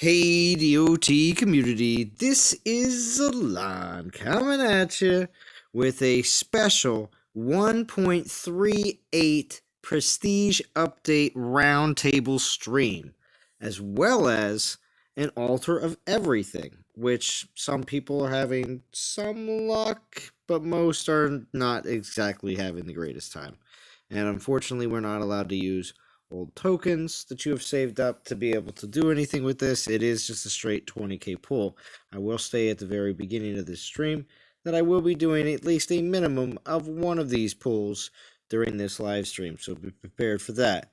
Hey, DOT community, this is Alon coming at you with a special 1.38 Prestige Update Roundtable stream, as well as an Altar of Everything, which some people are having some luck, but most are not exactly having the greatest time. And unfortunately, we're not allowed to use old tokens that you have saved up to be able to do anything with this. It is just a straight 20k pull. I will say at the very beginning of this stream that I will be doing at least a minimum of one of these pulls during this live stream, so be prepared for that.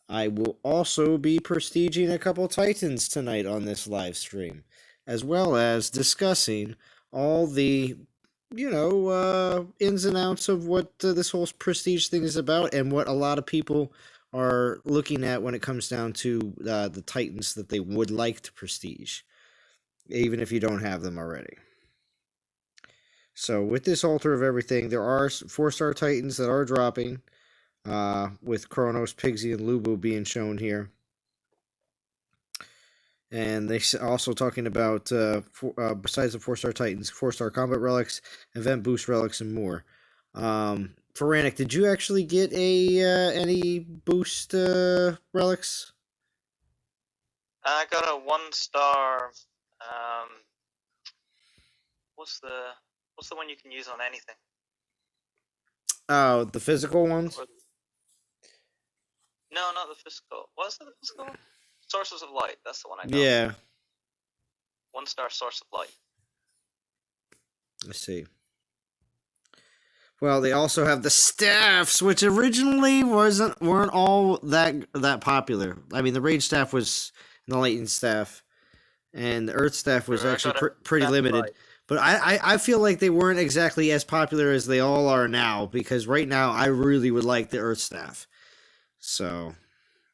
I will also be prestiging a couple titans tonight on this live stream, as well as discussing all the ins and outs of what this whole prestige thing is about and what a lot of people are looking at when it comes down to the titans that they would like to prestige, even if you don't have them already. So with this Altar of Everything, there are 4-star titans that are dropping, with Kronos, Pigsy, and Lubu being shown here. And they also talking about, besides the 4-star titans, 4-star combat relics, event boost relics, and more. Feranic, did you actually get any boost relics? I got a 1-star. What's the one you can use on anything? Oh, the physical ones? No, not the physical. What's the physical one? Sources of Light. That's the one I got. Yeah. 1-star Source of Light. Let's see. Well, they also have the staffs, which originally weren't all that popular. I mean, the Rage staff was the Lightning staff, and the Earth staff was actually pretty limited. Light. But I feel like they weren't exactly as popular as they all are now, because right now I really would like the Earth staff. So,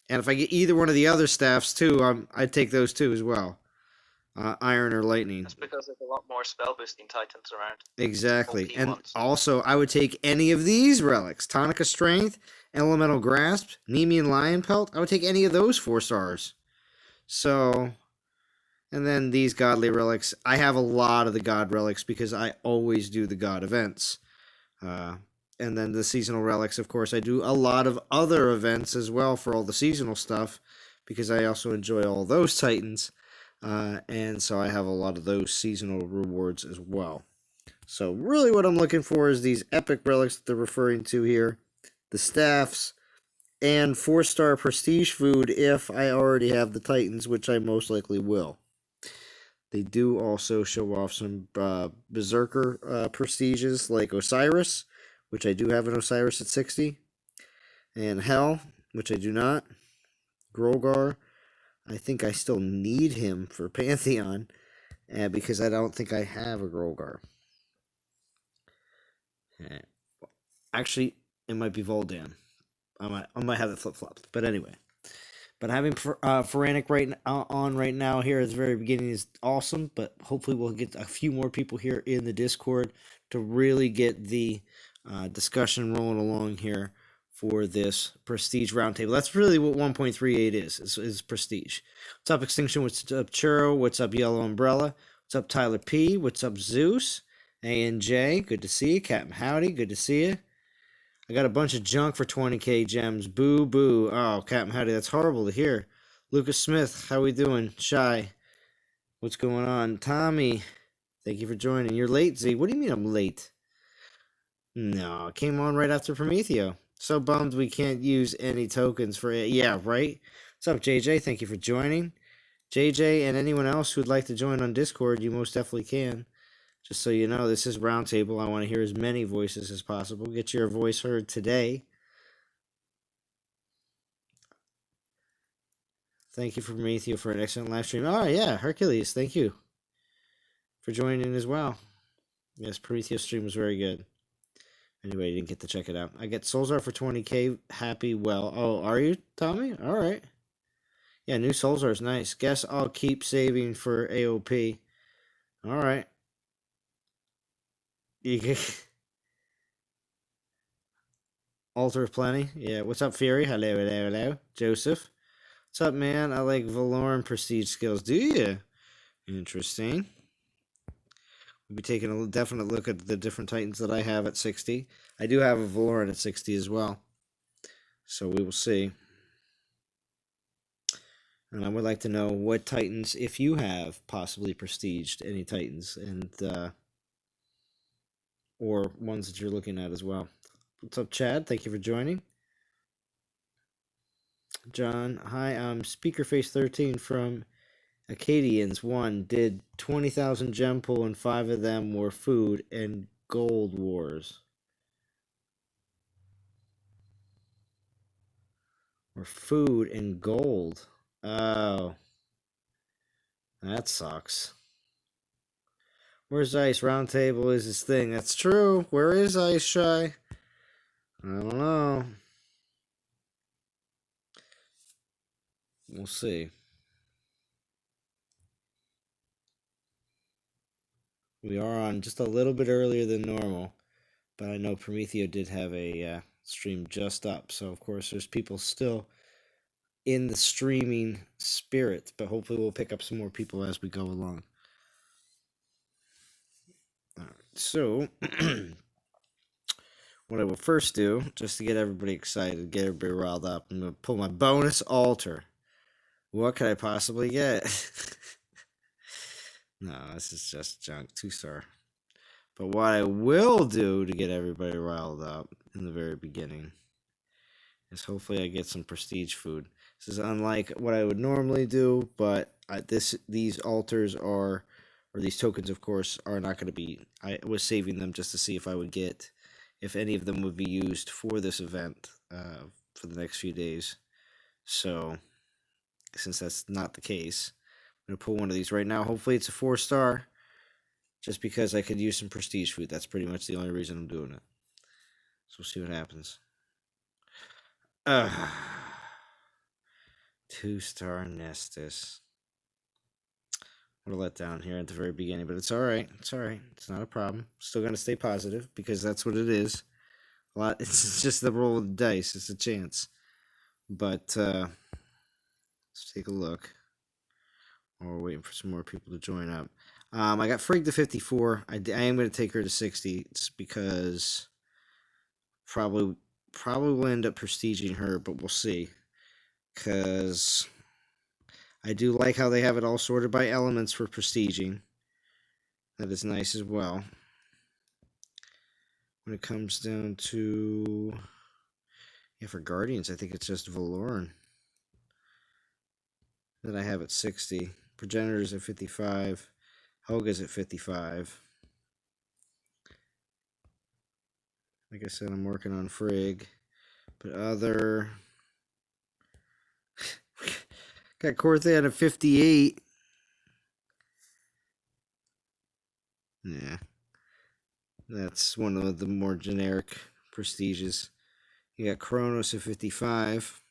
and if I get either one of the other staffs too, I'd take those too as well. Iron or Lightning. That's because there's a lot more spell boosting titans around. Exactly. And also, I would take any of these relics. Tonica Strength, Elemental Grasp, Nemean Lion Pelt. I would take any of those 4 stars. So, and then these godly relics. I have a lot of the god relics because I always do the god events. And then the seasonal relics, of course, I do a lot of other events as well for all the seasonal stuff because I also enjoy all those titans. And so I have a lot of those seasonal rewards as well. So really what I'm looking for is these epic relics that they're referring to here, the staffs, and 4-star prestige food if I already have the titans, which I most likely will. They do also show off some berserker prestiges like Osiris, which I do have an Osiris at 60, and Hell, which I do not, Grolgar. I think I still need him for Pantheon, because I don't think I have a Grolgar. Actually, it might be Voldan. I might have it flip-flopped. But anyway. But having Feranic right now here at the very beginning is awesome, but hopefully we'll get a few more people here in the Discord to really get the discussion rolling along here for this Prestige Roundtable. That's really what 1.38 is Prestige. What's up, Extinction? What's up, Churro? What's up, Yellow Umbrella? What's up, Tyler P? What's up, Zeus? A&J, good to see you. Captain Howdy, good to see you. I got a bunch of junk for 20k gems. Boo, boo. Oh, Captain Howdy, that's horrible to hear. Lucas Smith, how we doing? Shy, what's going on? Tommy, thank you for joining. You're late, Z. What do you mean I'm late? No, I came on right after Prometheo. So bummed we can't use any tokens for it. Yeah, right? What's up, JJ? Thank you for joining. JJ and anyone else who'd like to join on Discord, you most definitely can. Just so you know, this is Roundtable. I want to hear as many voices as possible. Get your voice heard today. Thank you for Prometheo for an excellent live stream. Oh, yeah, Hercules, thank you for joining as well. Yes, Prometheo's stream was very good. Anyway, you didn't get to check it out. I get Soulsar for 20k. Happy, well. Oh, are you, Tommy? All right. Yeah, new Soulsar is nice. Guess I'll keep saving for AOP. All right. You can... Altar of Plenty. Yeah, what's up, Fury? Hello, hello, hello. Joseph. What's up, man? I like Valoran prestige skills. Do you? Interesting. We'll be taking a definite look at the different Titans that I have at 60. I do have a Valoran at 60 as well. So we will see. And I would like to know what Titans, if you have possibly prestiged any Titans, and or ones that you're looking at as well. What's up, Chad? Thank you for joining. John, hi, I'm Speakerface13 from Acadians. 1 did 20,000 gem pull, and 5 of them were food and gold wars. Or food and gold. Oh. That sucks. Where's Ice? Roundtable is his thing. That's true. Where is Ice Shy? I don't know. We'll see. We are on just a little bit earlier than normal, but I know Prometheo did have a stream just up, so of course there's people still in the streaming spirit, but hopefully we'll pick up some more people as we go along. All right, so what I will first do, just to get everybody excited, get everybody riled up, I'm going to pull my bonus altar. What could I possibly get? No, this is just junk. 2-star. But what I will do to get everybody riled up in the very beginning is hopefully I get some prestige food. This is unlike what I would normally do, but these altars are, or these tokens, of course, are not going to be. I was saving them just to see if I would get, if any of them would be used for this event for the next few days. So, since that's not the case, I'm going to pull one of these right now. Hopefully it's a 4-star, just because I could use some prestige food. That's pretty much the only reason I'm doing it. So we'll see what happens. 2-star Nestus. What a letdown here at the very beginning, but it's all right. It's all right. It's not a problem. Still going to stay positive, because that's what it is. It's just the roll of the dice. It's a chance. But let's take a look. While we're waiting for some more people to join up. I got Frigg to 54. I am going to take her to 60. It's because probably will end up prestiging her, but we'll see. Because I do like how they have it all sorted by elements for prestiging. That is nice as well. When it comes down to, yeah, for Guardians, I think it's just Valoran that I have at 60. Progenitors at 55. Helga's at 55. Like I said, I'm working on Frigg. But other... Got Corthan at 58. Yeah. That's one of the more generic prestiges. You got Kronos at 55.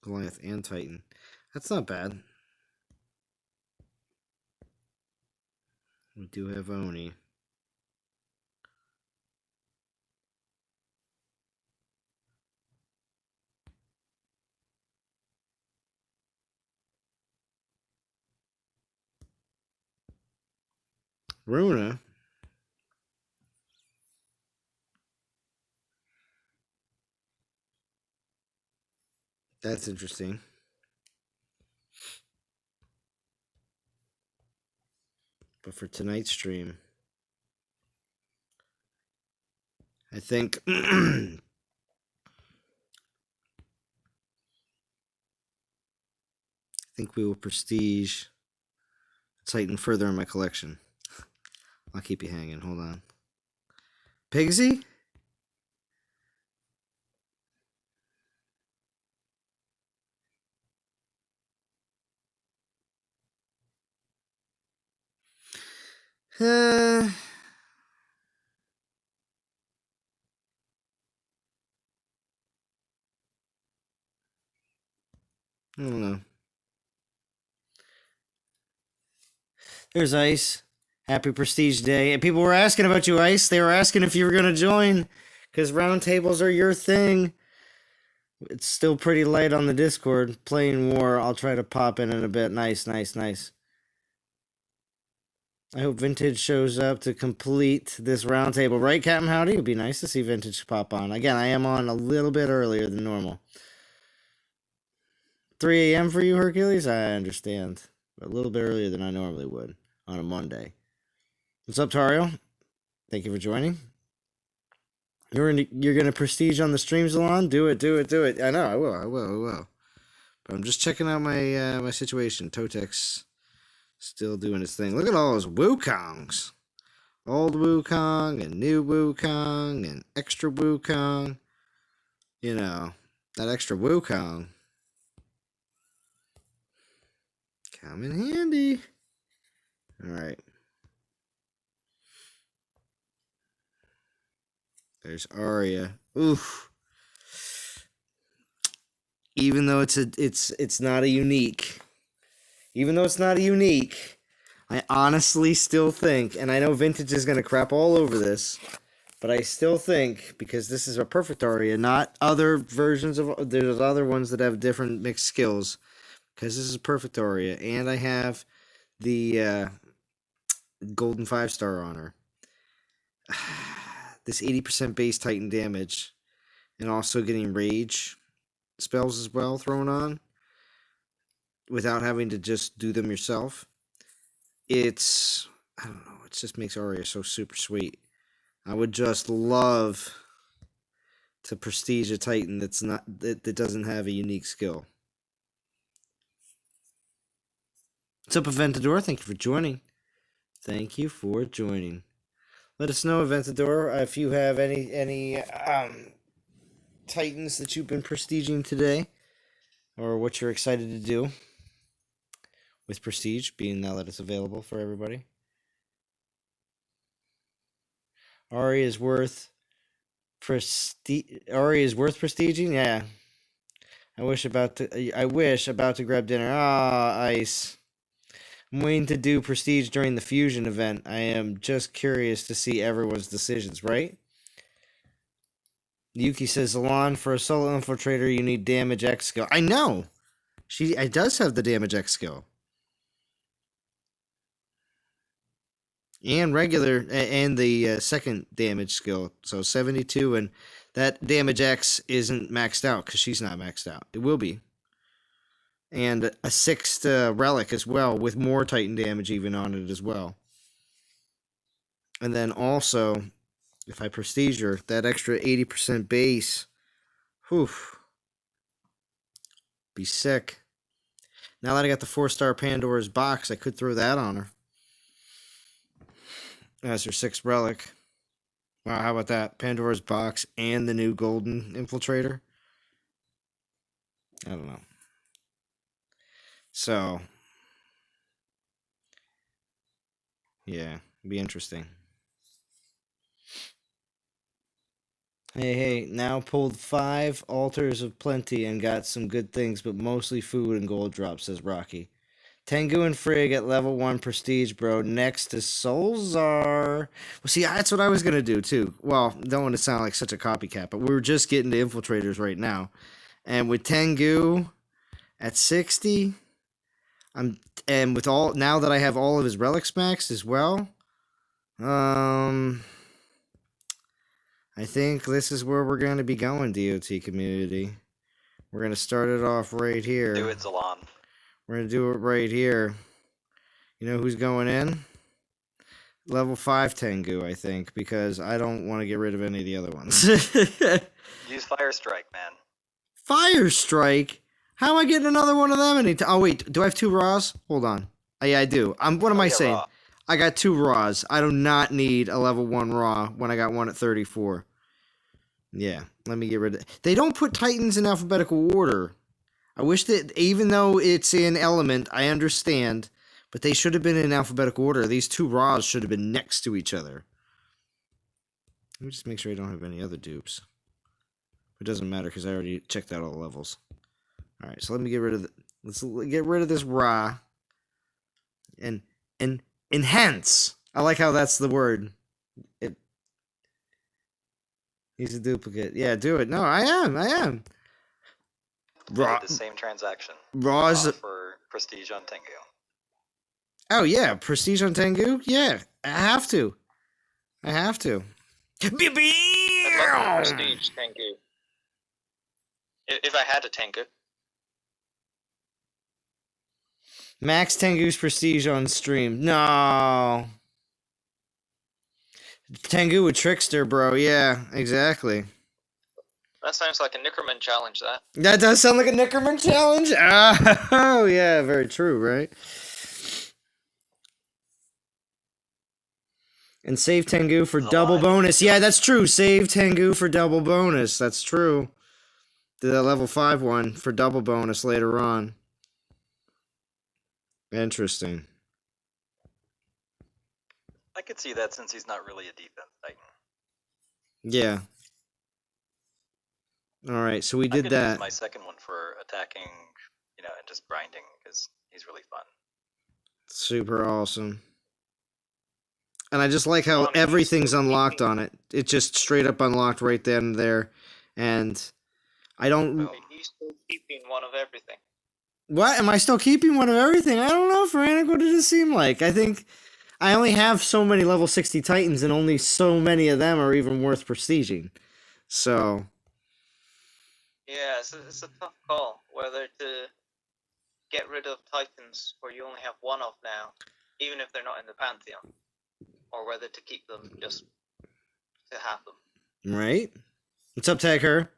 Goliath and Titan. That's not bad. We do have Oni. Runa. That's interesting. But for tonight's stream, I think I think we will prestige Titan further in my collection. I'll keep you hanging. Hold on. Pigsy? I don't know. There's Ice. Happy Prestige Day. And people were asking about you, Ice. They were asking if you were going to join, because roundtables are your thing. It's still pretty light on the Discord. Playing War. I'll try to pop in a bit. Nice, nice, nice. I hope Vintage shows up to complete this roundtable. Right, Captain Howdy? It'd be nice to see Vintage pop on. Again, I am on a little bit earlier than normal. 3 a.m. for you, Hercules? I understand. A little bit earlier than I normally would on a Monday. What's up, Tario? Thank you for joining. You're gonna prestige on the stream, Zalon? Do it. I know, I will. But I'm just checking out my my situation. Totex still doing its thing. Look at all those Wukongs. Old Wukong and new Wukong and extra Wukong. You know, that extra Wukong. Come in handy. Alright. There's Arya. Oof. Even though it's not a unique. Even though it's not a unique, I honestly still think, and I know Vintage is gonna crap all over this, but I still think, because this is a perfect Arya, not other versions of, there's other ones that have different mixed skills, because this is a perfect Arya, and I have the golden 5-star on her. This 80% base Titan damage, and also getting rage spells as well thrown on, without having to just do them yourself. It's, I don't know, it just makes Arya so super sweet. I would just love to prestige a Titan that doesn't have a unique skill. What's up, Aventador? Thank you for joining. Let us know, Aventador, if you have any Titans that you've been prestiging today, or what you're excited to do with Prestige, being now that it's available for everybody. Arya is worth prestiging. Yeah. I wish about to grab dinner. Ice. I'm waiting to do Prestige during the Fusion event. I am just curious to see everyone's decisions, right? Yuki says, Alon, for a solo infiltrator, you need damage X skill. I know! I does have the damage X skill. And regular, and the second damage skill. So 72, and that damage X isn't maxed out, because she's not maxed out. It will be. And a 6th Relic as well, with more Titan damage even on it as well. And then also, if I prestige her, that extra 80% base, whew, be sick. Now that I got the 4-star Pandora's box, I could throw that on her. As her 6th Relic. Wow, how about that? Pandora's box and the new golden infiltrator. I don't know. So, yeah, be interesting. Hey, now pulled 5 altars of plenty and got some good things, but mostly food and gold drops, says Rocky. Tengu and Frigg at level 1 prestige, bro, next to Solzar. Well, see, that's what I was going to do, too. Well, don't want to sound like such a copycat, but we're just getting to infiltrators right now. And with Tengu at 60... and with all, now that I have all of his relics maxed as well, I think this is where we're going to be going, DOT community. We're going to start it off right here. Do it, Zalon. We're going to do it right here. You know who's going in? Level 5 Tengu, I think, because I don't want to get rid of any of the other ones. Use Fire Strike, man. Fire Strike? How am I getting another one of them anytime? Oh, wait. Do I have 2 Raws? Hold on. Oh, yeah, I do. What am I saying? Raw. I got 2 Raws. I do not need a level 1 Raw when I got one at 34. Yeah, let me get rid of it. They don't put Titans in alphabetical order. I wish that, even though it's in Element, I understand, but they should have been in alphabetical order. These 2 Raws should have been next to each other. Let me just make sure I don't have any other dupes. It doesn't matter because I already checked out all the levels. All right, so let me get rid of let's get rid of this Ra. And enhance. I like how that's the word. He's a duplicate. Yeah, do it. No, I am. I did the same transaction Raw's. for Prestige on Tengu. Oh yeah, Prestige on Tengu. Yeah, I have to. I'd love to Prestige Tengu. If I had a Tengu. Max Tengu's Prestige on stream. No. Tengu with Trickster, bro. Yeah, exactly. That sounds like a Nickerman challenge, that. That does sound like a Nickerman challenge. Oh, yeah, very true, right? And save Tengu for double bonus. Yeah, that's true. Save Tengu for double bonus. That's true. The level 5 one for double bonus later on. Interesting. I could see that since he's not really a defense titan. Yeah. All right, so we I did could that. use my second one for attacking, and just grinding because he's really fun. Super awesome. And I just like how everything's unlocked on it. It just straight up unlocked right then and there. And I don't... He's still keeping one of everything. What? Am I still keeping one of everything? I don't know, Frantic. What did it seem like? I think I only have so many level 60 Titans, and only so many of them are even worth prestiging. So... Yeah, it's a tough call whether to get rid of Titans where you only have one of now, even if they're not in the Pantheon, or whether to keep them just to have them. Right? What's up, Tagher?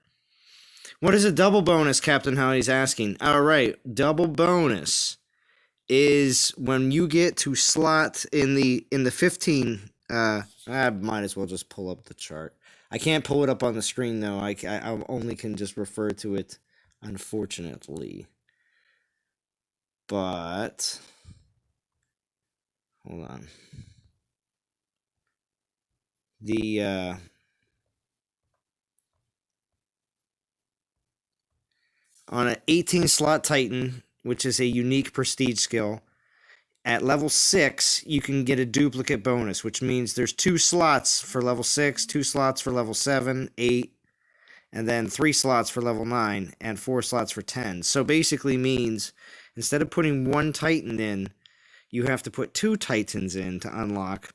What is a double bonus, Captain Howdy's asking? All right, double bonus is when you get to slot in the 15. I might as well just pull up the chart. I can't pull it up on the screen though. I only can just refer to it, unfortunately. But hold on. The on an 18 slot Titan, which is a unique prestige skill, at level 6, you can get a duplicate bonus, which means there's 2 slots for level 6, 2 slots for level 7, 8, and then 3 slots for level 9, and 4 slots for 10. So basically means, instead of putting 1 Titan in, you have to put 2 Titans in to unlock,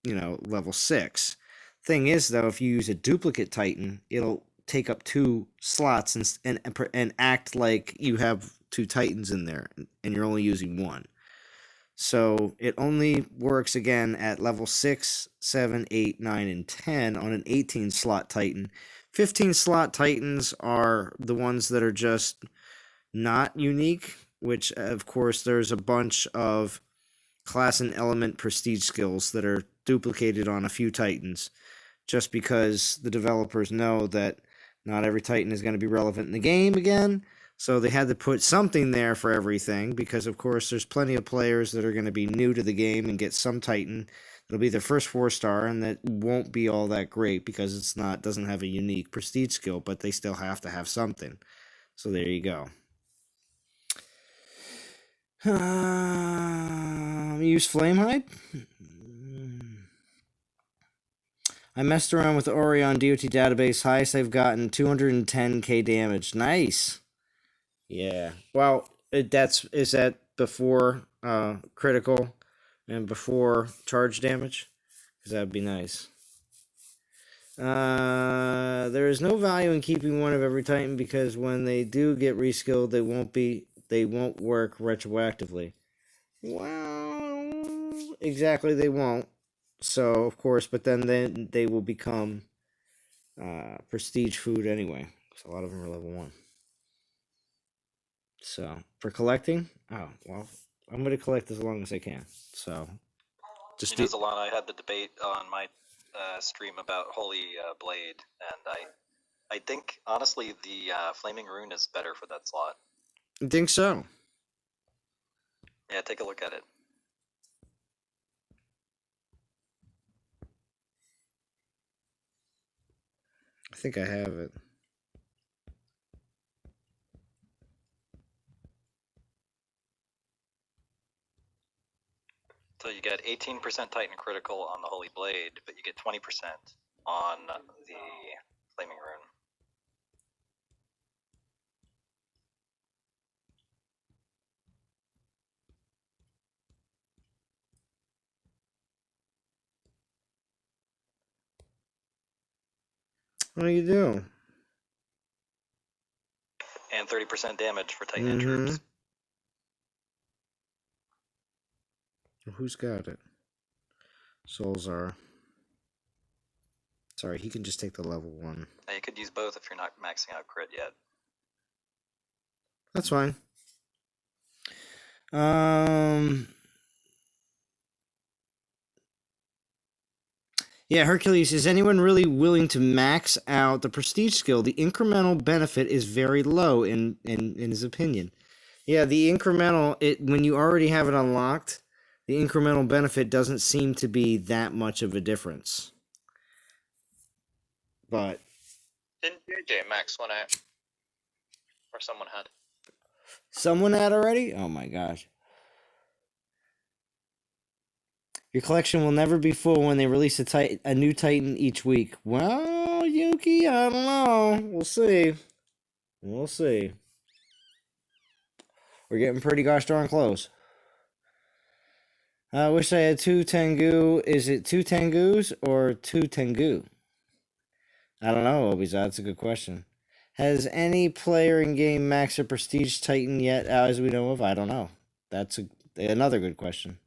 level 6. Thing is, though, if you use a duplicate Titan, it'll take up 2 slots and act like you have 2 Titans in there, and you're only using 1. So it only works again at level 6, 7, 8, 9, and 10 on an 18 slot Titan. 15 slot Titans are the ones that are just not unique, which of course there's a bunch of class and element prestige skills that are duplicated on a few Titans, just because the developers know that not every Titan is going to be relevant in the game again. So they had to put something there for everything, because of course there's plenty of players that are going to be new to the game and get some Titan that'll be their first 4-star, and that won't be all that great because doesn't have a unique prestige skill, but they still have to have something. So there you go. Use Flamehide? I messed around with Ori on DOT database. Highest I've gotten 210k damage. Nice. Yeah. Well, is that before critical and before charge damage? Because that would be nice. There is no value in keeping one of every Titan, because when they do get reskilled, they won't work retroactively. Well, exactly, they won't. So, of course, but then they will become prestige food anyway. So a lot of them are level 1. So, for collecting, I'm going to collect as long as I can. So, just There's a lot. I had the debate on my stream about Holy Blade, and I think, honestly, the Flaming Rune is better for that slot. I think so. Yeah, take a look at it. I think I have it. So you get 18% Titan critical on the Holy Blade, but you get 20% on the Flaming Rune. What do you do? And 30% damage for Titan troops. Who's got it? Solzar. Sorry, he can just take the level 1. Now, you could use both if you're not maxing out crit yet. That's fine. Yeah, Hercules, is anyone really willing to max out the prestige skill? The incremental benefit is very low in his opinion. Yeah, the incremental, when you already have it unlocked, the incremental benefit doesn't seem to be that much of a difference. But Didn't JJ max one out? Or someone had. someone had already? Oh my gosh. Your collection will never be full when they release a new Titan each week. Well, Yuki, I don't know. We'll see. We'll see. We're getting pretty gosh darn close. I wish I had 2 Tengu. Is it 2 Tengus or 2 Tengu? I don't know, Obiza. That's a good question. Has any player in game maxed a prestige Titan yet, as we know of? I don't know. That's another good question.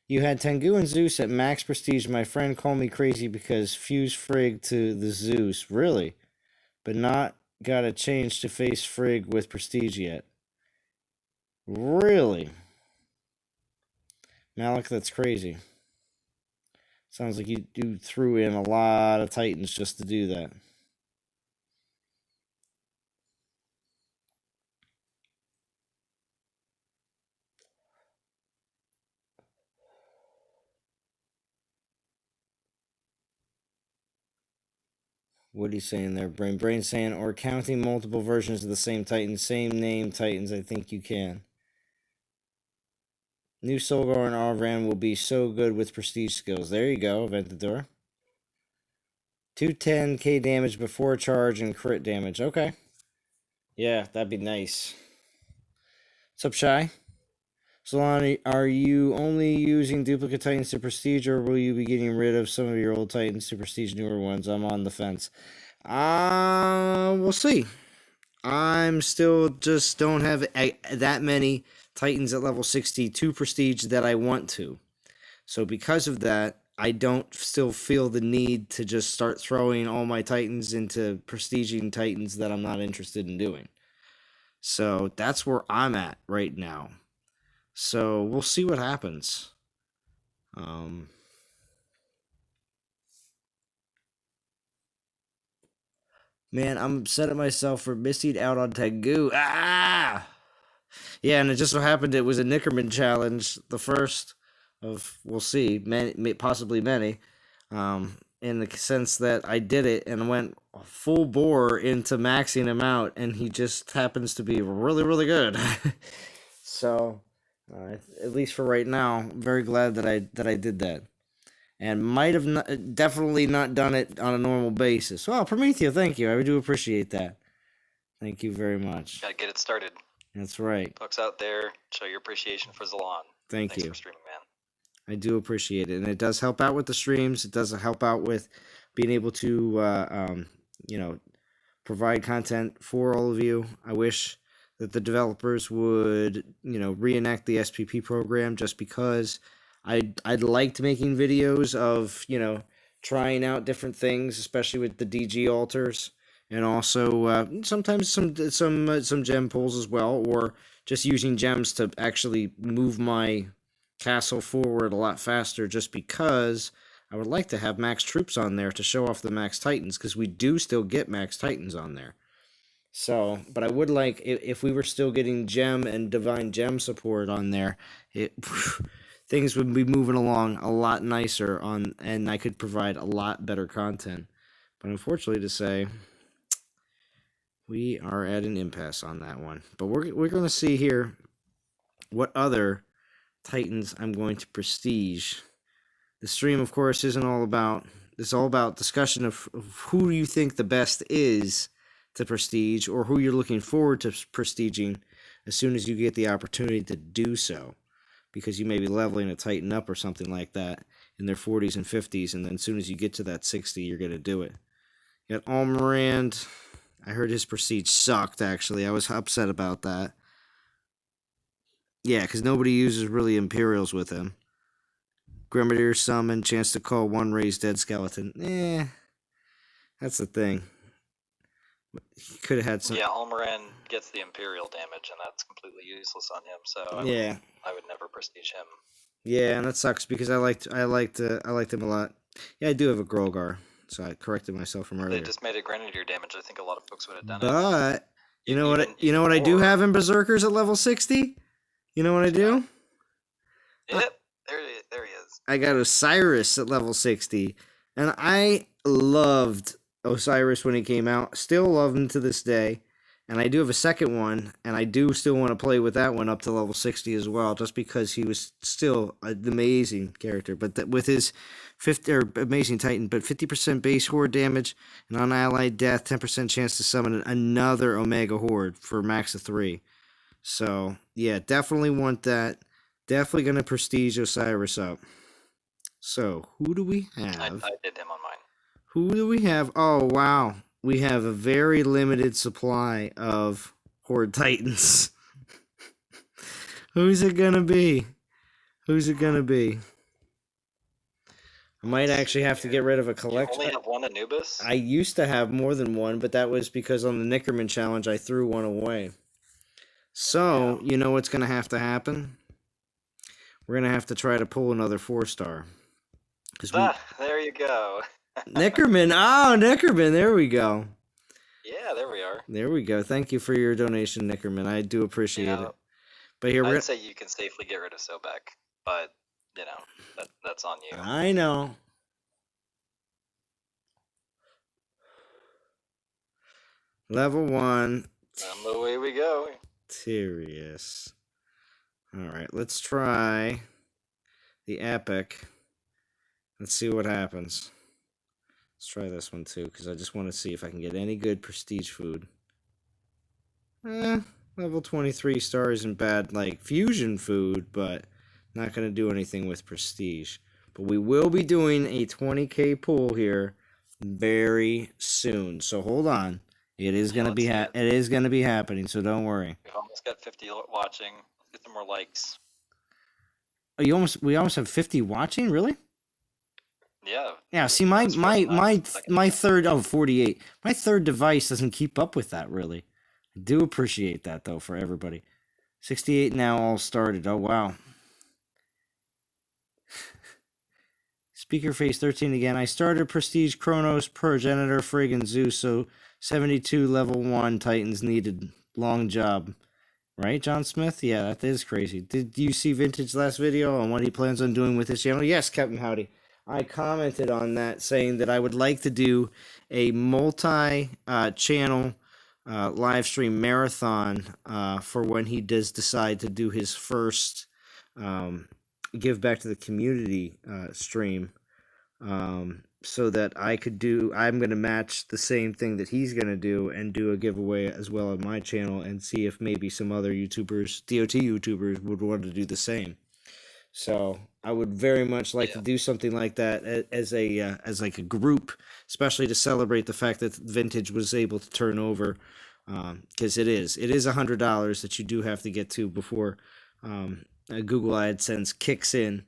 You had Tengu and Zeus at max prestige. My friend called me crazy because fused Frigg to the Zeus. Really? But not got a change to face Frigg with prestige yet. Really? Malik, that's crazy. Sounds like you threw in a lot of Titans just to do that. What are you saying there, Brain? Brain saying, or counting multiple versions of the same Titan, same name Titans, I think you can. New Solgar and Arvan will be so good with prestige skills. There you go, Aventador. 210k damage before charge and crit damage. Okay. Yeah, that'd be nice. What's up, Shy? Solani, are you only using duplicate Titans to prestige, or will you be getting rid of some of your old Titans to prestige newer ones? I'm on the fence. We'll see. I'm still just don't have that many Titans at level 62 prestige that I want to. So because of that, I don't still feel the need to just start throwing all my Titans into prestiging Titans that I'm not interested in doing. So that's where I'm at right now. So we'll see what happens. Man, I'm upset at myself for missing out on Tengu. Ah! Yeah, and it just so happened it was a Nickerman challenge, the first of, we'll see, many, possibly many, in the sense that I did it and went full bore into maxing him out, and he just happens to be really, really good. So, at least for right now, I'm very glad that I did that. And might have definitely not done it on a normal basis. Well, Promethea, thank you. I do appreciate that. Thank you very much. Gotta get it started. That's right. Folks out there, show your appreciation for Zalon. Thanks for streaming, man. I do appreciate it, and it does help out with the streams. It does help out with being able to, provide content for all of you. I wish that the developers would, reenact the SPP program, just because I'd liked making videos of, trying out different things, especially with the DG altars, and also sometimes some gem pulls as well, or just using gems to actually move my castle forward a lot faster, just because I would like to have max troops on there to show off the max Titans, because we do still get max Titans on there. So, but I would like, if we were still getting gem and divine gem support on there, things would be moving along a lot nicer and I could provide a lot better content. But unfortunately to say, we are at an impasse on that one. But we're going to see here what other Titans I'm going to prestige. The stream, of course, it's all about discussion of who you think the best is to prestige, or who you're looking forward to prestiging as soon as you get the opportunity to do so, because you may be leveling a Titan up or something like that, in their 40s and 50s, and then as soon as you get to that 60, you're going to do it. You got Almirand. I heard his prestige sucked, actually. I was upset about that. Yeah, because nobody uses really Imperials with him. Grenadier summon, chance to call one raised dead skeleton. That's the thing. He could have had some. Yeah, Almiran gets the Imperial damage, and that's completely useless on him. So I would never prestige him. Yeah, and that sucks because I liked him a lot. Yeah, I do have a Grolgar, so I corrected myself from earlier. They just made a Grenadier damage. I think a lot of folks would have done it. But you know what I do have in Berserkers at level 60? You know what I do? Yep, there he is. I got Osiris at level 60, and I loved Osiris when he came out. Still love him to this day. And I do have a second one, and I do still want to play with that one up to level 60 as well, just because he was still an amazing character. But with his amazing Titan, but 50% base horde damage, and on allied death, 10% chance to summon another Omega Horde for max of 3. So, yeah, definitely want that. Definitely going to prestige Osiris up. So, who do we have? I did him on mine. Who do we have? Oh, wow. We have a very limited supply of Horde Titans. Who's it going to be? I might actually have to get rid of a collection. You only have one Anubis? I used to have more than one, but that was because on the Nickerman challenge, I threw one away. So, you know what's going to happen? We're going to have to try to pull another 4-star. There you go. Nickerman. Oh, Nickerman. There we go. Yeah, there we are. There we go. Thank you for your donation, Nickerman. I do appreciate it. But here I'd say you can safely get rid of Sobek, but, that's on you. I know. Level 1. And away we go. Serious. Alright, let's try the Epic. Let's see what happens. Let's try this one too, because I just want to see if I can get any good prestige food. Level 23 star isn't bad, like fusion food, but not going to do anything with prestige. But we will be doing a 20k pull here very soon. So hold on. It is going to be happening, so don't worry. We've almost got 50 watching. Let's get some more likes. Oh, we almost have 50 watching? Really? Yeah. Yeah, see my third 48. My third device doesn't keep up with that really. I do appreciate that though for everybody. 68 now all started. Oh wow. Speaker face 13 again. I started Prestige, Chronos, Progenitor, Frigg, and Zeus, so 72 level 1 Titans needed. Long job. Right, John Smith? Yeah, that is crazy. Did you see Vintage last video on what he plans on doing with his channel? Yes, Captain Howdy. I commented on that saying that I would like to do a multi-channel live stream marathon for when he does decide to do his first give back to the community stream, so that I'm going to match the same thing that he's going to do and do a giveaway as well on my channel and see if maybe some other YouTubers, DOT YouTubers, would want to do the same. So I would very much like to do something like that as like a group, especially to celebrate the fact that Vintage was able to turn over, because it is $100 that you do have to get to before Google AdSense kicks in,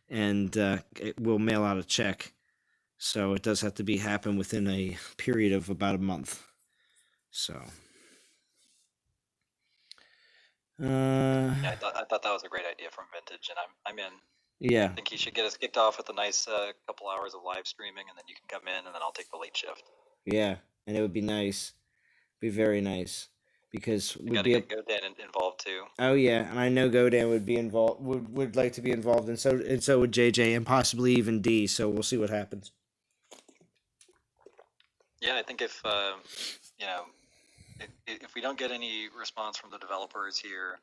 and it will mail out a check. So it does have to happen within a period of about a month. So. I thought that was a great idea from Vintage, and I'm in. Yeah. I think he should get us kicked off with a nice couple hours of live streaming, and then you can come in, and then I'll take the late shift. Yeah, and it would be nice. Be very nice, because we'd be Godan involved too. Oh yeah, and I know Godan would be involved. Would like to be involved, and so would JJ, and possibly even D. So we'll see what happens. Yeah, I think if if we don't get any response from the developers here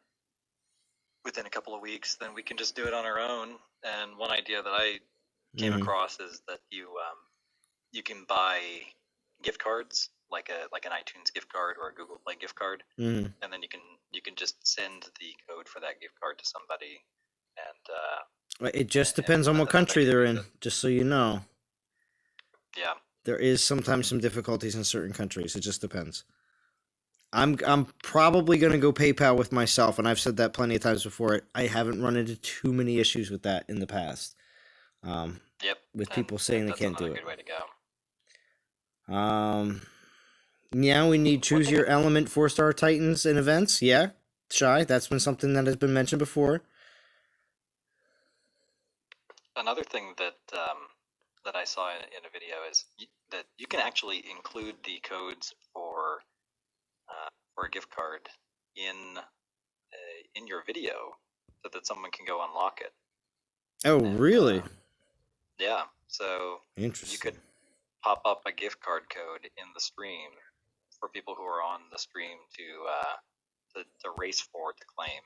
within a couple of weeks, then we can just do it on our own. And one idea that I came across is that you can buy gift cards, like an iTunes gift card or a Google Play gift card, and then you can just send the code for that gift card to somebody, and It just And depends on not what that I'm country making they're use in, of- just so you know. Yeah. There is sometimes some difficulties in certain countries. It just depends. I'm probably going to go PayPal with myself, and I've said that plenty of times before. I haven't run into too many issues with that in the past. Yep. With and people saying they that's can't another do good way to go. it. Yeah, we need choose thing- your element 4-star Titans in events. Yeah, Shy, that's been something that has been mentioned before. Another thing that that I saw in a video is that you can actually include the codes for a gift card in your video so that someone can go unlock it. Oh, And, really? Yeah. So you Interesting. could pop up a gift card code in the stream for people who are on the stream to race for to claim,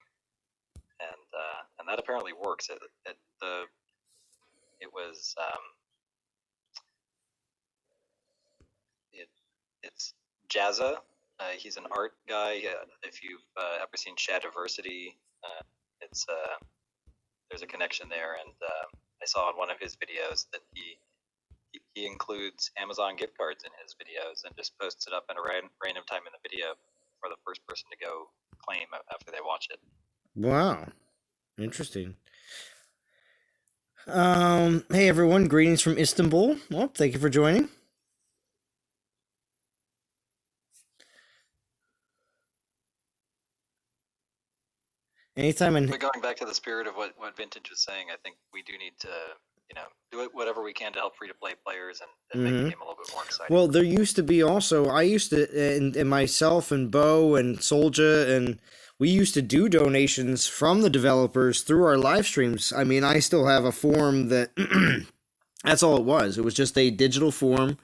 and that apparently works. It was it's Jazza. He's an art guy. If you've ever seen Shadiversity, it's there's a connection there, and I saw in one of his videos that he includes Amazon gift cards in his videos and just posts it up at a random time in the video for the first person to go claim after they watch it. Wow. Interesting. Hey everyone, greetings from Istanbul. Well, thank you for joining. Anytime But going back to the spirit of what Vintage was saying, I think we do need to, do whatever we can to help free-to-play players and make the game a little bit more exciting. Well, there used to be also, I used to, and myself and Bo and Solja, and we used to do donations from the developers through our live streams. I mean, I still have a form that, that's all it was. It was just a digital form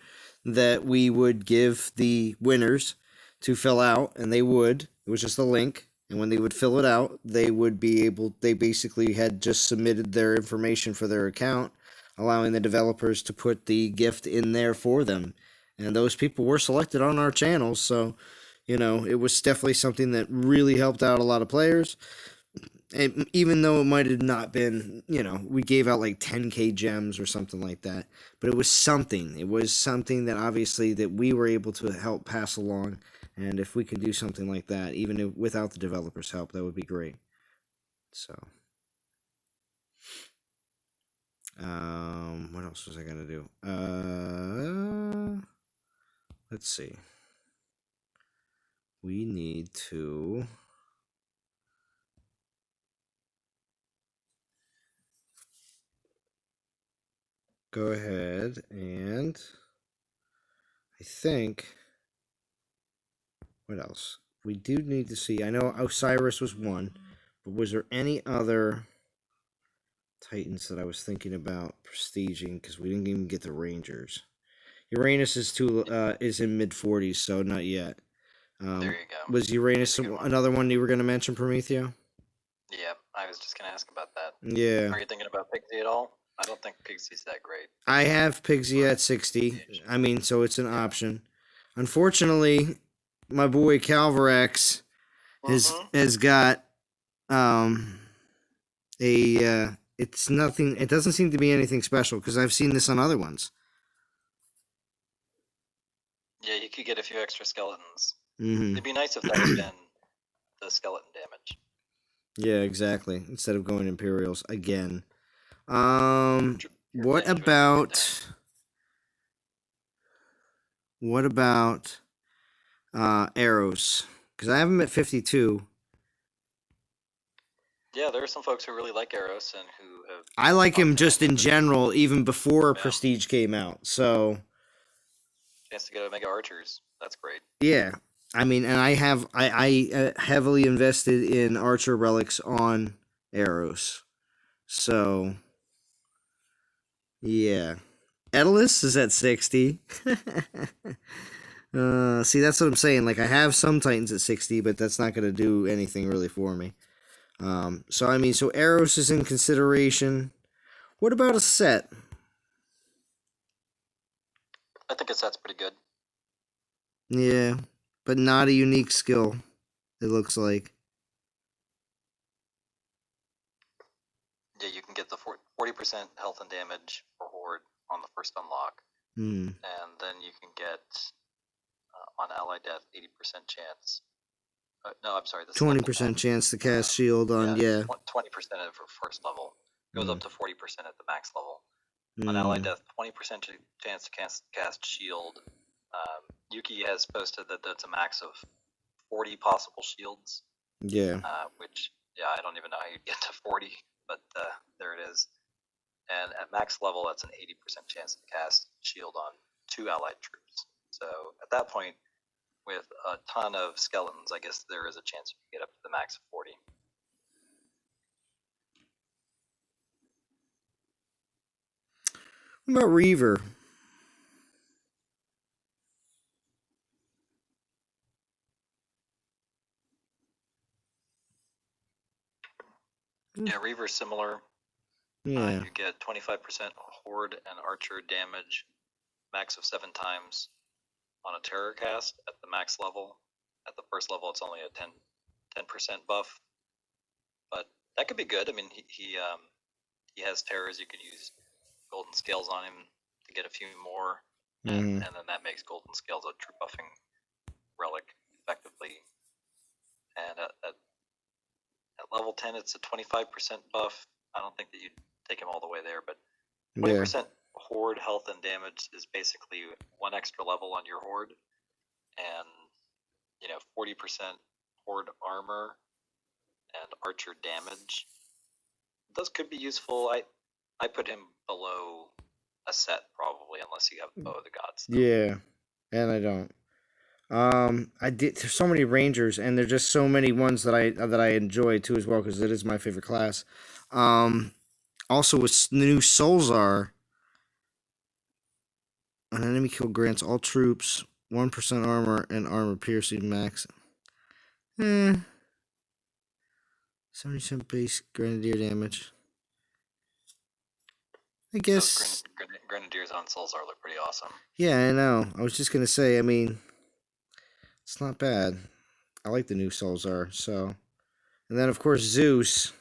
that we would give the winners to fill out, and they would. It was just a link. And when they would fill it out, they would be able, they basically had just submitted their information for their account, allowing the developers to put the gift in there for them. And those people were selected on our channels. So, it was definitely something that really helped out a lot of players. And even though it might have not been, we gave out like 10K gems or something like that, but it was something. It was something that obviously that we were able to help pass along. And if we can do something like that, even if, without the developers' help, that would be great. So, what else was I gonna do? Let's see. We need to go ahead and I think. What else? We do need to see. I know Osiris was one, but was there any other Titans that I was thinking about prestiging? Because we didn't even get the Rangers. Uranus is in mid-40s, so not yet. There you go. Was Uranus another one you were going to mention, Prometheo? Yeah, I was just going to ask about that. Yeah. Are you thinking about Pixie at all? I don't think Pixie's that great. I have Pixie at 60. I mean, so it's an option. Unfortunately, my boy Calvarax has got it's nothing. It doesn't seem to be anything special because I've seen this on other ones. Yeah, you could get a few extra skeletons. Mm-hmm. It'd be nice if that had been the skeleton damage. Yeah, exactly. Instead of going Imperials again. What about arrows? Because I have them at 52. Yeah, there are some folks who really like Eros and who have. I like him just in general, even before Prestige came out. So. Chance to get Omega Archers. That's great. Yeah, I mean, and I have I heavily invested in Archer relics on Eros. So. Yeah. Edalus is at 60. See, that's what I'm saying. Like, I have some Titans at 60, but that's not going to do anything really for me. So, I mean, so Eros is in consideration. What about a set? I think a set's pretty good. Yeah, but not a unique skill, it looks like. yeah, you can get the 40% health and damage for Horde on the first unlock, Hmm. and then you can get on ally death 80% chance. No, I'm sorry, this is level 20% 10. chance to cast shield on, yeah. 20% at first level. Goes up to 40% at the max level. On Mm. ally death, 20% chance to cast shield. Yuki has posted that that's a max of 40 possible shields. Yeah. Which, yeah, I don't even know how you'd get to 40, but there it is. And at max level, that's an 80% chance to cast shield on 2 allied troops. So at that point, with a ton of skeletons, I guess there is a chance you can get up to the max of 40. What about Reaver? Yeah, Reaver's similar. Yeah. You get 25% Horde and Archer damage, max of 7 times on a terror cast at the max level. At the first level, it's only a 10% buff, but that could be good. I mean, he has terrors. You could use golden scales on him to get a few more, and then that makes golden scales a true buffing relic effectively. And at level 10, it's a 25% buff. I don't think that you'd take him all the way there, but 20% Horde health and damage is basically 1 extra level on your Horde, and 40% Horde armor and Archer damage. Those could be useful. I put him below a set probably, unless you have Bow of the Gods. Yeah, and I don't. There's so many Rangers, and there's just so many ones that I enjoy too as well, because it is my favorite class. Also with the new Solzar, an enemy kill grants all troops 1% armor and armor piercing max. 70% base grenadier damage. I guess. Grenadiers on Solzar look pretty awesome. Yeah, I know. I was just gonna say. I mean, it's not bad. I like the new Solzar. So, and then of course Zeus.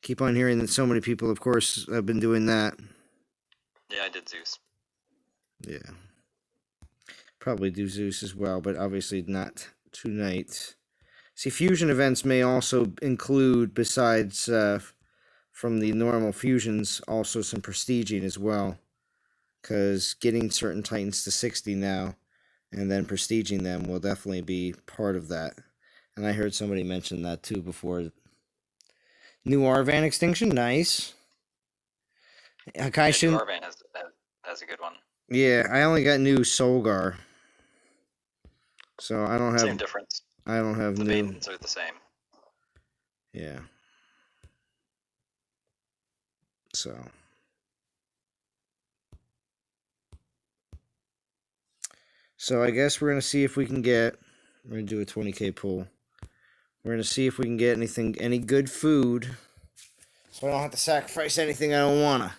Keep on hearing that so many people, of course, have been doing that. Yeah, I did Zeus. Yeah. Probably do Zeus as well, but obviously not tonight. See, fusion events may also include, besides from the normal fusions, also some prestiging as well. Because getting certain Titans to 60 now, and then prestiging them will definitely be part of that. And I heard somebody mention that too before. New Arvan extinction, nice. Hakaishin. Yeah, Arvan has a good one. Yeah, I only got new Solgar. So I don't have. Same difference. I don't have the new. Maidens are the same. Yeah. So I guess we're gonna see if we can get. We're gonna do a 20k pull. We're gonna see if we can get any good food, so I don't have to sacrifice anything I don't wanna.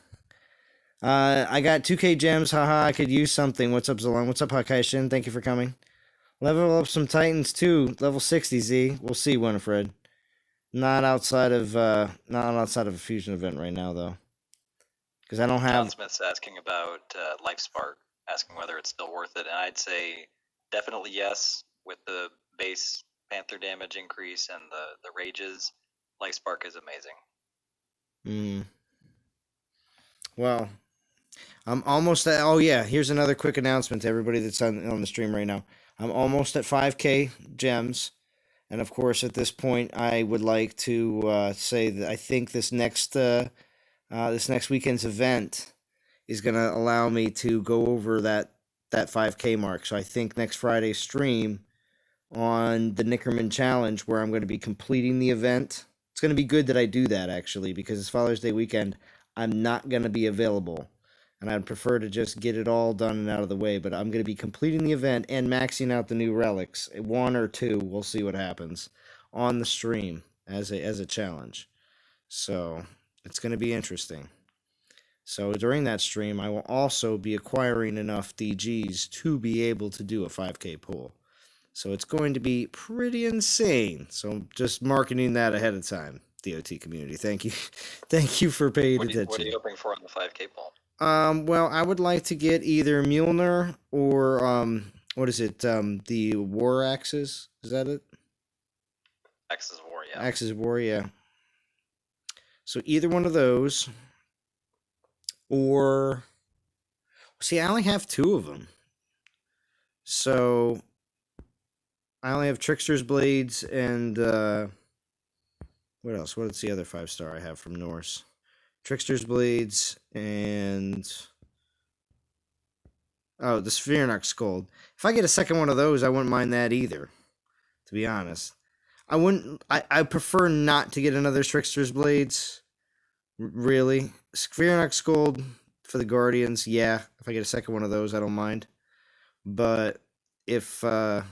I got 2k gems. Haha, I could use something. What's up, Zalon? What's up, Hakaishin? Thank you for coming. Level up some Titans too. Level 60, Z. We'll see, Winifred. Not outside of a fusion event right now though, because I don't have. John Smith's asking about Life Spark, asking whether it's still worth it, and I'd say definitely yes. With the base Panther damage increase and the rages, Life Spark is amazing. Well, I'm almost at. Oh yeah, here's another quick announcement to everybody that's on the stream right now. I'm almost at 5k gems, and of course at this point I would like to say that I think this next weekend's event is going to allow me to go over that 5k mark. So I think next Friday's stream on the Nickerman Challenge, where I'm going to be completing the event. It's going to be good that I do that, actually, because it's Father's Day weekend. I'm not going to be available, and I'd prefer to just get it all done and out of the way, but I'm going to be completing the event and maxing out the new relics, 1 or 2, we'll see what happens, on the stream as a challenge. So it's going to be interesting. So during that stream, I will also be acquiring enough DGs to be able to do a 5k pull. So it's going to be pretty insane. So I'm just marketing that ahead of time. DOT community. Thank you. Thank you for paying What are attention. you hoping for on the 5K poll? Well, I would like to get either Mjolnir or what is it? The War Axes. Is that it? Axis of War, yeah. Axes of War, yeah. So either one of those, or see, I only have 2 of them. So I only have Trickster's Blades and what else? What's the other 5-star I have from Norse? Trickster's Blades and the Spheronox Scold. If I get a second one of those, I wouldn't mind that either. To be honest, I wouldn't. I prefer not to get another Trickster's Blades. Really, Spheronox Scold for the Guardians. Yeah, if I get a second one of those, I don't mind. But if I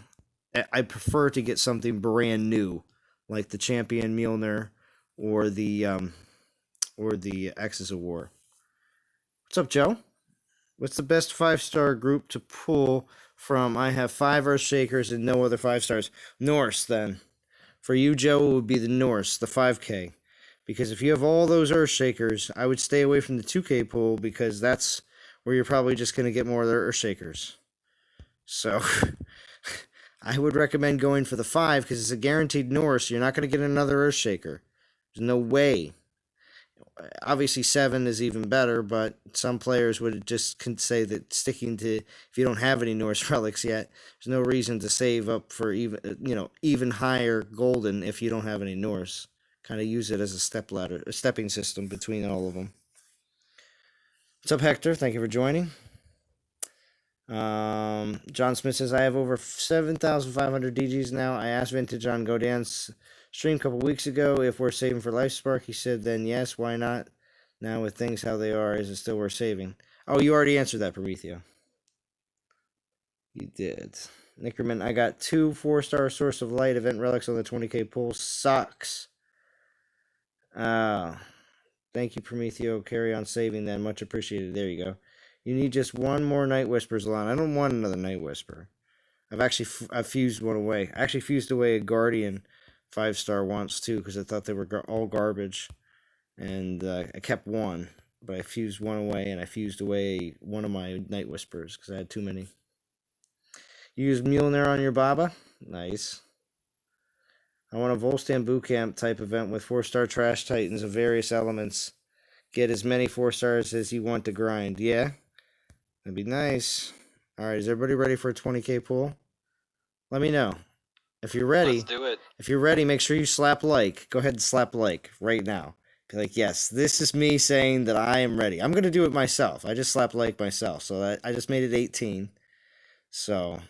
prefer to get something brand new, like the Champion Mjolnir or the Axis of War. What's up, Joe? What's the best 5-star group to pull from? I have 5 Earthshakers and no other 5 stars. Norse, then. For you, Joe, it would be the Norse, the 5K. Because if you have all those Earthshakers, I would stay away from the 2K pool because that's where you're probably just going to get more of the Earthshakers. So, I would recommend going for the 5 because it's a guaranteed Norse. You're not going to get another Earthshaker. There's no way. Obviously 7 is even better, but some players would just say that sticking to, if you don't have any Norse relics yet, there's no reason to save up for even higher golden if you don't have any Norse. Kind of use it as a stepping system between all of them. What's up, Hector? Thank you for joining. John Smith says, I have over 7,500 DGs now. I asked Vintage on Godan's stream a couple weeks ago if we're saving for LifeSpark. He said then yes, why not? Now with things how they are, is it still worth saving? Oh, you already answered that, Prometheo. You did. Nickerman, I got 2 4-star Source of Light event relics on the 20k pool. Sucks. Thank you, Prometheo. Carry on saving then. Much appreciated. There you go. You need just 1 more Night Whispers, Alon. I don't want another Night Whisper. I've fused one away. I actually fused away a Guardian 5-star once too because I thought they were all garbage, and I kept 1, but I fused 1 away, and I fused away one of my Night Whispers because I had too many. You use Mjolnir on your Baba? Nice. I want a Volstan Bootcamp type event with 4-star Trash Titans of various elements. Get as many 4 stars as you want to grind. Yeah? That'd be nice. Alright, is everybody ready for a 20k pool? Let me know. If you're ready, Let's do it. If you're ready, make sure you slap like. Go ahead and slap like right now. Be like, yes, this is me saying that I am ready. I'm going to do it myself. I just slapped like myself. So I just made it 18. So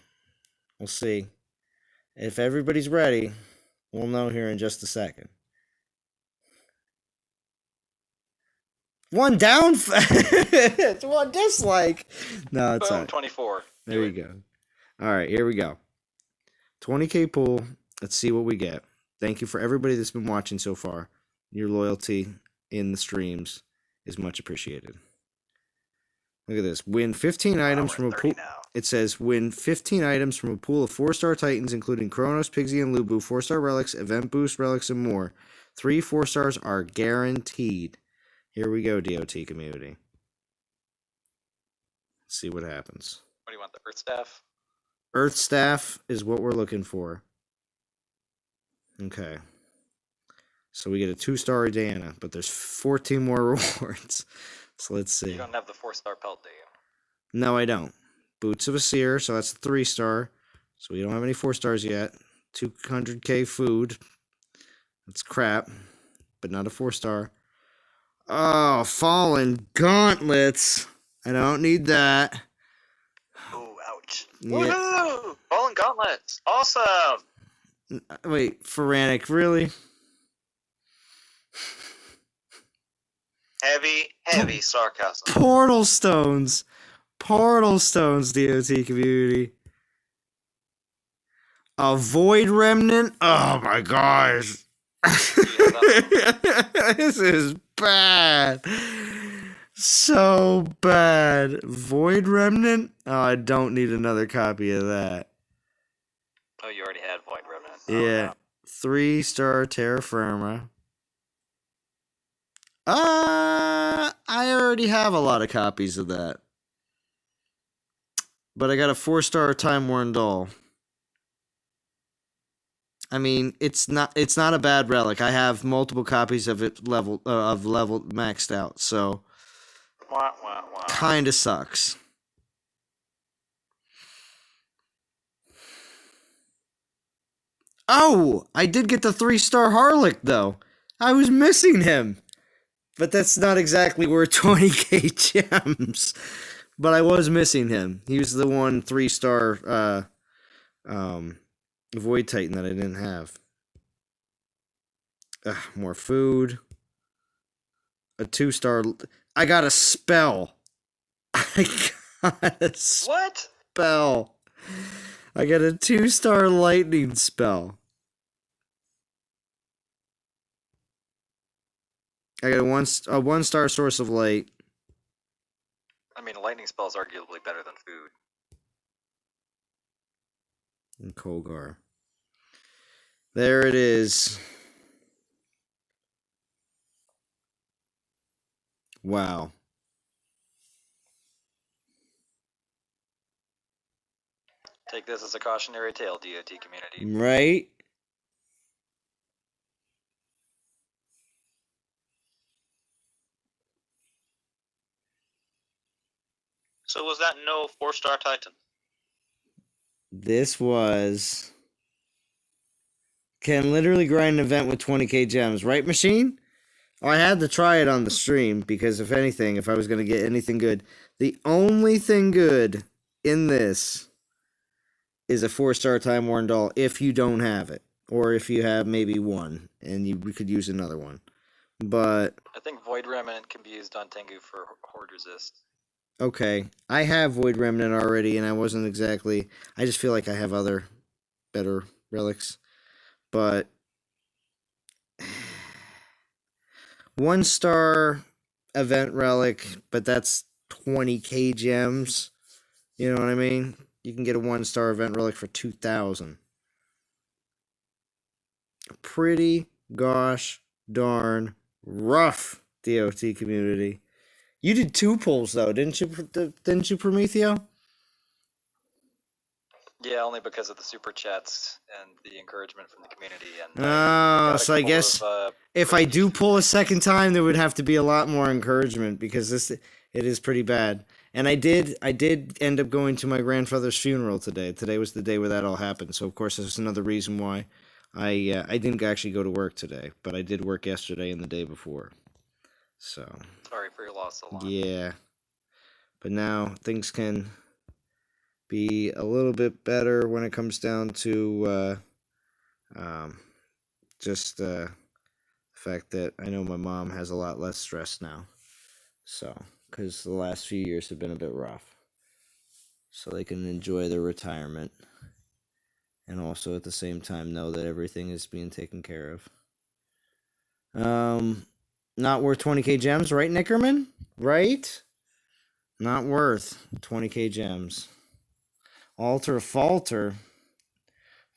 we'll see. If everybody's ready, we'll know here in just a second. 1 down? It's 1 dislike. No, it's Boom, all right. 24. There we go. All right, here we go. 20k pool. Let's see what we get. Thank you for everybody that's been watching so far. Your loyalty in the streams is much appreciated. Look at this. Win 15 items from a pool. It says win 15 items from a pool of 4-star Titans, including Kronos, Pigsy, and Lubu, 4-star relics, event boost relics, and more. 3 4 stars are guaranteed. Here we go, DOT community. Let's see what happens. What do you want, the Earth Staff? Earth Staff is what we're looking for. Okay. So we get a 2-star Adana, but there's 14 more rewards. So let's see. You don't have the 4-star pelt, do you? No, I don't. Boots of a Seer, so that's a 3-star. So we don't have any 4 stars yet. 200k food. That's crap, but not a 4-star. Oh, Fallen Gauntlets. I don't need that. Oh, ouch. Yeah. Woohoo! Fallen Gauntlets! Awesome! Wait, Feranic, really? Heavy sarcasm. Portal Stones! Portal Stones, DOT community. A Void Remnant? Oh my gosh. This is bad. So bad. Void Remnant? Oh, I don't need another copy of that. Oh, you already had Void Remnant. Yeah. 3-star Terra Firma. I already have a lot of copies of that. But I got a 4-star Time Worn Doll. I mean, it's not a bad relic. I have multiple copies of it level maxed out, so Wah, wah, wah. kind of sucks. Oh, I did get the 3-star Harlick though. I was missing him. But that's not exactly worth 20k gems. But I was missing him. He was the one 3-star Void Titan that I didn't have. More food. A 2-star. I got a spell. I got a What? spell. I got a 2-star lightning spell. I got a 1-star source of light. I mean, a lightning spell is arguably better than food. And Kolgar. There it is. Wow. Take this as a cautionary tale, DOT community. Right? So was that no 4-star Titan? This was... Can literally grind an event with 20k gems. Right, Machine? Oh, I had to try it on the stream, because if anything, if I was going to get anything good, the only thing good in this is a 4-star Time Worn Doll, if you don't have it. Or if you have maybe one, and we could use another one. But... I think Void Remnant can be used on Tengu for Horde Resist. Okay, I have Void Remnant already, and I wasn't exactly... I just feel like I have other better relics. But... 1-star event relic, but that's 20k gems. You know what I mean? You can get a 1-star event relic for 2,000. Pretty gosh darn rough, DOT community. You did 2 pulls though, didn't you? Didn't you, Prometheo? Yeah, only because of the super chats and the encouragement from the community. And Oh, so I guess if I do pull a second time, there would have to be a lot more encouragement, because it is pretty bad. And I did end up going to my grandfather's funeral today. Today was the day where that all happened. So of course, that's another reason why I didn't actually go to work today, but I did work yesterday and the day before. So sorry for your loss, Alon. yeah, but now things can be a little bit better when it comes down to just the fact that I know my mom has a lot less stress now. So, because the last few years have been a bit rough. So they can enjoy their retirement. And also at the same time know that everything is being taken care of. Not worth 20k gems, right, Nickerman? Right? Not worth 20k gems. Alter Falter.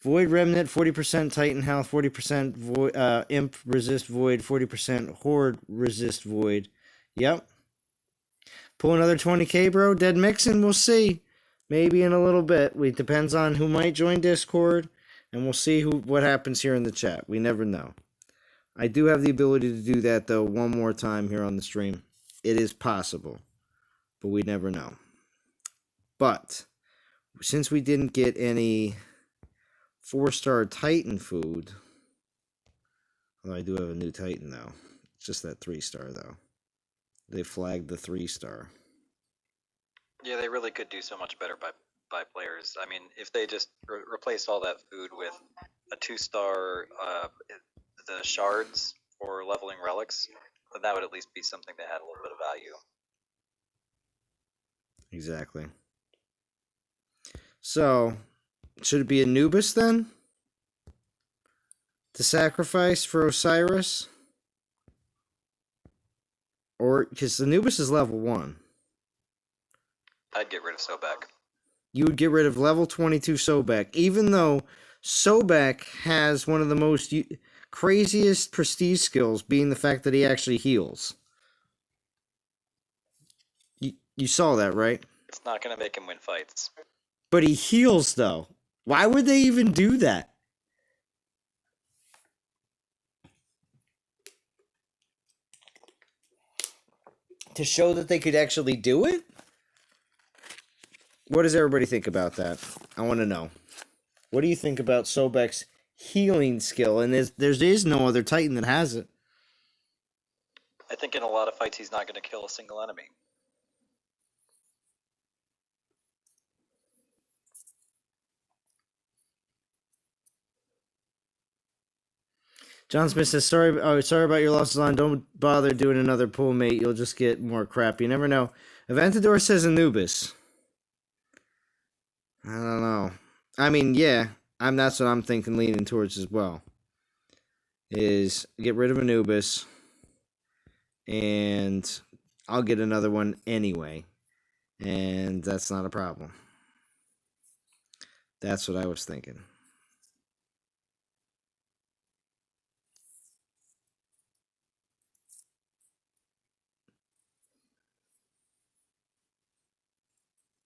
Void Remnant, 40% Titan Health, 40% Void, Imp Resist Void, 40% Horde Resist Void. Yep. Pull another 20k, bro. Dead Mixin', we'll see. Maybe in a little bit. It depends on who might join Discord, and we'll see what happens here in the chat. We never know. I do have the ability to do that, though, one more time here on the stream. It is possible, but we never know. But since we didn't get any 4-star Titan food, although I do have a new Titan, though. It's just that 3-star, though. They flagged the 3-star. Yeah, they really could do so much better by players. I mean, if they just replaced all that food with a 2-star, the shards for leveling relics, then that would at least be something that had a little bit of value. Exactly. So, should it be Anubis then? To sacrifice for Osiris? Or, because Anubis is level 1. I'd get rid of Sobek. You would get rid of level 22 Sobek, even though Sobek has one of the most craziest prestige skills being the fact that he actually heals. You saw that, right? It's not going to make him win fights. But he heals, though. Why would they even do that? To show that they could actually do it? What does everybody think about that? I want to know. What do you think about Sobek's healing skill? And there is no other Titan that has it. I think in a lot of fights he's not going to kill a single enemy. John Smith says, sorry about your losses, on. Don't bother doing another pool, mate. You'll just get more crap. You never know. Aventador says Anubis. I don't know. I mean, yeah. That's what I'm thinking, leaning towards as well. Is get rid of Anubis. And I'll get another one anyway. And that's not a problem. That's what I was thinking.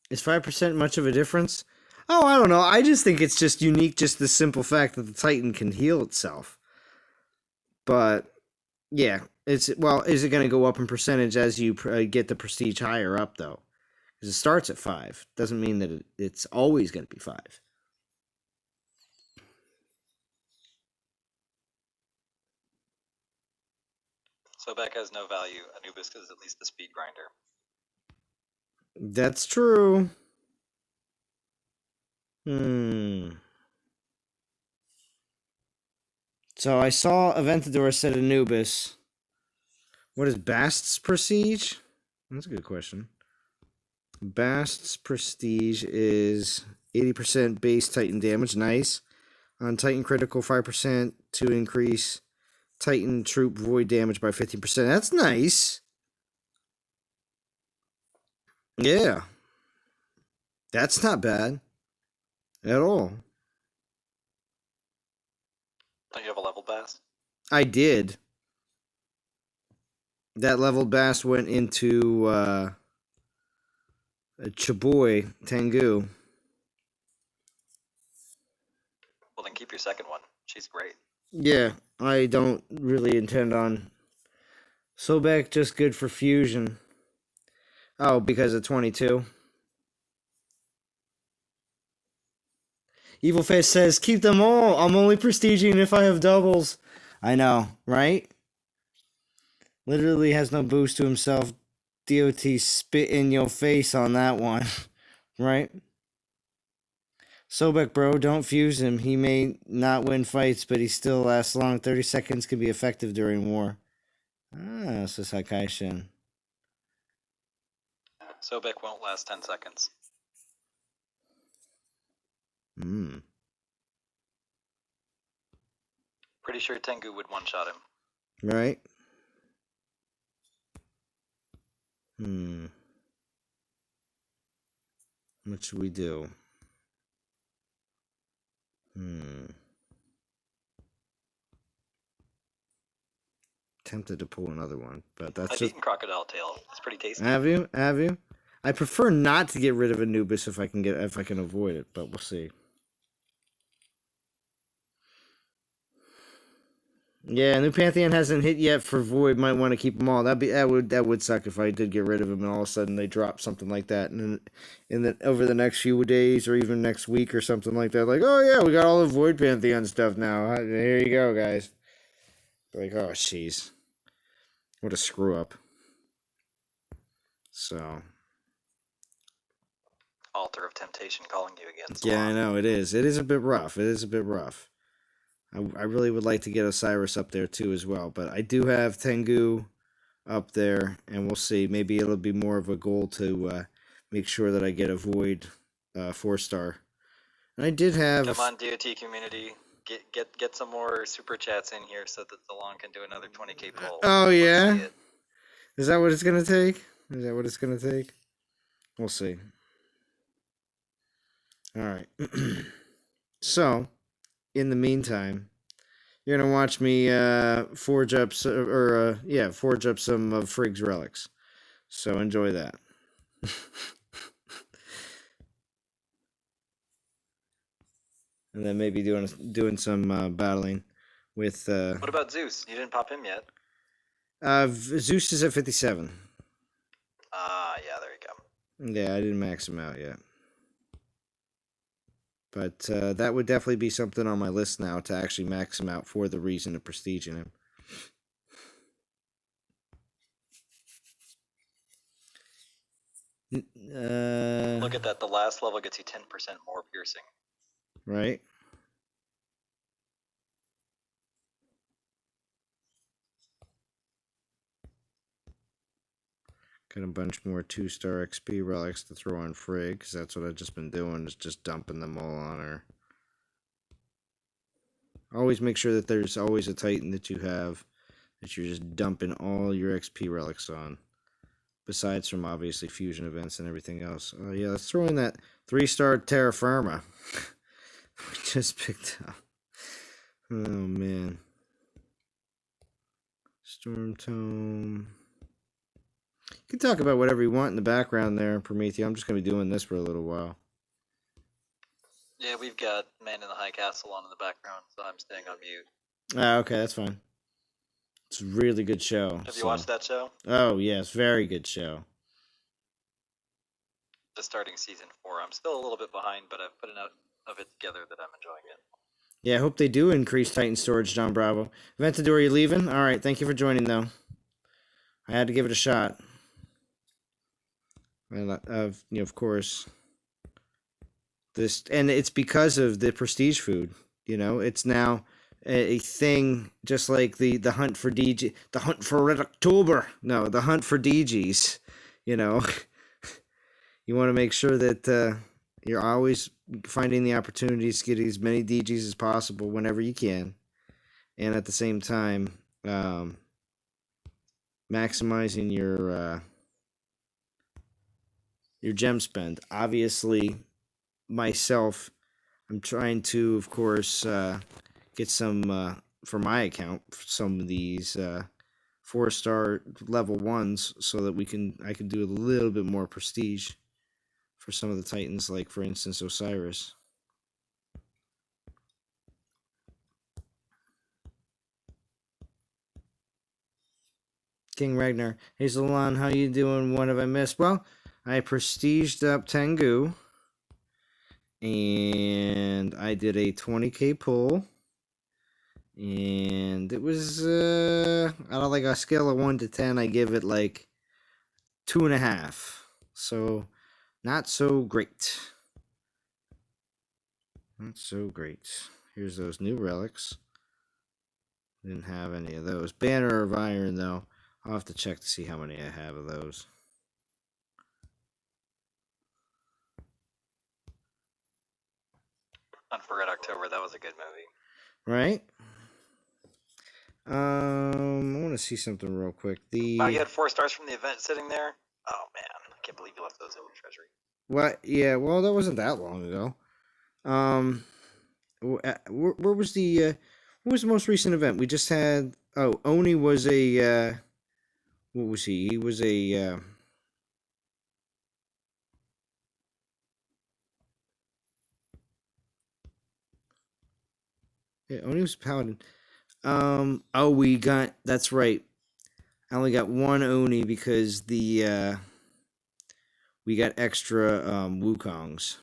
Is 5% much of a difference? Oh, I don't know. I just think it's just unique, just the simple fact that the Titan can heal itself. But, yeah. Is it going to go up in percentage as you get the prestige higher up, though? Because it starts at 5. Doesn't mean that it's always going to be 5. Sobek has no value. Anubis is at least the speed grinder. That's true. So I saw Aventador said Anubis. What is Bast's prestige? That's a good question. Bast's prestige is 80% base Titan damage. Nice. On Titan critical, 5% to increase Titan troop void damage by 15%. That's nice. Yeah. That's not bad at all. Don't you have a level bast? I did. That leveled bast went into Chaboy, Tengu. Well, then keep your second one. She's great. Yeah, I don't really intend on. Sobek just good for fusion. Oh, because of 22. Evil Face says, keep them all. I'm only prestiging if I have doubles. I know, right? Literally has no boost to himself. DOT spit in your face on that one. Right? Sobek, bro, don't fuse him. He may not win fights, but he still lasts long. 30 seconds can be effective during war. Ah, says Hakai Shin. Sobek won't last 10 seconds. Pretty sure Tengu would one-shot him. Right? What should we do? Tempted to pull another one, but that's I've eaten crocodile tail. It's pretty tasty. Have you? I prefer not to get rid of Anubis if I can avoid it, but we'll see. Yeah, New Pantheon hasn't hit yet for Void. Might want to keep them all. That would suck if I did get rid of him and all of a sudden they drop something like that, and then over the next few days or even next week or something like that, like, oh yeah, we got all the Void Pantheon stuff now. Here you go, guys. Like, oh jeez, what a screw up. So. Altar of Temptation calling you again. Yeah, I know, it is. It is a bit rough. I really would like to get Osiris up there too as well, but I do have Tengu up there, and we'll see. Maybe it'll be more of a goal to make sure that I get a Void 4-star. And I did have... Come on, DOT community. Get some more super chats in here so that the long can do another 20k poll. Oh, yeah? Is that what it's going to take? We'll see. All right. So, in the meantime, You're gonna watch me forge up forge up some of Frigg's relics. So enjoy that. And then maybe doing some battling with. What about Zeus? You didn't pop him yet. Zeus is at 57. Yeah, there you go. Yeah, I didn't max him out yet. But that would definitely be something on my list now to actually max him out for the reason of prestiging him. Look at that. The last level gets you 10% more piercing. Right? Got a bunch more 2-star XP relics to throw on Frigg, because that's what I've just been doing, is just dumping them all on her. Always make sure that there's always a Titan that you have that you're just dumping all your XP relics on. Besides from obviously fusion events and everything else. Oh yeah, let's throw in that 3-star Terra Firma. We just picked up. Oh man. Storm Tome. You can talk about whatever you want in the background there, Prometheus. I'm just going to be doing this for a little while. Yeah, we've got Man in the High Castle on in the background, so I'm staying on mute. Okay, that's fine. It's a really good show. Have you watched that show? Oh, yes, very good show. Just starting season 4. I'm still a little bit behind, but I've put enough of it together that I'm enjoying it. Yeah, I hope they do increase Titan storage, John Bravo. Ventador, are you leaving? All right, thank you for joining, though. I had to give it a shot. And, of course, and it's because of the prestige food. It's now a thing, just like the hunt for DG, the hunt for Red October. No, the hunt for DGs. You want to make sure that you're always finding the opportunities to get as many DGs as possible whenever you can, and at the same time, maximizing your gem spend. Obviously, myself, I'm trying to, of course, get some for my account, some of these 4-star level 1s, so that I can do a little bit more prestige for some of the Titans, like for instance Osiris. King Ragnar, Hazelon, how you doing? What have I missed? Well, I prestiged up Tengu, and I did a 20k pull, and it was out of like a scale of 1 to 10, I give it like 2.5. So not so great. Not so great. Here's those new relics. Didn't have any of those. Banner of Iron, though. I'll have to check to see how many I have of those. Unforget October. That was a good movie. Right? I want to see something real quick. Oh, you had 4 stars from the event sitting there? Oh, man. I can't believe you left those in your treasury. What? Yeah, well, that wasn't that long ago. Where was the what was the most recent event? We just had Oni was a what was he? He was a yeah, Oni was a paladin. We got, that's right. I only got one Oni because we got extra Wukongs.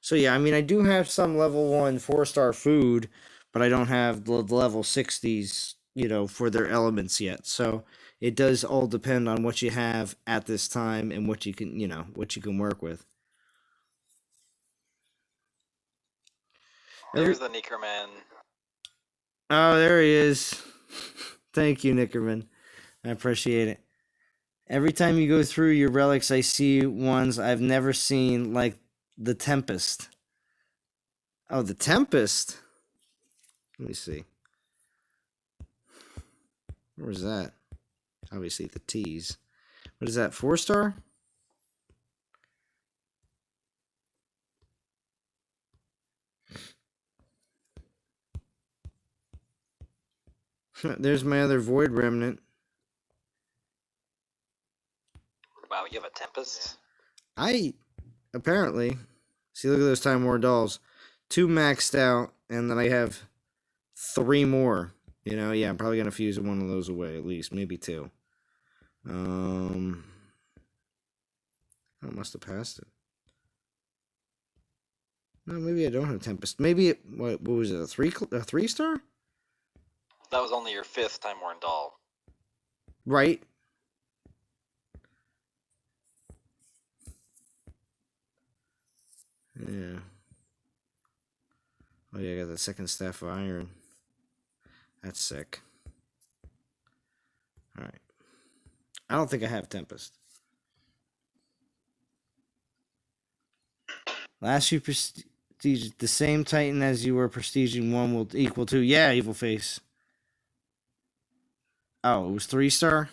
So yeah, I mean, I do have some level 1 4-star food, but I don't have the level 60s, for their elements yet. So it does all depend on what you have at this time and what you can, what you can work with. There's the Nickerman. Oh, there he is. Thank you, Nickerman. I appreciate it. Every time you go through your relics, I see ones I've never seen, like the Tempest. Oh, the Tempest? Let me see. Where was that? Obviously, the T's. What is that, 4-star? There's my other Void Remnant. Wow, you have a Tempest? I apparently see. Look at those Time War dolls. 2 maxed out, and then I have 3 more. You know, yeah, I'm probably gonna fuse one of those away at least, maybe 2. I must have passed it. No, maybe I don't have Tempest. Maybe it, what was it? A 3 star? That was only your 5th Time Worn doll. Right. Yeah. Oh yeah, I got the second Staff of Iron. That's sick. Alright. I don't think I have Tempest. Last you prestige the same Titan as you were prestiging 1 will equal to. Yeah, Evil Face. Oh, it was 3 star?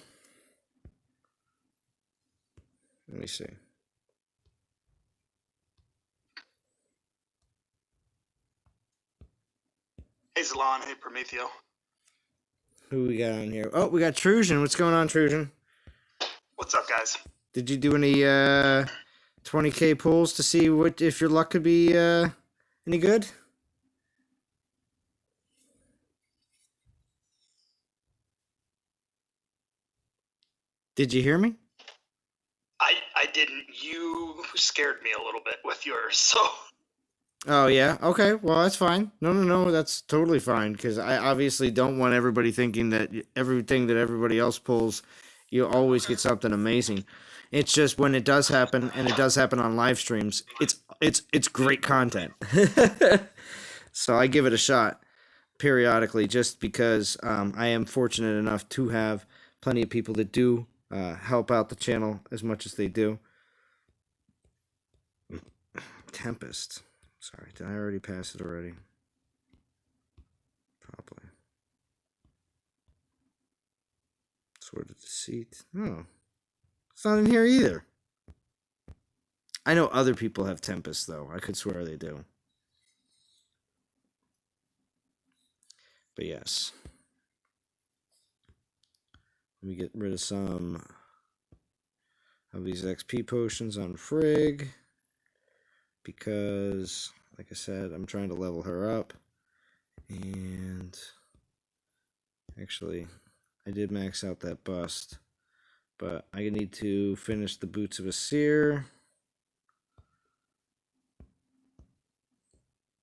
Let me see. Hey, Zalon. Hey, Prometheo. Who we got on here? Oh, we got Trujan. What's going on, Trujan? What's up, guys? Did you do any 20k pulls to see what if your luck could be any good? Did you hear me? I didn't. You scared me a little bit with yours, so. Oh yeah. Okay. Well, that's fine. No. That's totally fine because I obviously don't want everybody thinking that everything that everybody else pulls, you always get something amazing. It's just when it does happen, and it does happen on live streams. It's great content. So I give it a shot periodically, just because I am fortunate enough to have plenty of people that do help out the channel as much as they do. Tempest. Sorry, did I already pass it already? Probably. Sword of Deceit. Oh. It's not in here either. I know other people have Tempest, though. I could swear they do. But yes. Let me get rid of some of these XP potions on Frigg. Because, like I said, I'm trying to level her up. And actually, I did max out that bust. But I need to finish the Boots of a Seer.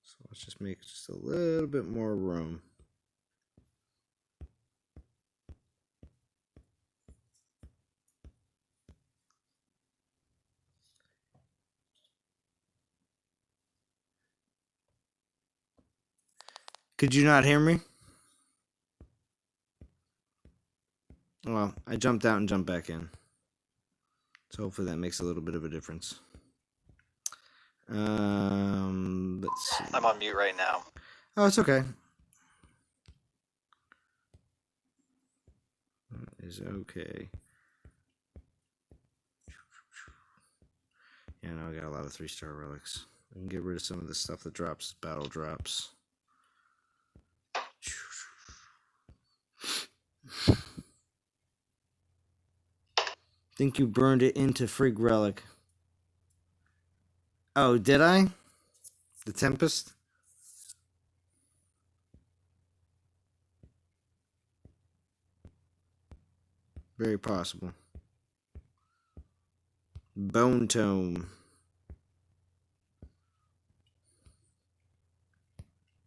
So let's just make just a little bit more room. Could you not hear me? Well, I jumped out and jumped back in. So hopefully that makes a little bit of a difference. Let's see. I'm on mute right now. Oh, it's okay. That is okay. Yeah, no, I got a lot of 3-star relics. I can get rid of some of the stuff that drops battle drops. Think you burned it into Frigg Relic. Oh, did I? The Tempest? Very possible. Bone Tome.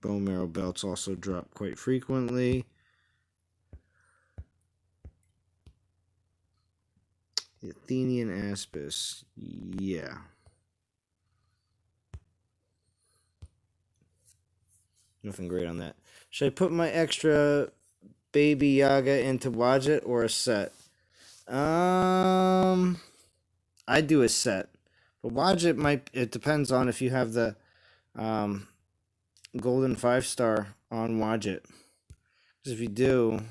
Bone Marrow Belts also drop quite frequently. The Athenian Aspis. Yeah. Nothing great on that. Should I put my extra Baby Yaga into Wadjet or a set? I'd do a set. But Wadjet might, it depends on if you have the golden 5-star on Wadjet. Because if you do,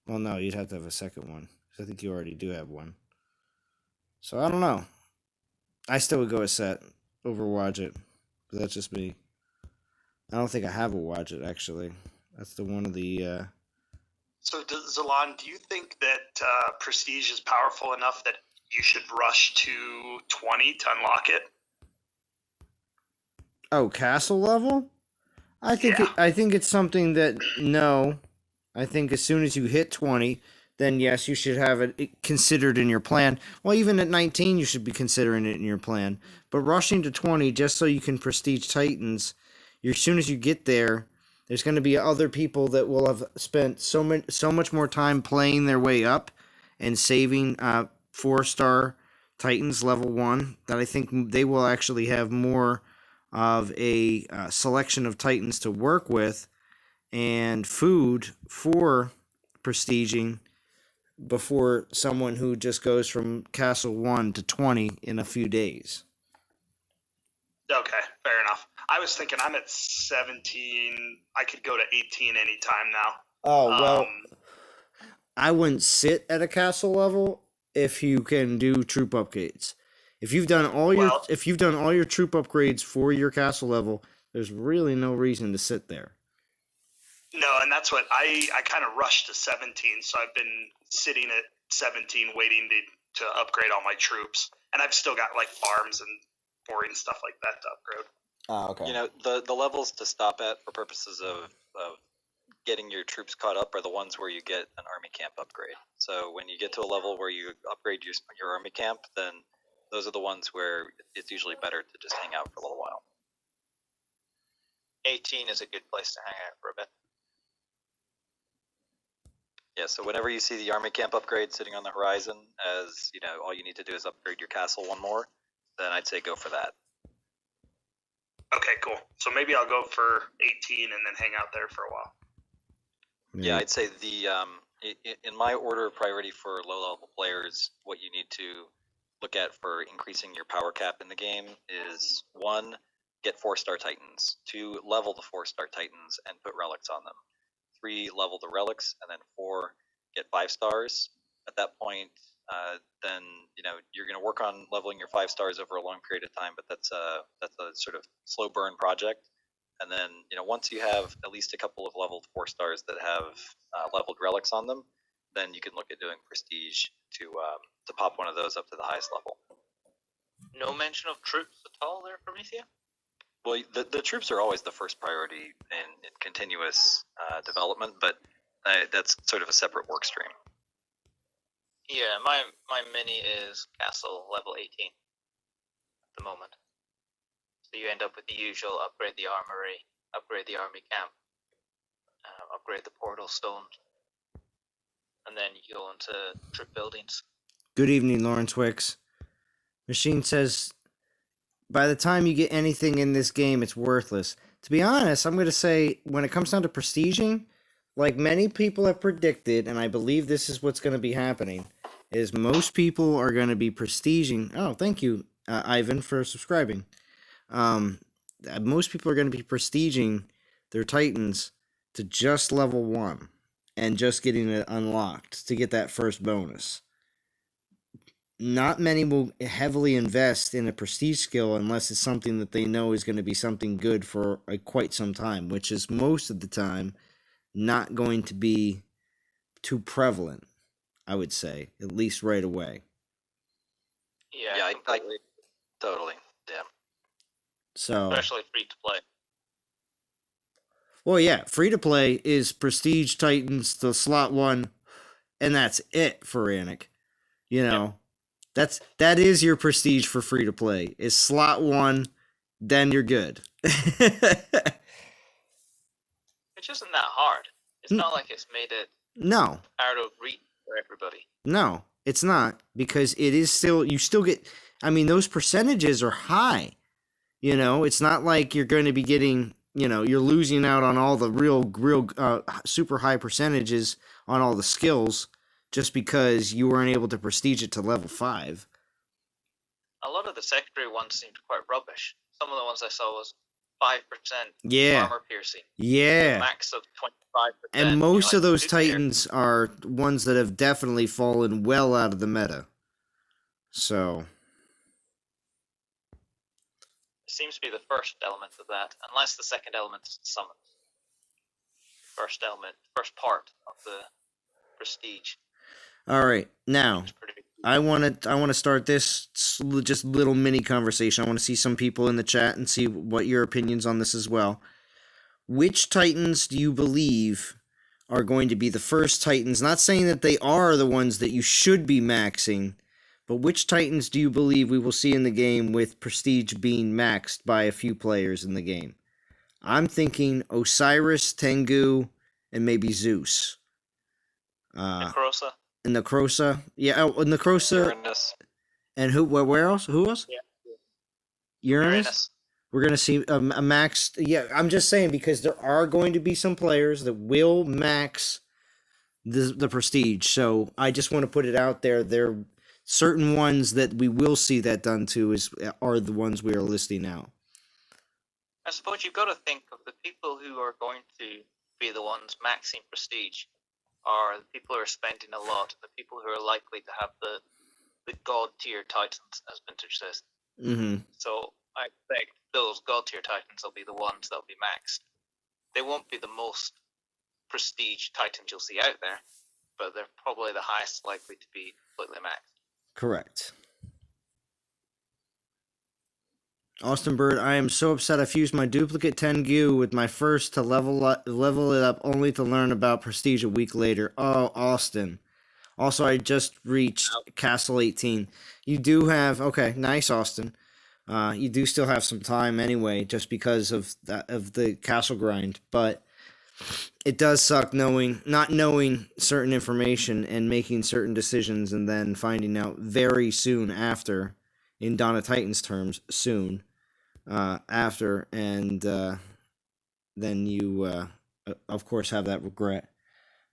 well, no, you'd have to have a second one. Because I think you already do have one. So I don't know. I still would go a set over Wadjet. But that's just me. I don't think I have a Wadget actually. That's the one of the. So, Zalan, do you think that Prestige is powerful enough that you should rush to 20 to unlock it? Oh, castle level. I think Yeah. I think it's something that no. I think as soon as you hit 20, then yes, you should have it considered in your plan. Well, even at 19, you should be considering it in your plan. But rushing to 20 just so you can prestige Titans, as soon as you get there, there's going to be other people that will have spent so much more time playing their way up and saving 4-star Titans level 1 that I think they will actually have more of a selection of Titans to work with and food for prestiging before someone who just goes from Castle 1 to 20 in a few days. Okay, fair enough. I was thinking I'm at 17. I could go to 18 anytime now. Oh, well, I wouldn't sit at a castle level if you can do troop upgrades. If you've done all your troop upgrades for your castle level, there's really no reason to sit there. No, and that's what I kind of rushed to 17, so I've been sitting at 17 waiting to upgrade all my troops, and I've still got like farms and boring stuff like that to upgrade. Oh, okay. You know, the levels to stop at for purposes of getting your troops caught up are the ones where you get an army camp upgrade. So when you get to a level where you upgrade your army camp, then those are the ones where it's usually better to just hang out for a little while. 18 is a good place to hang out for a bit. Yeah, so whenever you see the army camp upgrade sitting on the horizon, as you know, all you need to do is upgrade your castle one more, then I'd say go for that. Okay, cool. So maybe I'll go for 18 and then hang out there for a while. Yeah, I'd say in my order of priority for low level players, what you need to look at for increasing your power cap in the game is 1, get 4-star Titans, 2, level the 4-star Titans and put relics on them, 3, level the relics, and then 4, get 5 stars. At that point, then you're going to work on leveling your 5 stars over a long period of time, but that's a sort of slow burn project. And then once you have at least a couple of leveled 4 stars that have leveled relics on them, then you can look at doing prestige to pop one of those up to the highest level. No mention of troops at all there, Promethea? Well, the troops are always the first priority in continuous development, but that's sort of a separate work stream. Yeah, my mini is castle level 18 at the moment. So you end up with the usual: upgrade the armory, upgrade the army camp, upgrade the portal stones, and then you go into troop buildings. Good evening, Lawrence Wicks. Machine says, by the time you get anything in this game, it's worthless. To be honest, I'm going to say, when it comes down to prestiging, like many people have predicted, and I believe this is what's going to be happening, is most people are going to be prestiging. Oh, thank you, Ivan, for subscribing. Most people are going to be prestiging their Titans to just level 1 and just getting it unlocked to get that first bonus. Not many will heavily invest in a prestige skill unless it's something that they know is going to be something good for quite some time, which is most of the time not going to be too prevalent, I would say, at least right away. Yeah, I totally. Yeah. So, especially free to play. Well, yeah, free to play is Prestige Titans, the slot 1, and that's it for Anik. That is your prestige for free to play. Is slot 1, then you're good. Which isn't that hard. It's not like it's made it out of reach for everybody. No, it's not, because it is still, you still get, those percentages are high. It's not like you're going to be getting, you're losing out on all the real super high percentages on all the skills just because you weren't able to prestige it to level 5. A lot of the secondary ones seemed quite rubbish. Some of the ones I saw was 5% armor piercing. Yeah. Max of 25%. And most of those Titans are ones that have definitely fallen well out of the meta. So. seems to be the first element of that, unless the second element is summoned. First part of the prestige. All right, now It's pretty big. I want to start this just little mini conversation. I want to see some people in the chat and see what your opinions on this as well. Which Titans do you believe are going to be the first Titans? Not saying that they are the ones that you should be maxing, but which Titans do you believe we will see in the game with Prestige being maxed by a few players in the game? I'm thinking Osiris, Tengu, and maybe Zeus. Necrosa. Necrosa. Yeah, Necrosa. Uranus. And who? Where else? Who else? Yeah. Uranus. We're going to see a maxed. Yeah, I'm just saying because there are going to be some players that will max the prestige. So I just want to put it out there. There are certain ones that we will see that done to are the ones we are listing out. I suppose you've got to think of the people who are going to be the ones maxing prestige are the people who are spending a lot, the people who are likely to have the god tier titans, as Vintage says. Mm-hmm. So I expect those god tier titans will be the ones that will be maxed. They won't be the most prestige titans you'll see out there, but they're probably the highest likely to be completely maxed. Correct. Austin Bird, I am so upset I fused my duplicate Tengu with my first to level it up only to learn about Prestige a week later. Oh, Austin. Also, I just reached Castle 18. You do have... Okay, nice, Austin. You do still have some time anyway, just because of the castle grind. But it does suck not knowing certain information and making certain decisions and then finding out very soon after, in Dawn of Titans terms, soon after, and then you, of course, have that regret.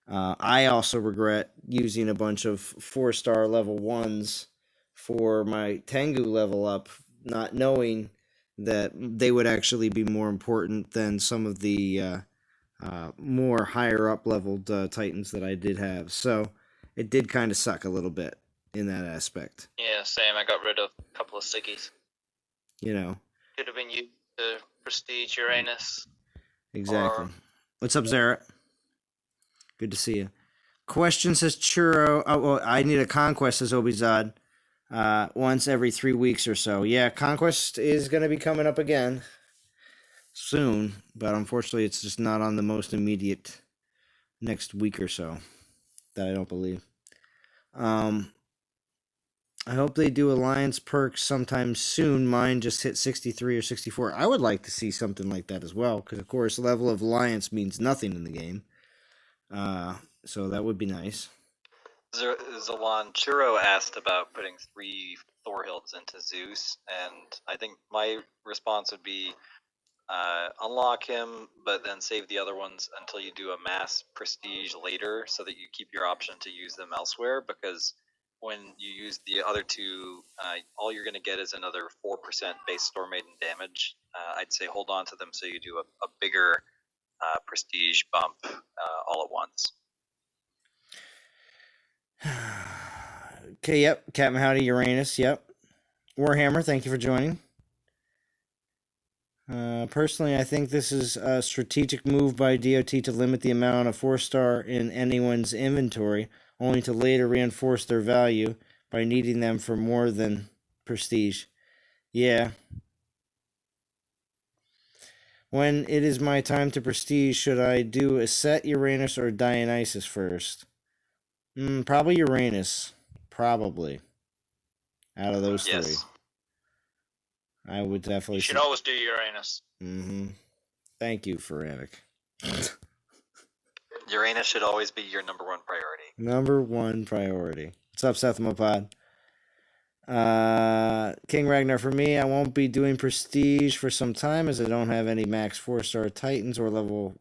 I also regret using a bunch of 4-star level 1s for my Tengu level up, not knowing that they would actually be more important than some of the more higher up leveled Titans that I did have. So it did kind of suck a little bit in that aspect. Yeah, same. I got rid of a couple of Siggies. You know. Could have been used to Prestige Uranus. Exactly. What's up, Zaret? Good to see you. Question says Churro. Oh, well, I need a Conquest, says Obizad. Once every 3 weeks or so. Yeah, Conquest is going to be coming up again soon, but unfortunately it's just not on the most immediate next week or so. That I don't believe. I hope they do Alliance perks sometime soon. Mine just hit 63 or 64. I would like to see something like that as well, because of course level of Alliance means nothing in the game. So that would be nice. Zalan Churro asked about putting 3 Thorhilds into Zeus, and I think my response would be unlock him, but then save the other ones until you do a mass prestige later, so that you keep your option to use them elsewhere, because when you use the other 2, all you're going to get is another 4% base Storm Maiden damage. I'd say hold on to them so you do a bigger prestige bump all at once. Okay, yep. Captain Howdy, Uranus, yep. Warhammer, thank you for joining. Personally, I think this is a strategic move by DOT to limit the amount of 4-star in anyone's inventory, only to later reinforce their value by needing them for more than prestige. Yeah. When it is my time to prestige, should I do a set Uranus or Dionysus first? Probably Uranus. Probably. Out of those 3. I would definitely... You should always do Uranus. Mm-hmm. Thank you, Feranic. Uranus should always be your number 1 priority. Number 1 priority. What's up, Seth Mopad? King Ragnar, for me, I won't be doing Prestige for some time as I don't have any max 4-star Titans or level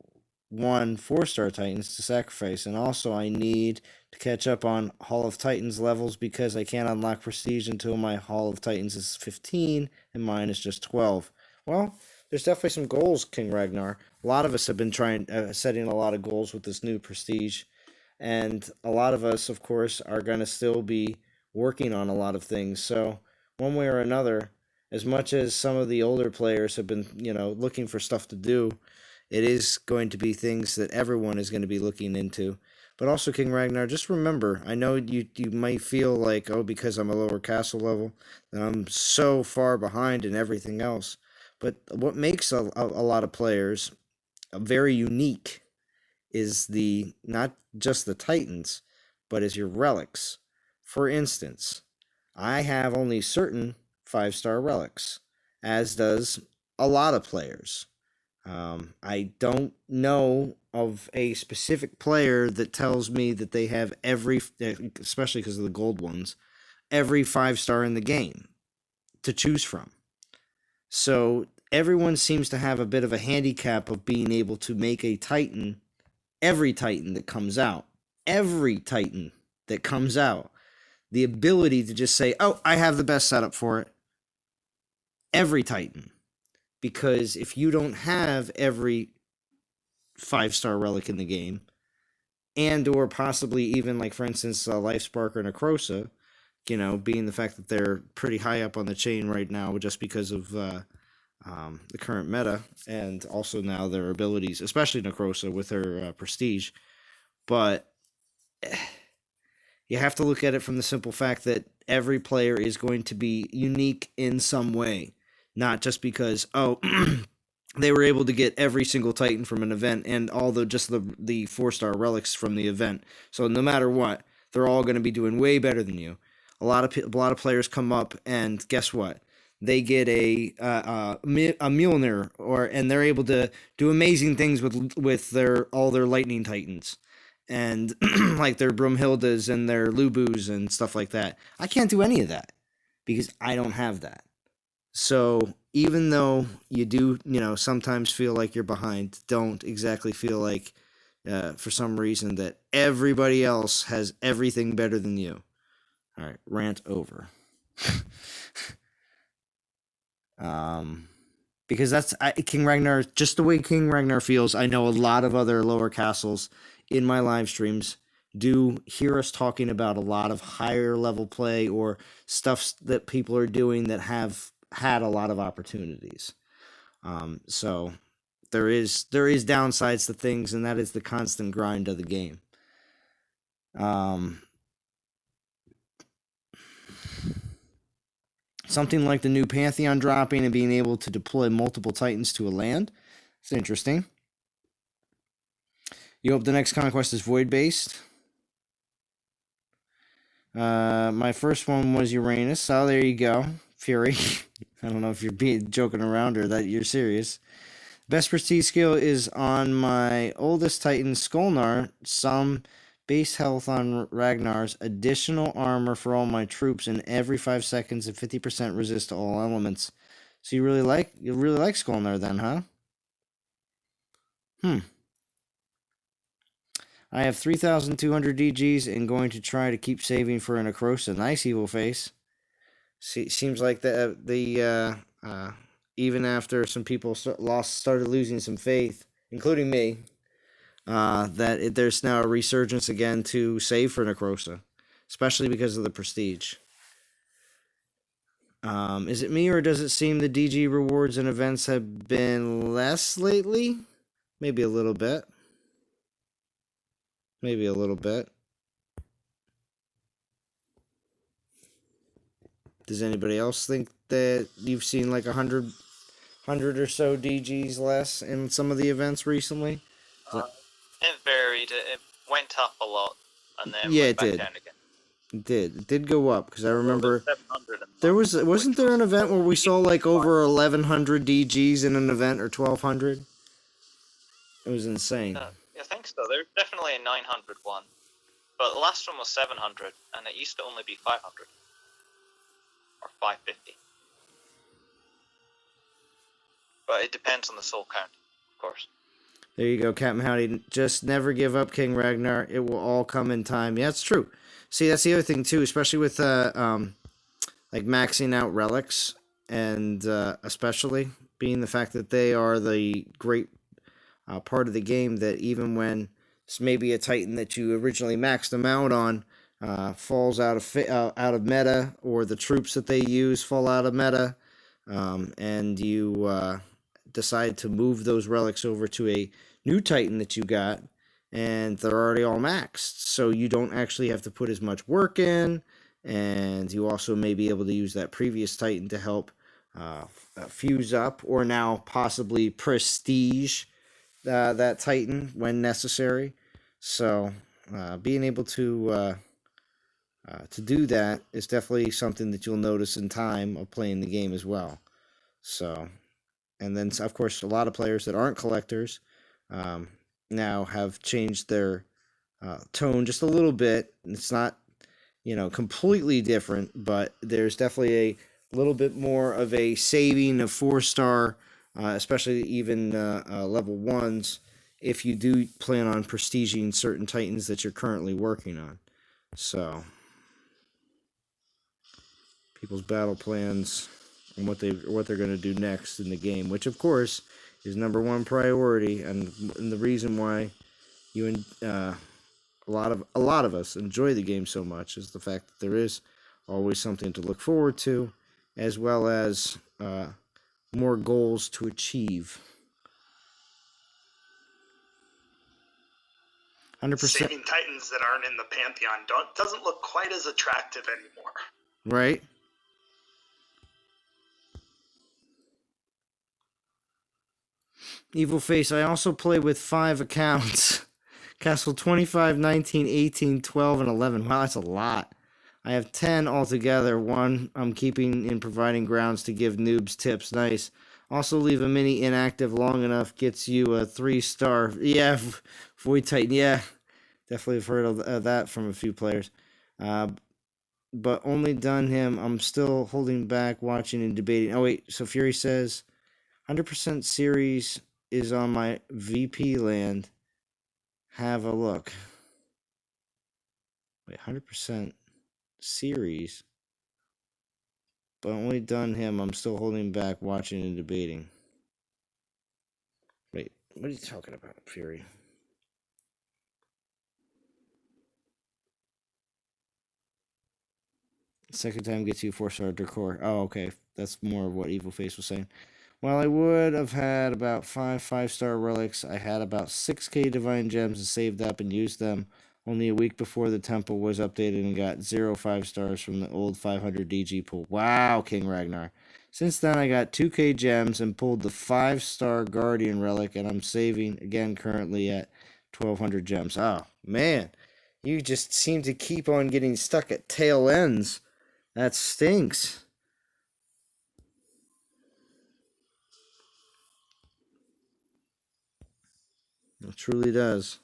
1 4-star Titans to sacrifice. And also, I need to catch up on Hall of Titans levels because I can't unlock Prestige until my Hall of Titans is 15 and mine is just 12. Well, there's definitely some goals, King Ragnar. A lot of us have been setting a lot of goals with this new Prestige. And a lot of us, of course, are going to still be working on a lot of things. So one way or another, as much as some of the older players have been, looking for stuff to do, it is going to be things that everyone is going to be looking into. But also, King Ragnar, just remember, I know you might feel like, oh, because I'm a lower castle level, that I'm so far behind in everything else. But what makes a lot of players very unique is not just the Titans, but is your relics. For instance, I have only certain 5-star relics, as does a lot of players. I don't know of a specific player that tells me that they have especially because of the gold ones, every 5-star in the game to choose from. So everyone seems to have a bit of a handicap of being able to make a Titan, every Titan that comes out, the ability to just say, oh, I have the best setup for it. Every Titan. Because if you don't have every 5-star relic in the game, and or possibly even, like, for instance, Life Spark or Necrosa, being the fact that they're pretty high up on the chain right now just because of the current meta, and also now their abilities, especially Necrosa with her prestige. But you have to look at it from the simple fact that every player is going to be unique in some way. Not just because, oh, they were able to get every single Titan from an event and all the 4-star relics from the event. So no matter what, they're all going to be doing way better than you. A lot of players come up and guess what? They get a Mjolnir, and they're able to do amazing things with all their lightning Titans, and like their Brumhildas and their Lubus and stuff like that. I can't do any of that because I don't have that. So even though you do, sometimes feel like you're behind, don't exactly feel like, for some reason, that everybody else has everything better than you. All right, rant over. Because that's King Ragnar, just the way King Ragnar feels. I know a lot of other lower castles in my live streams do hear us talking about a lot of higher level play or stuff that people are doing that have had a lot of opportunities. So there is downsides to things, and that is the constant grind of the game. Something like the new Pantheon dropping and being able to deploy multiple Titans to a land. It's interesting. You hope the next conquest is void-based. My first one was Uranus. Oh, there you go. Fury. I don't know if you're joking around or that you're serious. Best prestige skill is on my oldest Titan, Skolnar. Some base health on Ragnar's, additional armor for all my troops, and every 5 seconds and 50% resist to all elements. So you really like Skolnar then, huh? I have 3,200 DGs and going to try to keep saving for an Necrosa. Nice, evil face. Seems like even after some people started losing some faith, including me, that there's now a resurgence again to save for Necrosa, especially because of the prestige. Is it me, or does it seem the DG rewards and events have been less lately? Maybe a little bit. Does anybody else think that you've seen like 100 or so DGs less in some of the events recently? It varied. It went up a lot, and then Yeah, went it back did. down again. It did go up, because I remember 700 wasn't there an event where we saw like over 1,100 DGs in an event, or 1,200? It was insane. I think so. There's definitely a 900 one, but the last one was 700, and it used to only be 500 or 550. But it depends on the soul count, of course. There you go, Captain Howdy. Just never give up, King Ragnar. It will all come in time. Yeah, it's true. See, that's the other thing too, especially with like maxing out relics, and especially being the fact that they are the great part of the game, that even when it's maybe a Titan that you originally maxed them out on falls out of meta, or the troops that they use fall out of meta, and you decide to move those relics over to a new Titan that you got, and they're already all maxed, so you don't actually have to put as much work in, and you also may be able to use that previous Titan to help fuse up, or now possibly prestige that Titan when necessary. So being able to do that is definitely something that you'll notice in time of playing the game as well. So, and then of course a lot of players that aren't collectors now have changed their tone just a little bit. It's not completely different, but there's definitely a little bit more of a saving of 4-star, especially even level 1s, if you do plan on prestiging certain Titans that you're currently working on. So, people's battle plans and what they're going to do next in the game, which of course is number one priority, and the reason why you and a lot of us enjoy the game so much is the fact that there is always something to look forward to, as well as more goals to achieve. 100%. Saving Titans that aren't in the Pantheon doesn't look quite as attractive anymore. Right? Evil Face, I also play with 5 accounts. Castle 25, 19, 18, 12, and 11. Wow, that's a lot. I have 10 altogether. 1 I'm keeping in providing grounds to give noobs tips. Nice. Also leave a mini inactive long enough gets you a 3-star. Yeah, Void Titan. Yeah, definitely have heard of that from a few players. But only done him. I'm still holding back, watching and debating. Oh, wait. So Fury says 100% series is on my VP land. Have a look. Wait, 100% series. But only done him. I'm still holding back, watching and debating. Wait, what are you talking about, Fury? Second time gets you 4-star decor. Oh, okay. That's more of what Evil Face was saying. Well, I would have had about 5-star relics. I had about 6k divine gems and saved up and used them only a week before the temple was updated and got 0 5-stars from the old 500 DG pool. Wow, King Ragnar. Since then, I got 2k gems and pulled the 5-star guardian relic, and I'm saving again currently at 1200 gems. Oh, man. You just seem to keep on getting stuck at tail ends. That stinks. It truly does.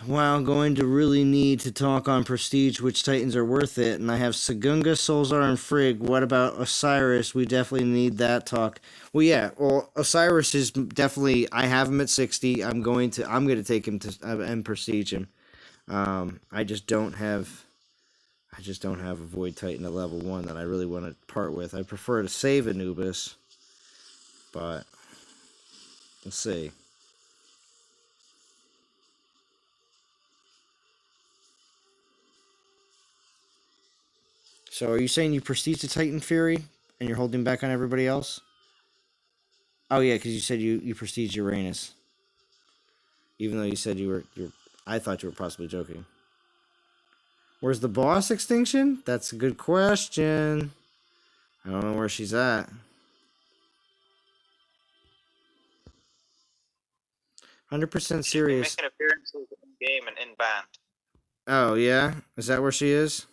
Well, going to really need to talk on Prestige, which Titans are worth it. And I have Sagunga, Solzar, and Frigg. What about Osiris? We definitely need that talk. Well, yeah. Well, Osiris is definitely. I have him at 60. I'm going to take him to and Prestige him. I just don't have a Void Titan at level 1 that I really want to part with. I prefer to save Anubis, but we'll see. So are you saying you prestige the Titan Fury and you're holding back on everybody else? Oh yeah, because you said you prestige Uranus. Even though you said I thought you were possibly joking. Where's the boss extinction? That's a good question. I don't know where she's at. 100% serious. Making appearances in game and in band. Oh yeah, is that where she is?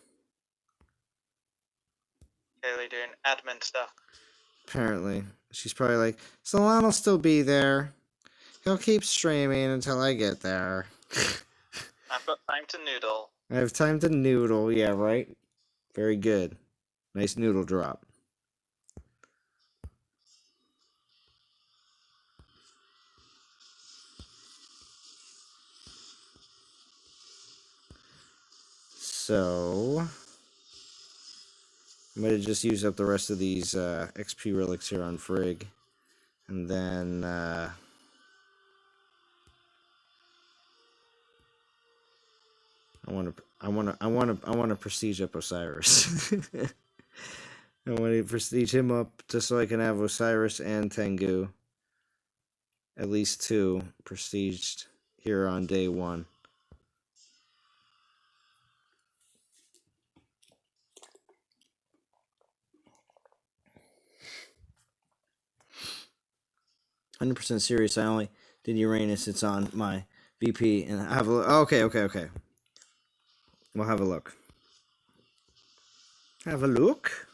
Clearly doing admin stuff. Apparently, she's probably like, Solon will still be there. He'll keep streaming until I get there. I've got time to noodle. I have time to noodle. Yeah, right. Very good. Nice noodle drop. So I'm going to just use up the rest of these XP relics here on Frigg. And then I want to prestige up Osiris. I want to prestige him up just so I can have Osiris and Tengu. At least 2 prestiged here on day 1. %, serious. I only did Uranus. It's on my VP, and I have a look. Okay. We'll have a look. Have a look.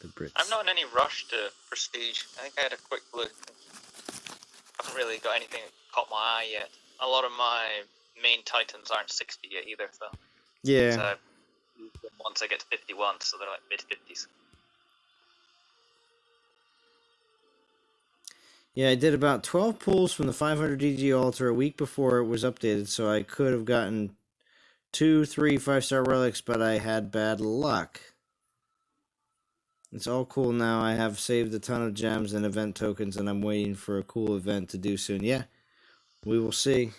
The Brits. I'm not in any rush to prestige. I think I had a quick look. Haven't really got anything that caught my eye yet. A lot of my main titans aren't 60 yet either, so. Yeah. So once I get to 51, so they're like mid 50s. Yeah, I did about 12 pulls from the 500 DG altar a week before it was updated, so I could have gotten 2, 3, 5-star relics, but I had bad luck. It's all cool now. I have saved a ton of gems and event tokens, and I'm waiting for a cool event to do soon. Yeah, we will see.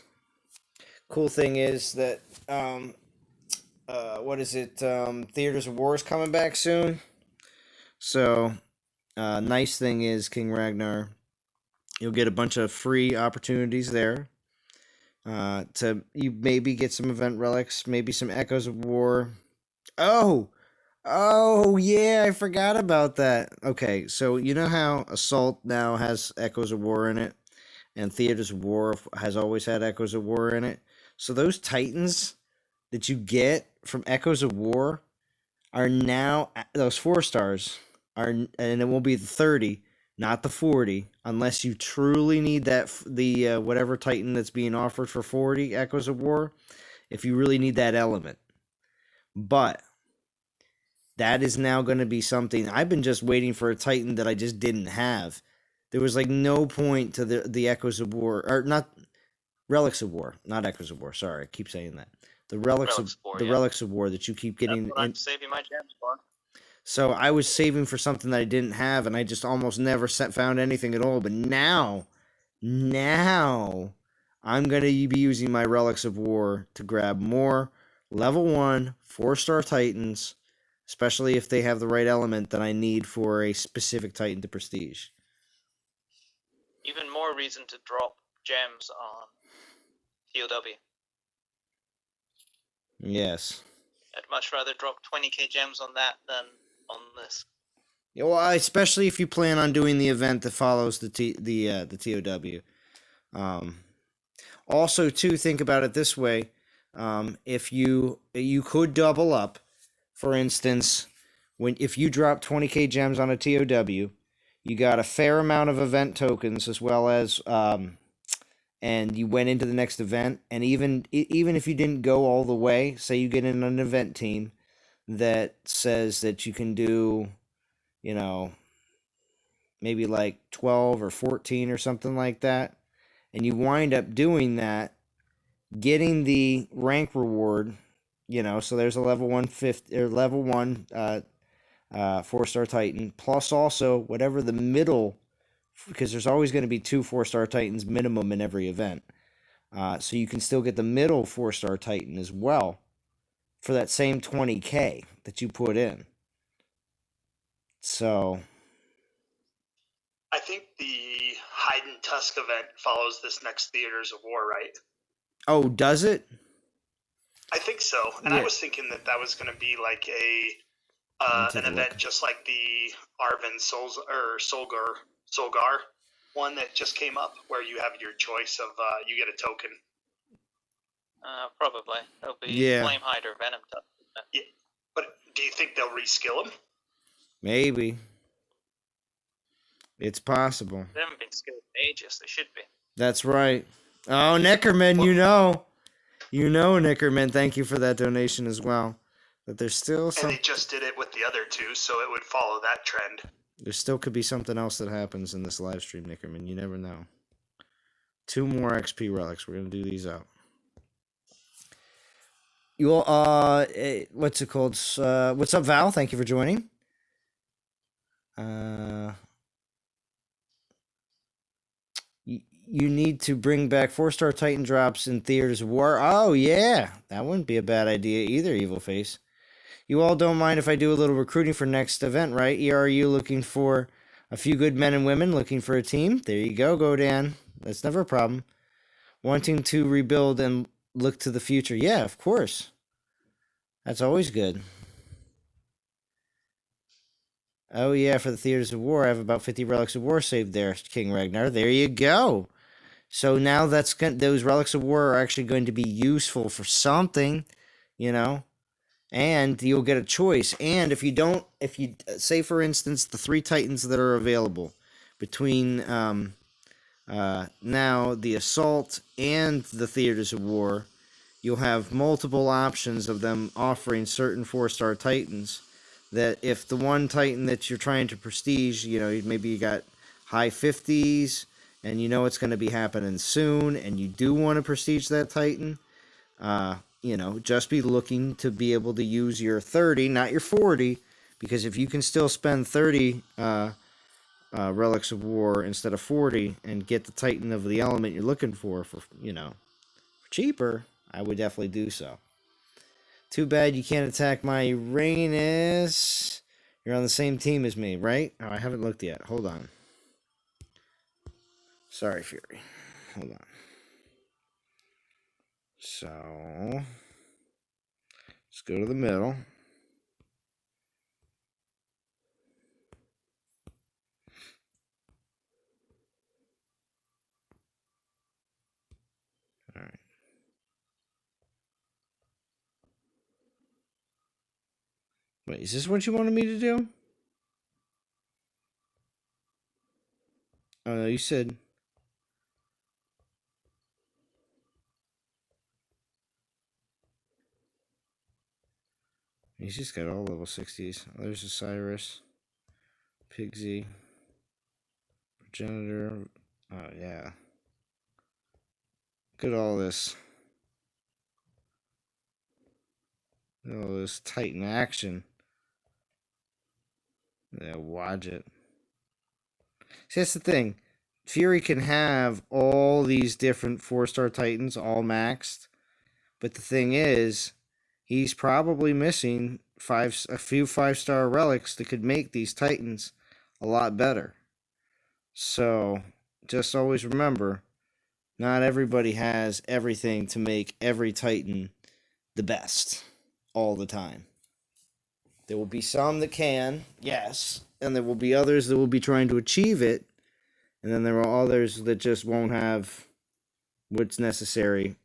Cool thing is that, Theaters of War is coming back soon. So, nice thing is, King Ragnar, you'll get a bunch of free opportunities there. To you maybe get some event relics, maybe some Echoes of War. Oh yeah, I forgot about that. Okay, so you know how Assault now has Echoes of War in it, and Theaters of War has always had Echoes of War in it. So those Titans that you get from Echoes of War are now those 4 stars are, and it won't be the 30. Not the 40, unless you truly need the whatever Titan that's being offered for 40 Echoes of War, if you really need that element. But that is now going to be something. I've been just waiting for a Titan that I just didn't have. There was like no point to the Echoes of War, or not Relics of War, not Echoes of War. Sorry, I keep saying that. The Relics of War, Relics of War that you keep getting. That's what I'm saving my gems for. So I was saving for something that I didn't have, and I just almost never found anything at all. But now, I'm going to be using my Relics of War to grab more level 1 4-star Titans, especially if they have the right element that I need for a specific Titan to prestige. Even more reason to drop gems on TOW. Yes. I'd much rather drop 20k gems on that than on this. Yeah, well, especially if you plan on doing the event that follows the TOW. Also, too, think about it this way: if you could double up, for instance, if you drop 20k gems on a TOW, you got a fair amount of event tokens as well as, and you went into the next event, and even if you didn't go all the way, say you get in an event team that says that you can do, maybe like 12 or 14 or something like that, and you wind up doing that, getting the rank reward, so there's a level 1 4-star Titan, plus also whatever the middle, because there's always going to be 2 4-star Titans minimum in every event. So you can still get the middle 4-star Titan as well for that same 20k that you put in. So I think the Hide and Tusk event follows this next Theaters of War, right? Oh, does it? I think so. And Yeah. I was thinking that was going to be like an event just like the Arvin Solgar one that just came up, where you have your choice of you get a token. Probably. It'll be Flamehide or Venom Tusk. Yeah. But do you think they'll reskill him? Maybe. It's possible. They haven't been skilled in ages. They should be. That's right. Oh, Neckerman, Neckerman, thank you for that donation as well. But there's still some... And they just did it with the other 2, so it would follow that trend. There still could be something else that happens in this live stream, Nickerman. You never know. 2 more XP relics. We're going to do these out. What's it called? What's up, Val? Thank you for joining. you need to bring back 4-star Titan drops in Theaters of War. Oh, yeah. That wouldn't be a bad idea either, Evil Face. You all don't mind if I do a little recruiting for next event, right? ERU looking for a few good men and women looking for a team. There you go, Dan. That's never a problem. Wanting to rebuild and look to the future. Yeah, of course. That's always good. Oh, yeah, for the Theaters of War, I have about 50 Relics of War saved there, King Ragnar. There you go. So now those Relics of War are actually going to be useful for something, you know? And you'll get a choice. And if you say, for instance, the 3 Titans that are available between now the Assault and the Theaters of War, you'll have multiple options of them offering certain 4-star Titans. That if the one Titan that you're trying to prestige, maybe you got high 50s, and it's going to be happening soon, and you do want to prestige that Titan, just be looking to be able to use your 30, not your 40, because if you can still spend 30 Relics of War instead of 40 and get the Titan of the element you're looking for cheaper, I would definitely do so. Too bad you can't attack my Uranus. You're on the same team as me, right? Oh, I haven't looked yet. Hold on. Sorry, Fury. Hold on. So, let's go to the middle. All right. Wait, is this what you wanted me to do? Oh, no, you said... He's just got all level 60s. Oh, there's Osiris. Pigsy. Progenitor. Oh, yeah. Look at all this. Look at all this Titan action. Yeah, watch it. See, that's the thing. Fury can have all these different 4-star Titans all maxed. But the thing is, he's probably missing a few 5-star relics that could make these Titans a lot better. So, just always remember, not everybody has everything to make every Titan the best all the time. There will be some that can, yes, and there will be others that will be trying to achieve it, and then there are others that just won't have what's necessary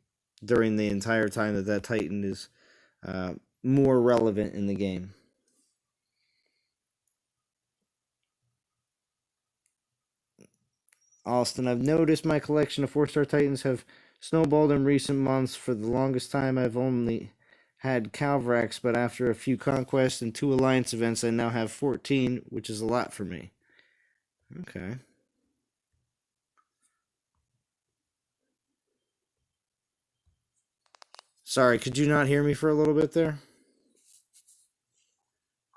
during the entire time that Titan is more relevant in the game. Austin, I've noticed my collection of 4-star Titans have snowballed in recent months. For the longest time, I've only had Calvrax, but after a few conquests and 2 alliance events, I now have 14, which is a lot for me. Okay. Sorry, could you not hear me for a little bit there?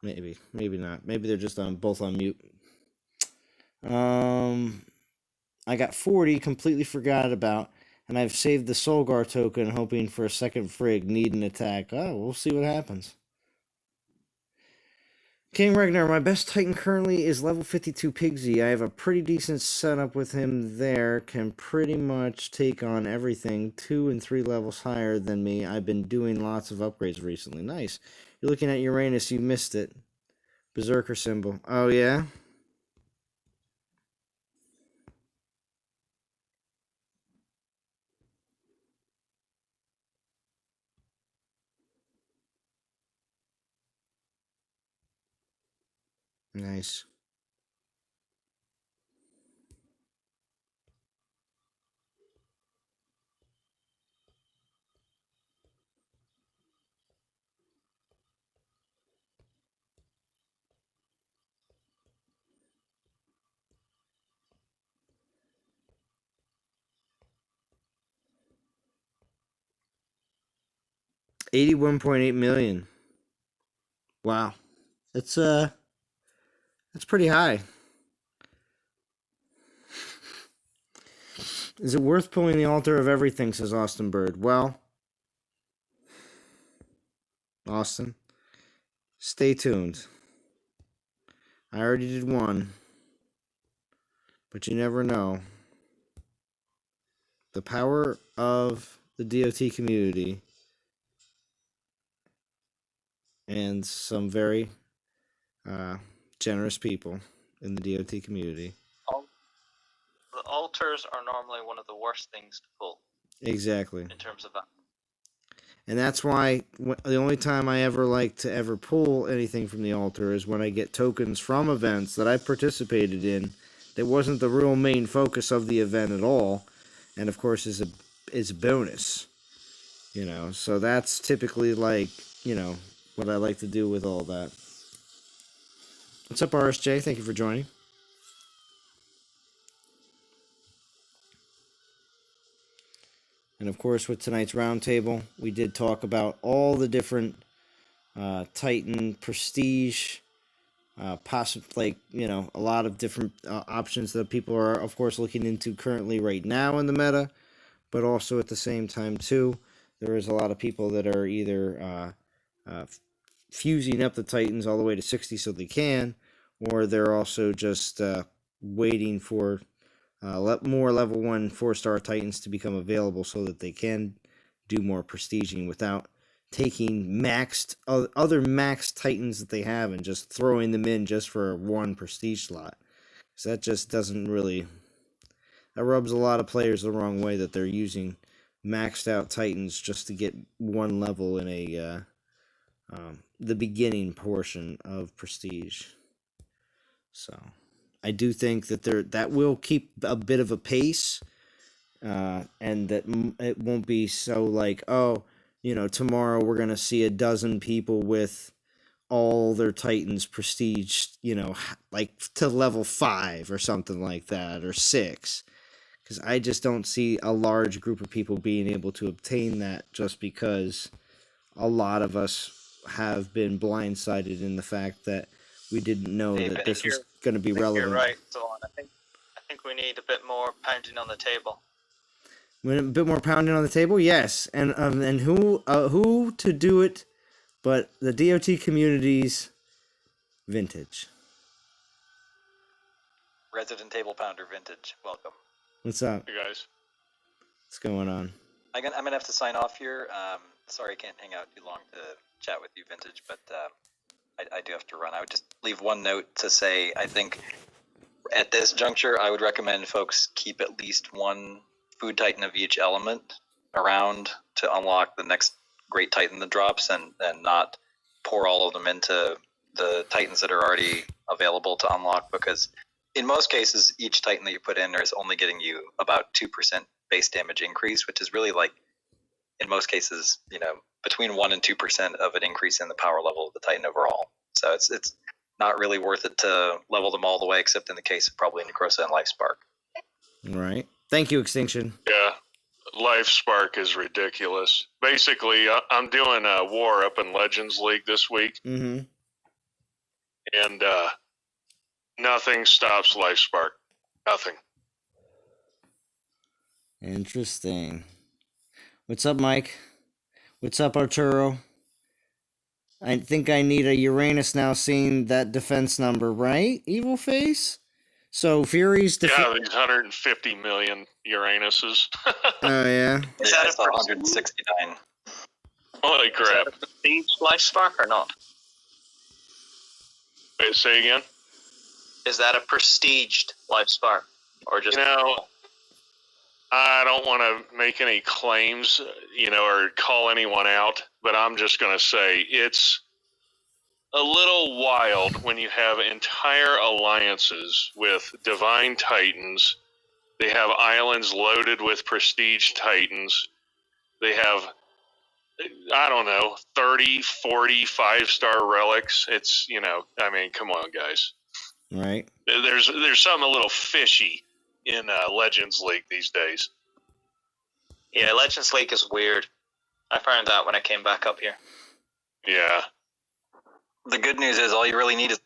Maybe not. Maybe they're just both on mute. I got 40, completely forgot about, and I've saved the Solgar token, hoping for a second Frigg, need an attack. Oh, we'll see what happens. King Ragnar, my best Titan currently is level 52 Pigsy. I have a pretty decent setup with him there. Can pretty much take on everything 2 and 3 levels higher than me. I've been doing lots of upgrades recently. Nice. You're looking at Uranus. You missed it. Berserker symbol. Oh, yeah? Nice. $81.8 million. Wow. That's pretty high. Is it worth pulling the altar of everything, says Austin Bird. Well, Austin, stay tuned. I already did one, but you never know. The power of the DOT community and some very generous people in the DOT community. The altars are normally one of the worst things to pull Exactly. in terms of that. And that's why the only time I ever like to ever pull anything from the altar is when I get tokens from events that I participated in that wasn't the real main focus of the event at all, and of course is a bonus. You know, so that's typically like, you know, what I like to do with all that. What's up, RSJ? Thank you for joining. And of course, with tonight's roundtable, we did talk about all the different Titan prestige, like, you know, a lot of different options that people are, of course, looking into currently right now in the meta, but also at the same time too, there is a lot of people that are either fusing up the Titans all the way to 60 so they can, or they're also just waiting for more level 1 4-star Titans to become available so that they can do more prestiging without taking other maxed Titans that they have and just throwing them in just for one prestige slot. So that just doesn't really... That rubs a lot of players the wrong way, that they're using maxed out Titans just to get one level in the beginning portion of prestige. So I do think that will keep a bit of a pace, and that it won't be so like, oh, you know, tomorrow we're going to see a dozen people with all their Titans prestige, you know, like to level 5 or something like that, or 6. Because I just don't see a large group of people being able to obtain that, just because a lot of us have been blindsided in the fact that we didn't know that this was going to be relevant. You're right, Solon. I think we need a bit more pounding on the table. A bit more pounding on the table, yes. And who to do it but the DOT community's Vintage. Resident Table Pounder Vintage, welcome. What's up? Hey guys. What's going on? I'm gonna have to sign off here. Sorry I can't hang out too long to chat with you, Vintage, but I do have to run. I would just leave one note to say, I think at this juncture, I would recommend folks keep at least one food titan of each element around to unlock the next great titan that drops, and not pour all of them into the titans that are already available to unlock, because in most cases, each titan that you put in there is only getting you about 2% base damage increase, which is really like, in most cases, you know, between 1 and 2% of an increase in the power level of the titan overall. So it's not really worth it to level them all the way, except in the case of probably Necrosa and Life Spark. Right. Thank you, Extinction. Yeah, Life Spark is ridiculous. Basically, I'm doing a war up in Legends League this week, Mm-hmm. and nothing stops Life Spark. Nothing. Interesting. What's up, Mike? What's up, Arturo? I think I need a Uranus now, seeing that defense number, right? Evil Face? So Fury's Yeah, these 150 million Uranuses. Oh, yeah? Is Yeah, that it's a 169. Holy crap. Is that a prestige Life Spark or not? Wait, say again? Is that a prestiged Life Spark? Or just... You know, I don't want to make any claims, you know, or call anyone out, but I'm just going to say it's a little wild when you have entire alliances with Divine Titans. They have islands loaded with Prestige Titans. They have, I don't know, 30, 40 5-star relics. It's, you know, I mean, come on, guys. Right. There's something a little fishy in Legends League these days. Yeah, Legends League is weird. I found that when I came back up here. Yeah. The good news is all you really need is...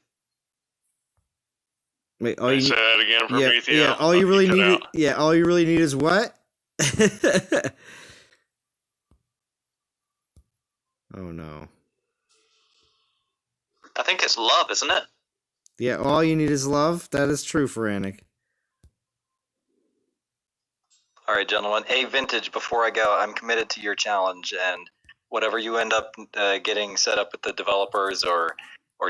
Wait, Say that again for me, Theo. yeah. All you really cut need, out. all you really need is what? Oh no. I think it's love, isn't it? Yeah, all you need is love. That is true, Frantic. All right, gentlemen. Hey, Vintage, before I go, I'm committed to your challenge, and whatever you end up getting set up with the developers or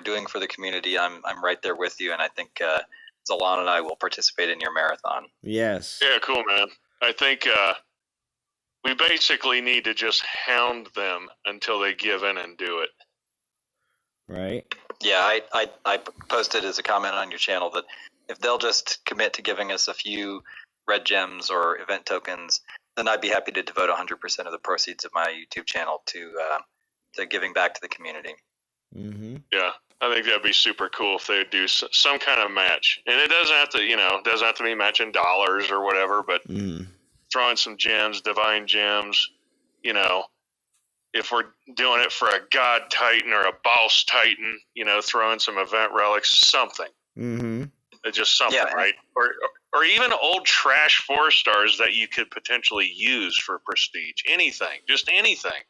doing for the community, I'm right there with you, and I think Zalan and I will participate in your marathon. Yes. Yeah, cool, man. I think we basically need to just hound them until they give in and do it. Right. Yeah, I posted as a comment on your channel that if they'll just commit to giving us a few red gems or event tokens, then I'd be happy to devote 100% of the proceeds of my YouTube channel to giving back to the community. Mm-hmm. Yeah, I think that'd be super cool if they would do some kind of match, and it doesn't have to, be matching dollars or whatever, but throwing some gems, divine gems, if we're doing it for a god titan or a boss titan, throwing some event relics, something. Mm-hmm. Just something, yeah. Right? Or even old trash 4-stars that you could potentially use for prestige. Anything, just anything.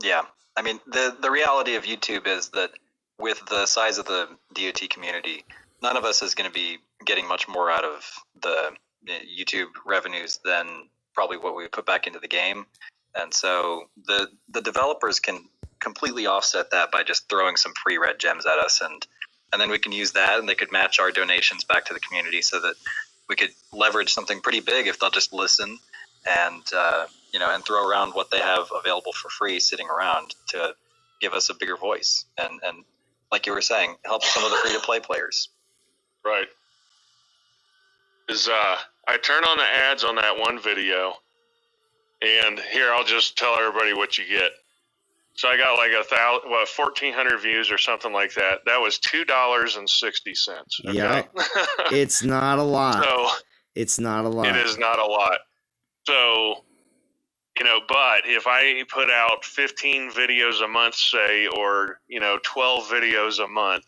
Yeah. I mean, the reality of YouTube is that with the size of the DOT community, none of us is going to be getting much more out of the YouTube revenues than probably what we put back into the game. And so the developers can completely offset that by just throwing some free red gems at us, and then we can use that, and they could match our donations back to the community so that we could leverage something pretty big if they'll just listen and and throw around what they have available for free sitting around to give us a bigger voice and like you were saying, help some of the free to play players. Right. I turned on the ads on that one video, and here I'll just tell everybody what you get. So I got like 1,400 views or something like that. That was $2.60. Okay? Yeah, it's not a lot. So it's not a lot. It is not a lot. So, but if I put out 15 videos a month, say, or 12 videos a month,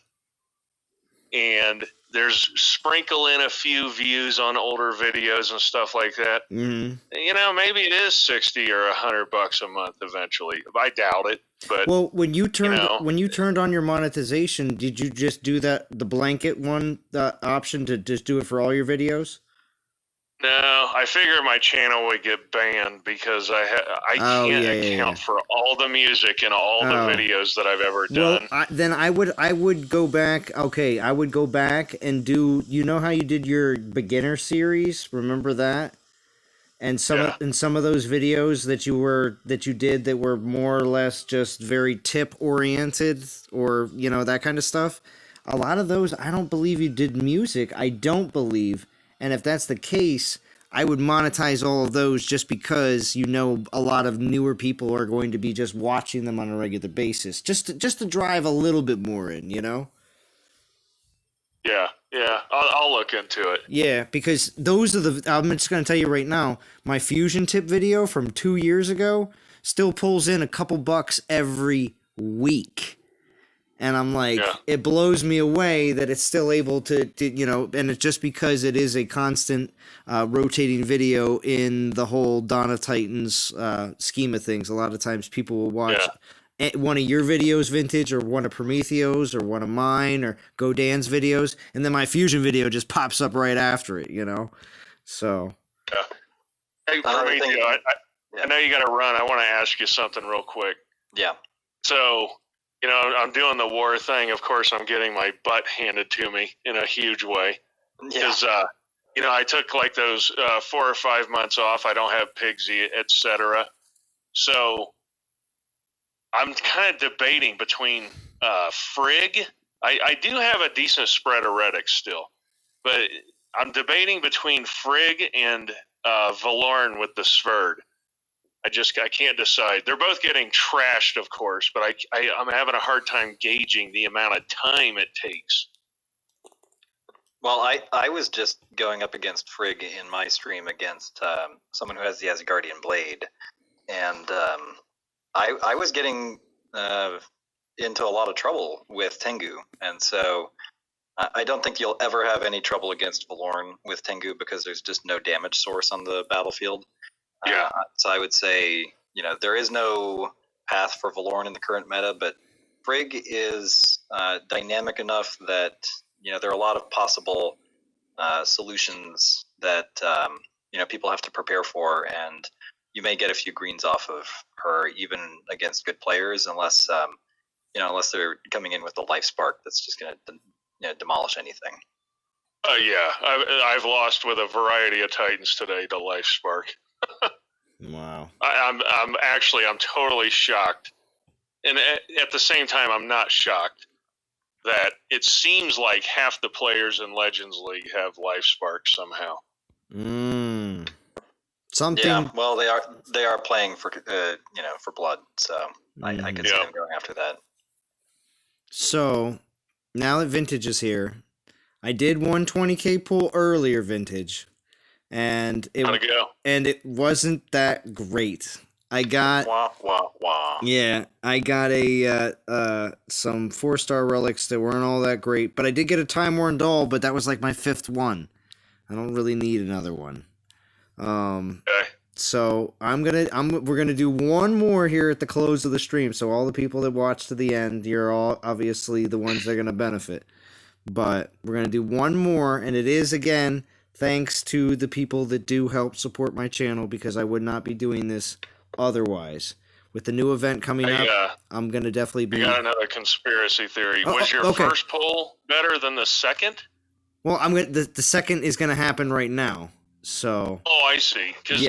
and there's sprinkle in a few views on older videos and stuff like that. Mm-hmm. Maybe it is $60 or $100 a month eventually. I doubt it, but well, when you turned on your monetization, did you just do the blanket one, the option to just do it for all your videos? No, I figure my channel would get banned because I can't account for all the music and all the videos that I've ever done. Well, then I would go back. Okay, I would go back and do. You know how you did your beginner series? Remember that? And some of those videos that you did that were more or less just very tip oriented, or that kind of stuff. A lot of those, I don't believe you did music. I don't believe. And if that's the case, I would monetize all of those just because a lot of newer people are going to be just watching them on a regular basis, just to drive a little bit more in, Yeah, I'll look into it. Yeah, because those are I'm just going to tell you right now, my fusion tip video from 2 years ago still pulls in a couple bucks every week. And I'm like, It blows me away that it's still able to and it's just because it is a constant rotating video in the whole Dawn of Titans scheme of things. A lot of times people will watch one of your videos, Vintage, or one of Prometheo's, or one of mine, or Godan's videos, and then my fusion video just pops up right after it, So. Yeah. Hey, Prometheo, I know you got to run. I want to ask you something real quick. Yeah. So, I'm doing the war thing. Of course, I'm getting my butt handed to me in a huge way. Because, I took like those 4 or 5 months off. I don't have Pigsy, etc. So I'm kind of debating between Frigg. I do have a decent spread of Relic still. But I'm debating between Frigg and Valorn with the Sverd. I can't decide. They're both getting trashed, of course, but I'm having a hard time gauging the amount of time it takes. Well, I was just going up against Frigg in my stream against someone who has the Asgardian Blade, and I was getting into a lot of trouble with Tengu, and so I don't think you'll ever have any trouble against Valorn with Tengu because there's just no damage source on the battlefield. Yeah. So I would say, there is no path for Valorn in the current meta, but Frigg is dynamic enough that, there are a lot of possible solutions that, people have to prepare for, and you may get a few greens off of her even against good players, unless they're coming in with the life spark that's just going to demolish anything. Yeah, I've lost with a variety of Titans today to Life Spark. Wow. I'm totally shocked, and at the same time, I'm not shocked that it seems like half the players in Legends League have Life Spark somehow. Something. Yeah, well, they are playing for for blood, so I can see them going after that. So now that Vintage is here, I did 120K pull earlier Vintage, and it wasn't that great. I got Yeah, I got some 4-star relics that weren't all that great, but I did get a Time Worn Doll, but that was like my 5th one. I don't really need another one. Okay. So we're gonna do one more here at the close of the stream. So all the people that watch to the end, you're all obviously the ones that are gonna benefit. But we're gonna do one more, and it is again thanks to the people that do help support my channel, because I would not be doing this otherwise. With the new event coming up, I'm gonna definitely be. I got another conspiracy theory. Was your first pull better than the second? Well, the second is gonna happen right now. So. Oh, I see. Because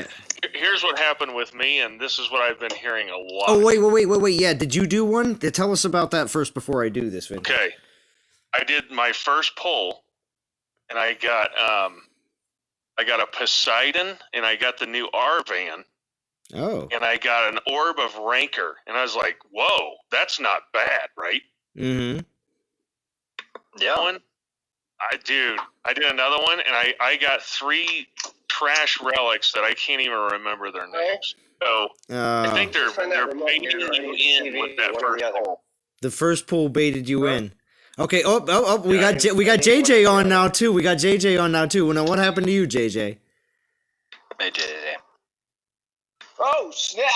here's what happened with me, and this is what I've been hearing a lot. Oh, wait. Yeah, did you do one? Tell us about that first before I do this video. Okay. I did my first pull, and I got a Poseidon, and I got the new R-Van. Oh. And I got an Orb of Rancor, and I was like, whoa, that's not bad, right? Mm-hmm. Yeah. I did another one, and I got 3 trash relics that I can't even remember their names. So I think they're baiting you in with that first pull. The first pull baited you in. Okay. Oh, we got JJ on now too. Now what happened to you, JJ? Hey, JJ. Oh snap!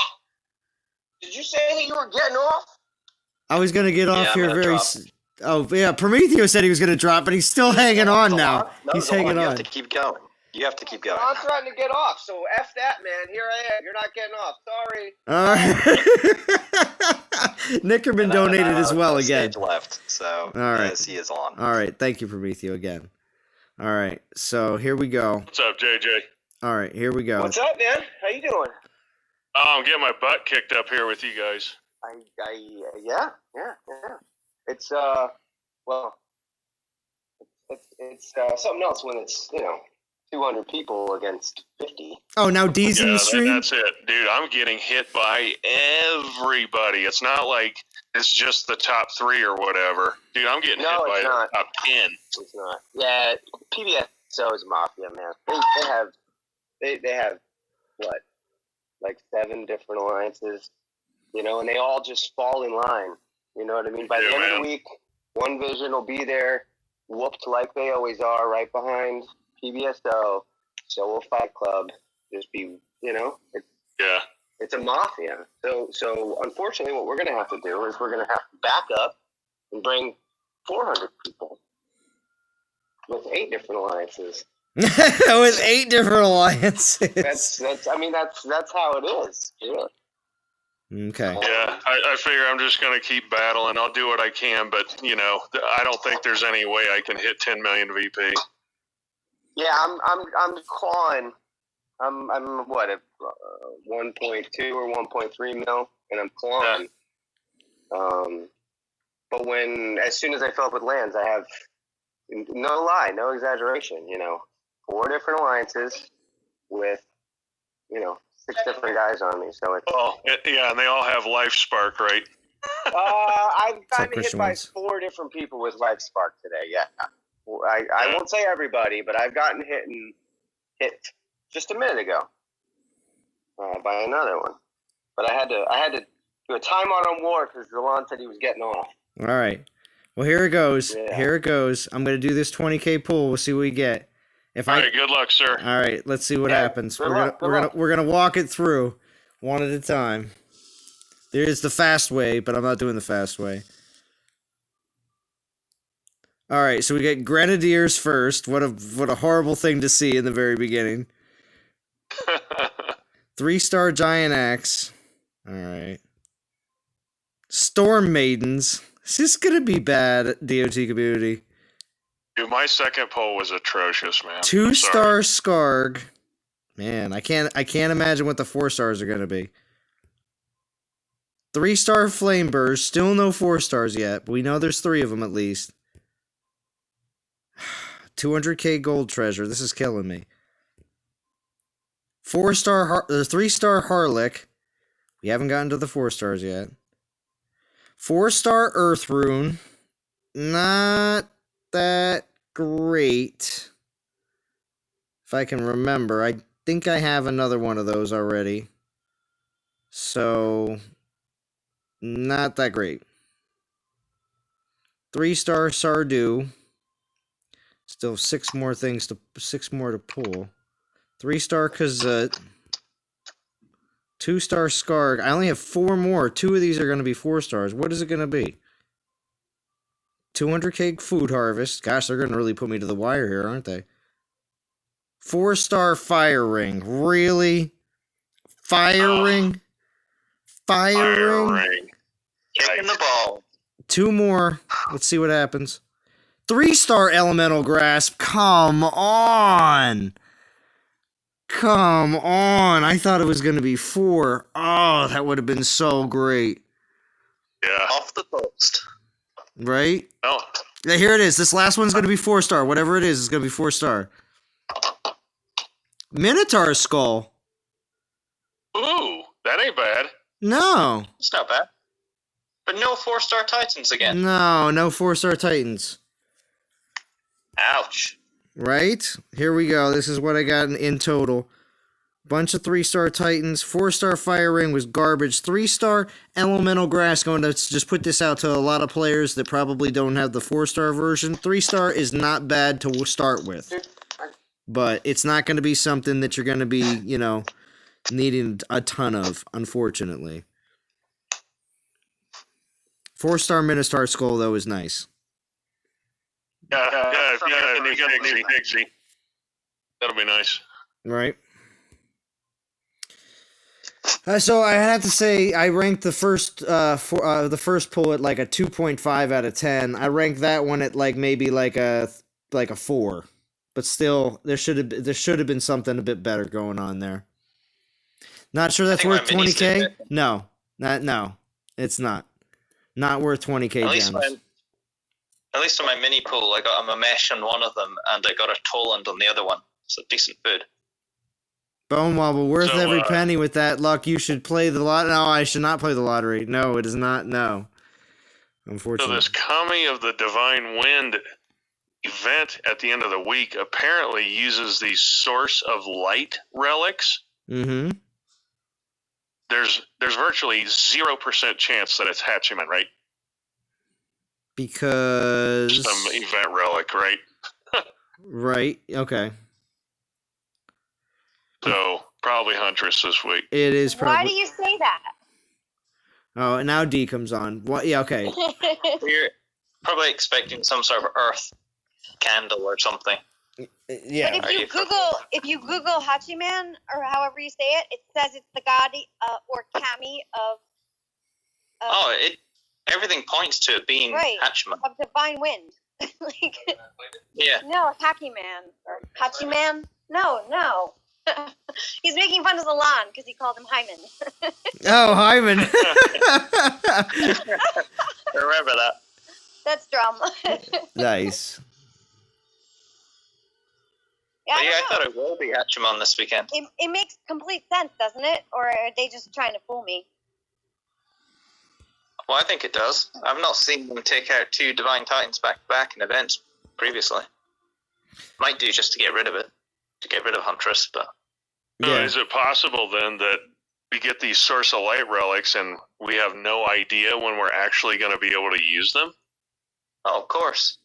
Did you say that you were getting off? I was gonna get off here very. Oh yeah, Prometheus said he was gonna drop, but he's still hanging on now. He's hanging on. You have to keep going. I'm trying to get off, so F that, man. Here I am. You're not getting off. Sorry. Nickerman donated as well again. Left, so all right. Yes, he is on. All right, thank you, Prometheus, again. All right, so here we go. What's up, JJ? All right, here we go. What's up, man? How you doing? Oh, I'm getting my butt kicked up here with you guys. Yeah. It's it's something else when it's 200 people against 50. Oh, now D's in the stream? That's it. Dude, I'm getting hit by everybody. It's not like it's just the top 3 or whatever. Dude, I'm getting hit by the top 10. It's not. Yeah, PBSO is mafia, man. They have what? Like 7 different alliances, and they all just fall in line. You know what I mean? By the end of the week, one vision will be there, whooped like they always are, right behind PBSO. So will Fight Club. Just be, it's a mafia. So unfortunately, what we're going to have to do is we're going to have to back up and bring 400 people with 8 different alliances. With 8 different alliances. That's how it is. Yeah. Okay. Yeah, I figure I'm just going to keep battling. I'll do what I can, but, I don't think there's any way I can hit 10 million VP. Yeah, I'm clawing. I'm what, at 1.2 or 1.3 mil, and I'm clawing. Yeah. But as soon as I fill up with lands, I have, no lie, no exaggeration, 4 different alliances with, 6 different guys on me. So it's. Oh, yeah, and they all have Life Spark, right? I've gotten hit by 4 different people with Life Spark today. Yeah, I won't say everybody, but I've gotten hit just a minute ago by another one. But I had to do a timeout on war because Zalon said he was getting off. All right. Well, here it goes. Yeah. Here it goes. I'm gonna do this 20K pool. We'll see what we get. If All I right, good luck, sir. All right, let's see what Yeah, happens. good We're luck, good luck. gonna walk it through one at a time. There's the fast way, but I'm not doing the fast way. All right, so we get grenadiers first. What a horrible thing to see in the very beginning. 3-star giant axe. All right. Storm maidens. Is this gonna be bad, DOT community? Dude, my second poll was atrocious, man. 2-star Skarg. Man, I can't imagine what the 4 stars are gonna be. 3-star Flame Burst. Still no 4 stars yet, but we know there's 3 of them at least. 200K gold treasure. This is killing me. 4-star 3-star Harlick. We haven't gotten to the 4 stars yet. 4-star Earth Rune. Not that great. If I can remember, I think I have another one of those already. So, not that great. 3-star Sardu. Still 6 more to pull. 3-star Kazut. 2-star Skarg. I only have 4 more. 2 of these are going to be 4 stars. What is it going to be? 200K Food Harvest. Gosh, they're going to really put me to the wire here, aren't they? 4-star Fire Ring. Really? Fire Ring? Fire Ring? Kicking the ball. 2 more. Let's see what happens. 3-star Elemental Grasp. Come on. Come on. I thought it was going to be 4. Oh, that would have been so great. Yeah. Off the post. Right? Oh, Yeah, here it is. This last one's going to be 4-star. Whatever it is, it's going to be 4-star. Minotaur Skull. ooh, that ain't bad. No. It's not bad. But no 4-star Titans again. No 4-star Titans. Ouch. Right? Here we go. This is what I got in total. Bunch of 3-star Titans. 4-star Fire Ring was garbage. 3-star Elemental Grass. Going to just put this out to a lot of players that probably don't have the 4-star version. 3-star is not bad to start with. But it's not going to be something that you're going to be, needing a ton of, unfortunately. 4-star Minotaur Skull, though, is nice. Yeah, if you got the Dixie. That'll be nice. Right. So I have to say I ranked the first pull at like a 2.5 out of 10. I ranked that one at like maybe like a 4. But still there should have been something a bit better going on there. Not sure that's worth 20K? No. It's not. Not worth 20K gems. At least on my mini pool, I got a Mamesh on one of them, and I got a Toland on the other one. So decent food. Bone Wobble, worth So, every penny with that luck. You should play the lot. No, I should not play the lottery. No, it is not. No. So Unfortunately. this Kami of the Divine Wind event at the end of the week apparently uses the Source of Light relics. Mm-hmm. There's virtually 0% chance that it's Hachiman, right? Because... Some event relic, right? Right, okay. So probably Huntress this week. It is probably... Why do you say that? Oh, and now D comes on. What? Yeah, okay. We're probably expecting some sort of Earth candle or something. Yeah. But if you Google Hachiman, or however you say it, it says it's the god or kami of Everything points to it being Right. Hachiman. of divine wind. Like, Yeah. no, Hachiman or Hachiman. No. He's making fun of the lawn because he called him Hyman. Oh, Hyman. Remember that. That's drum. Nice. Yeah, But yeah, I I don't thought it will be Hachiman this weekend. know. It makes complete sense, doesn't it? Or are they just trying to fool me? Well, I think it does. I've not seen them take out 2 Divine Titans back to back in events previously. Might do just to get rid of it. To get rid of Huntress, but... So Yeah. is it possible then that we get these Source of Light relics and we have no idea when we're actually going to be able to use them? Oh, of course.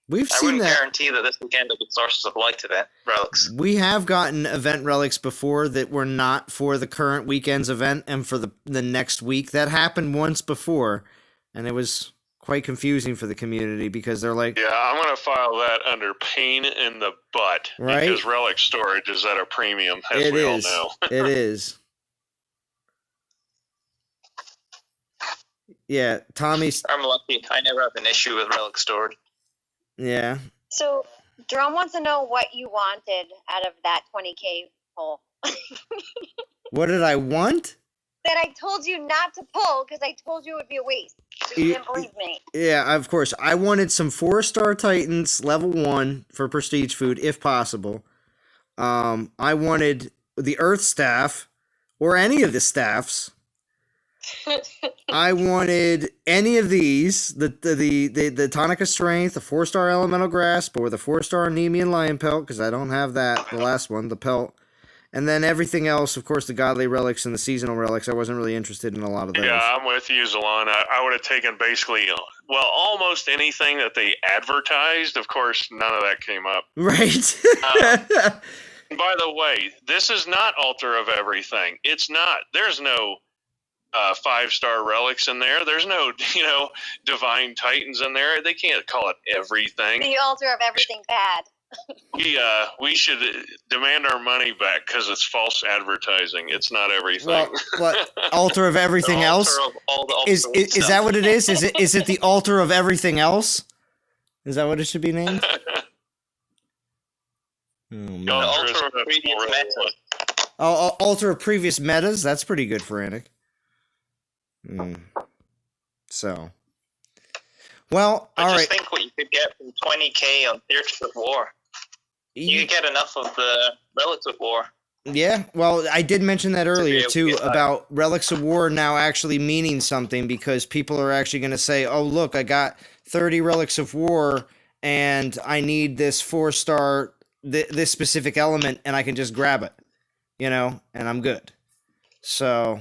We've I seen wouldn't that. guarantee that this weekend will be Sources of Light event relics. We have gotten event relics before that were not for the current weekend's event and for the next week. That happened once before, and it was quite confusing for the community because they're like, Yeah, I'm going to file that under pain in the butt. Right? Because relic storage is at a premium, as it we is. all know. It is. Yeah, Tommy's. I'm lucky. I never have an issue with relic storage. Yeah. So, Jerome wants to know what you wanted out of that 20K poll. What did I want? That I told you not to pull because I told you it would be a waste. But you didn't believe me. Yeah, of course. I wanted some 4-star Titans level 1 for prestige food, if possible. I wanted the Earth staff or any of the staffs. I wanted any of these, the Tonica Strength, the 4-star Elemental Grasp, or the 4-star Nemean Lion Pelt, because I don't have that, the last one, the Pelt. And then everything else, of course, the Godly Relics and the Seasonal Relics, I wasn't really interested in a lot of those. Yeah, I'm with you, Zalon. I would have taken basically, well, almost anything that they advertised. Of course, none of that came up. Right. By the way, this is not Altar of Everything. It's not. There's no 5-star relics in there. There's no, Divine Titans in there. They can't call it everything. The altar of everything bad. We should demand our money back because it's false advertising. It's not everything. Well, what altar of everything else? Is that what it is? Is it the altar of everything else? Is that what it should be named? Oh, man. The altar of previous metas. Oh, altar of previous metas. That's pretty good, Frantic. So, well, But all just right. think what you could get from 20K on Theatres of War. You could get enough of the Relics of War. Yeah, well, I did mention that earlier able to too get that. about Relics of War now actually meaning something because people are actually going to say, "Oh, look, I got 30 Relics of War and I need this 4-star this specific element and I can just grab it." And I'm good. So,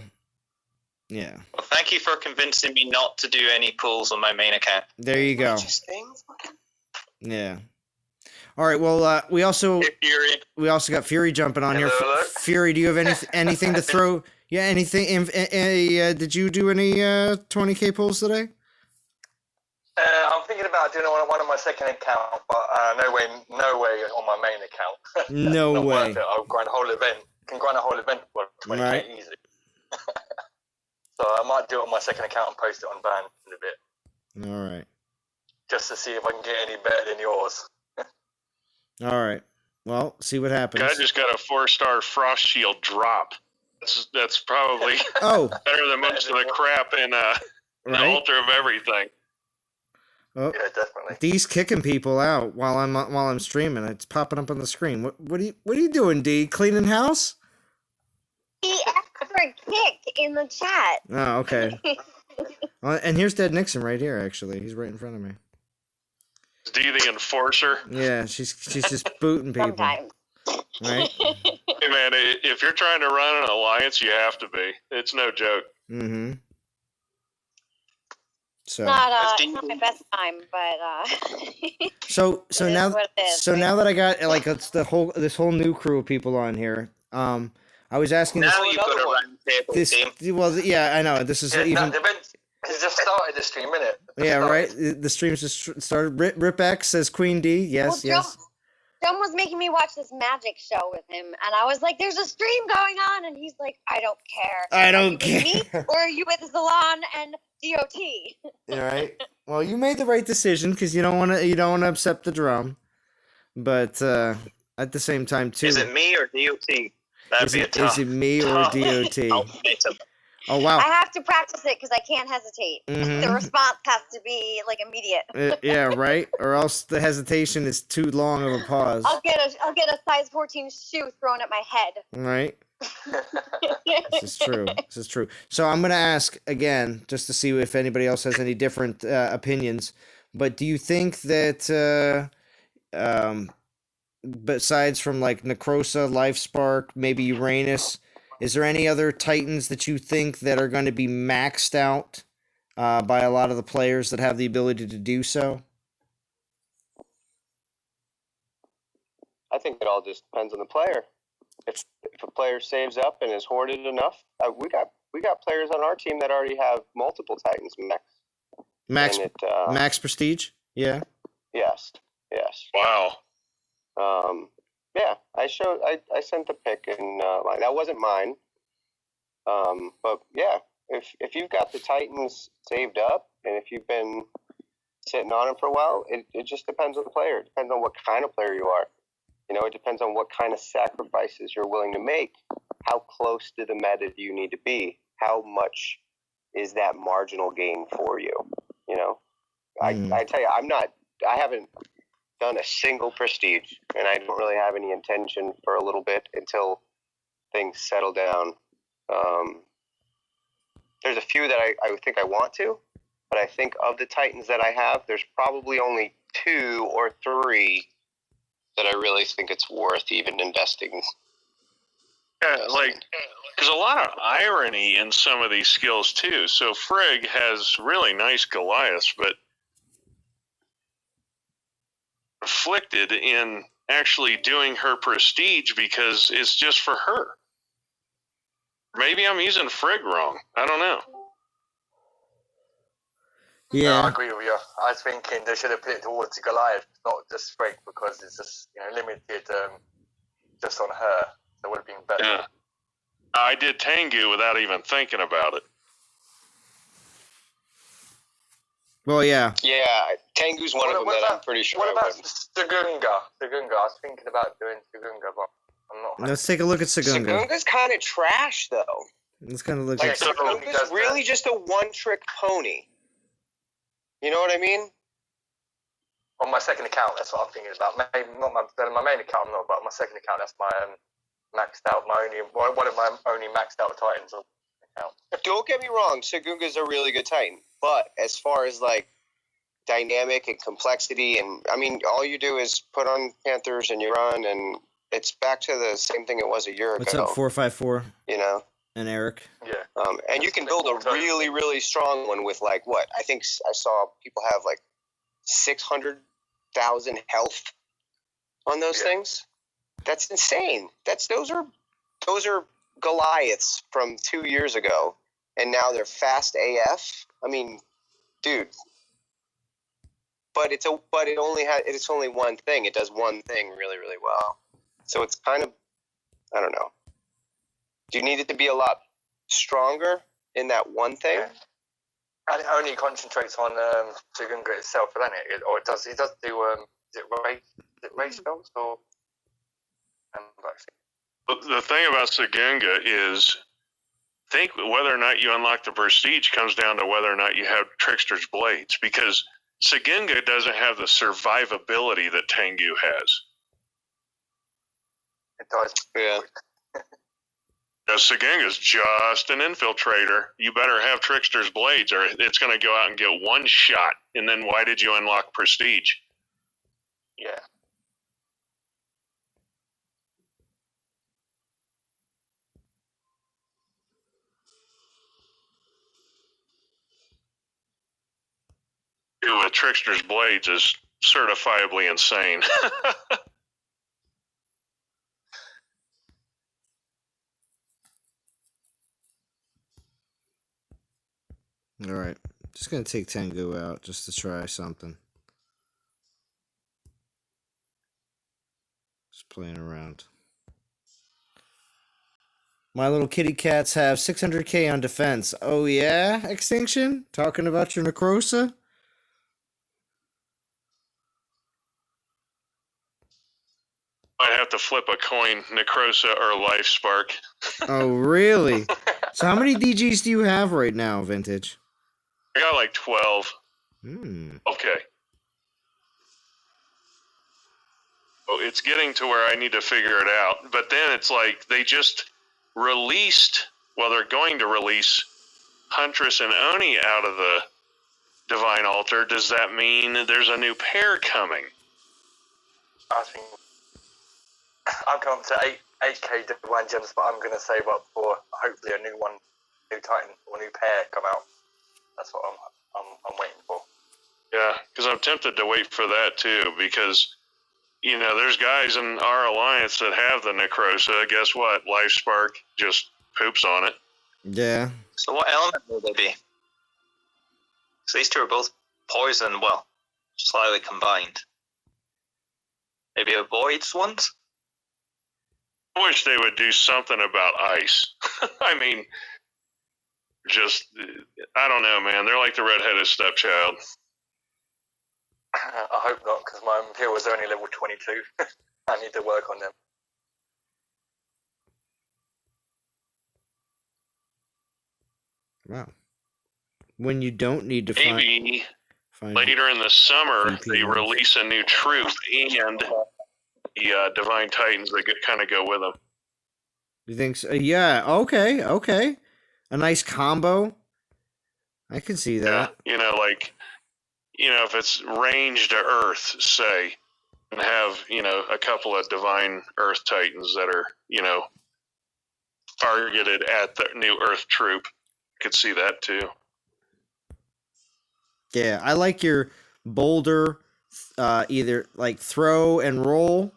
yeah. Well, thank you for convincing me not to do any pulls on my main account. There you go. Yeah. All right. Well, we also got Fury jumping on here. Hello. Fury, do you have anything to throw? Yeah, anything? Did you do any 20K pulls today? I'm thinking about doing one on my second account, but no way on my main account. No Not way. worth it. I'll grind a whole event. Can grind a whole event for 20K Right. easy. So I might do it on my second account and post it on Van in a bit, All right. just to see if I can get any better than yours. All right. Well, see what happens. I just got a 4-star Frost Shield drop. That's probably Oh, better than most of the crap in the right. Altar of Everything. Oh, Yeah, definitely. D's kicking people out while I'm streaming. It's popping up on the screen. What are you doing, D? Cleaning house? He asked for a kick in the chat. Oh, okay. And here's Dead Nixon right here. Actually, he's right in front of me. Is D the Enforcer? Yeah, she's just booting people. Sometimes. Right? Hey man, if you're trying to run an alliance, you have to be. It's no joke. Mm-hmm. So It's not my best time, but so it is now what it is, so right? now that I got like it's this whole new crew of people on here, I was asking Now Oh, you've got another a one. round table this team. well yeah I know this is Yeah, even the event has just started the stream, innit? yeah right the stream's just started. Rip X says Queen D yes Well, yes John was making me watch this magic show with him, and I was like, "There's a stream going on," and he's like, "I don't care. I Are don't you with me, care. or are you with Zalon and DOT?" All right. Well, you made the right decision because you don't want to upset the drum, but at the same time too, Is it me or DOT? That'd is be a it, tough. is it me or tough DOT? ultimatum. Oh wow. I have to practice it because I can't hesitate. Mhm. The response has to be like immediate. Yeah, right. Or else the hesitation is too long of a pause. I'll get a size 14 shoe thrown at my head. Right. This is true. This is true. So I'm gonna ask again, just to see if anybody else has any different opinions. But do you think that, besides from like Necrosa, Lifespark, maybe Uranus, is there any other Titans that you think that are going to be maxed out by a lot of the players that have the ability to do so? I think it all just depends on the player. If a player saves up and is hoarded enough, we got players on our team that already have multiple Titans Max and max prestige? Yeah. Yes. Wow. Yeah, I sent the pic in line. That wasn't mine. But yeah, if you've got the Titans saved up and if you've been sitting on them for a while, it just depends on the player. It depends on what kind of player you are. It depends on what kind of sacrifices you're willing to make. How close to the meta do you need to be? How much is that marginal gain for you? I tell you, I haven't done a single prestige, and I don't really have any intention for a little bit until things settle down. There's a few that I think I want to, but I think of the Titans that I have, there's probably only 2 or 3 that I really think it's worth even investing. Yeah, there's a lot of irony in some of these skills too. So Frigg has really nice Goliaths, but afflicted in actually doing her prestige because it's just for her. Maybe I'm using Frigg wrong. I don't know. Yeah. No, I agree with you. I was thinking they should have put it towards Goliath, not just Frigg, because it's just limited just on her. That would have been better. Yeah. I did Tengu without even thinking about it. Well, yeah. Yeah, Tengu's one of them that I'm pretty sure. What about Sagunga? I was thinking about doing Sagunga, but I'm not. Let's take a look at Sagunga. Sagunga's kind of trash, though. Let's kind of look Like, at. Sagunga's really just a one-trick pony. You know what I mean? On my second account, that's what I'm thinking about. Maybe not my main account, not, but my second account, that's my maxed out. One of my only maxed out Titans account. Don't get me wrong, Sagunga's a really good Titan, but as far as like dynamic and complexity, and I mean, all you do is put on Panthers and you run, and it's back to the same thing it was a year What's ago. up, 454? And Eric. Yeah. And you can build a really, really strong one with like what? I think I saw people have like 600,000 health on those things. That's insane. Those are Goliaths from 2 years ago, and now they're fast AF. I mean, dude. But it's only one thing. It does one thing really, really well. So it's kind of, I don't know. Do you need it to be a lot stronger in that one thing? And it only concentrates on Sagunga itself, doesn't it? Or it does do is it race spells or? The thing about Sagunga is, I think whether or not you unlock the prestige comes down to whether or not you have Trickster's Blades, because Sagunga doesn't have the survivability that Tengu has. It does. Yeah. Sagunga's just an infiltrator. You better have Trickster's Blades or it's going to go out and get one shot. And then why did you unlock Prestige? Yeah. With Trickster's Blades is certifiably insane. All right. Just going to take Tengu out just to try something. Just playing around. My little kitty cats have 600k on defense. Oh, yeah? Extinction? Talking about your Necrosa? I'd have to flip a coin, Necrosa or Life Spark. Oh, really? So how many DGs do you have right now, Vintage? I got like 12. Okay. Oh, it's getting to where I need to figure it out. But then it's like they just released, well, they're going to release Huntress and Oni out of the Divine Altar. Does that mean there's a new pair coming? I think I've come up to 8k Divine Gems, but I'm going to save up for hopefully a new Titan or new pair come out. That's what I'm waiting for. Yeah, because I'm tempted to wait for that too, because there's guys in our alliance that have the Necrosa. Guess what? LifeSpark just poops on it. Yeah. So what element will they be? So these two are both poison, well, slightly combined. Maybe avoids ones? I wish they would do something about ice. I mean, I don't know, man. They're like the redheaded stepchild. I hope not, because my Imperial was only level 22. I need to work on them. Wow. When you don't need to Maybe find later in the summer VP they ones. release a new troop and the Divine Titans that kind of go with them. You think so? Yeah. Okay. A nice combo. I can see that. Yeah, if it's range to Earth, say, and have a couple of Divine Earth Titans that are targeted at the new Earth troop. Could see that too. Yeah, I like your boulder, either like throw and roll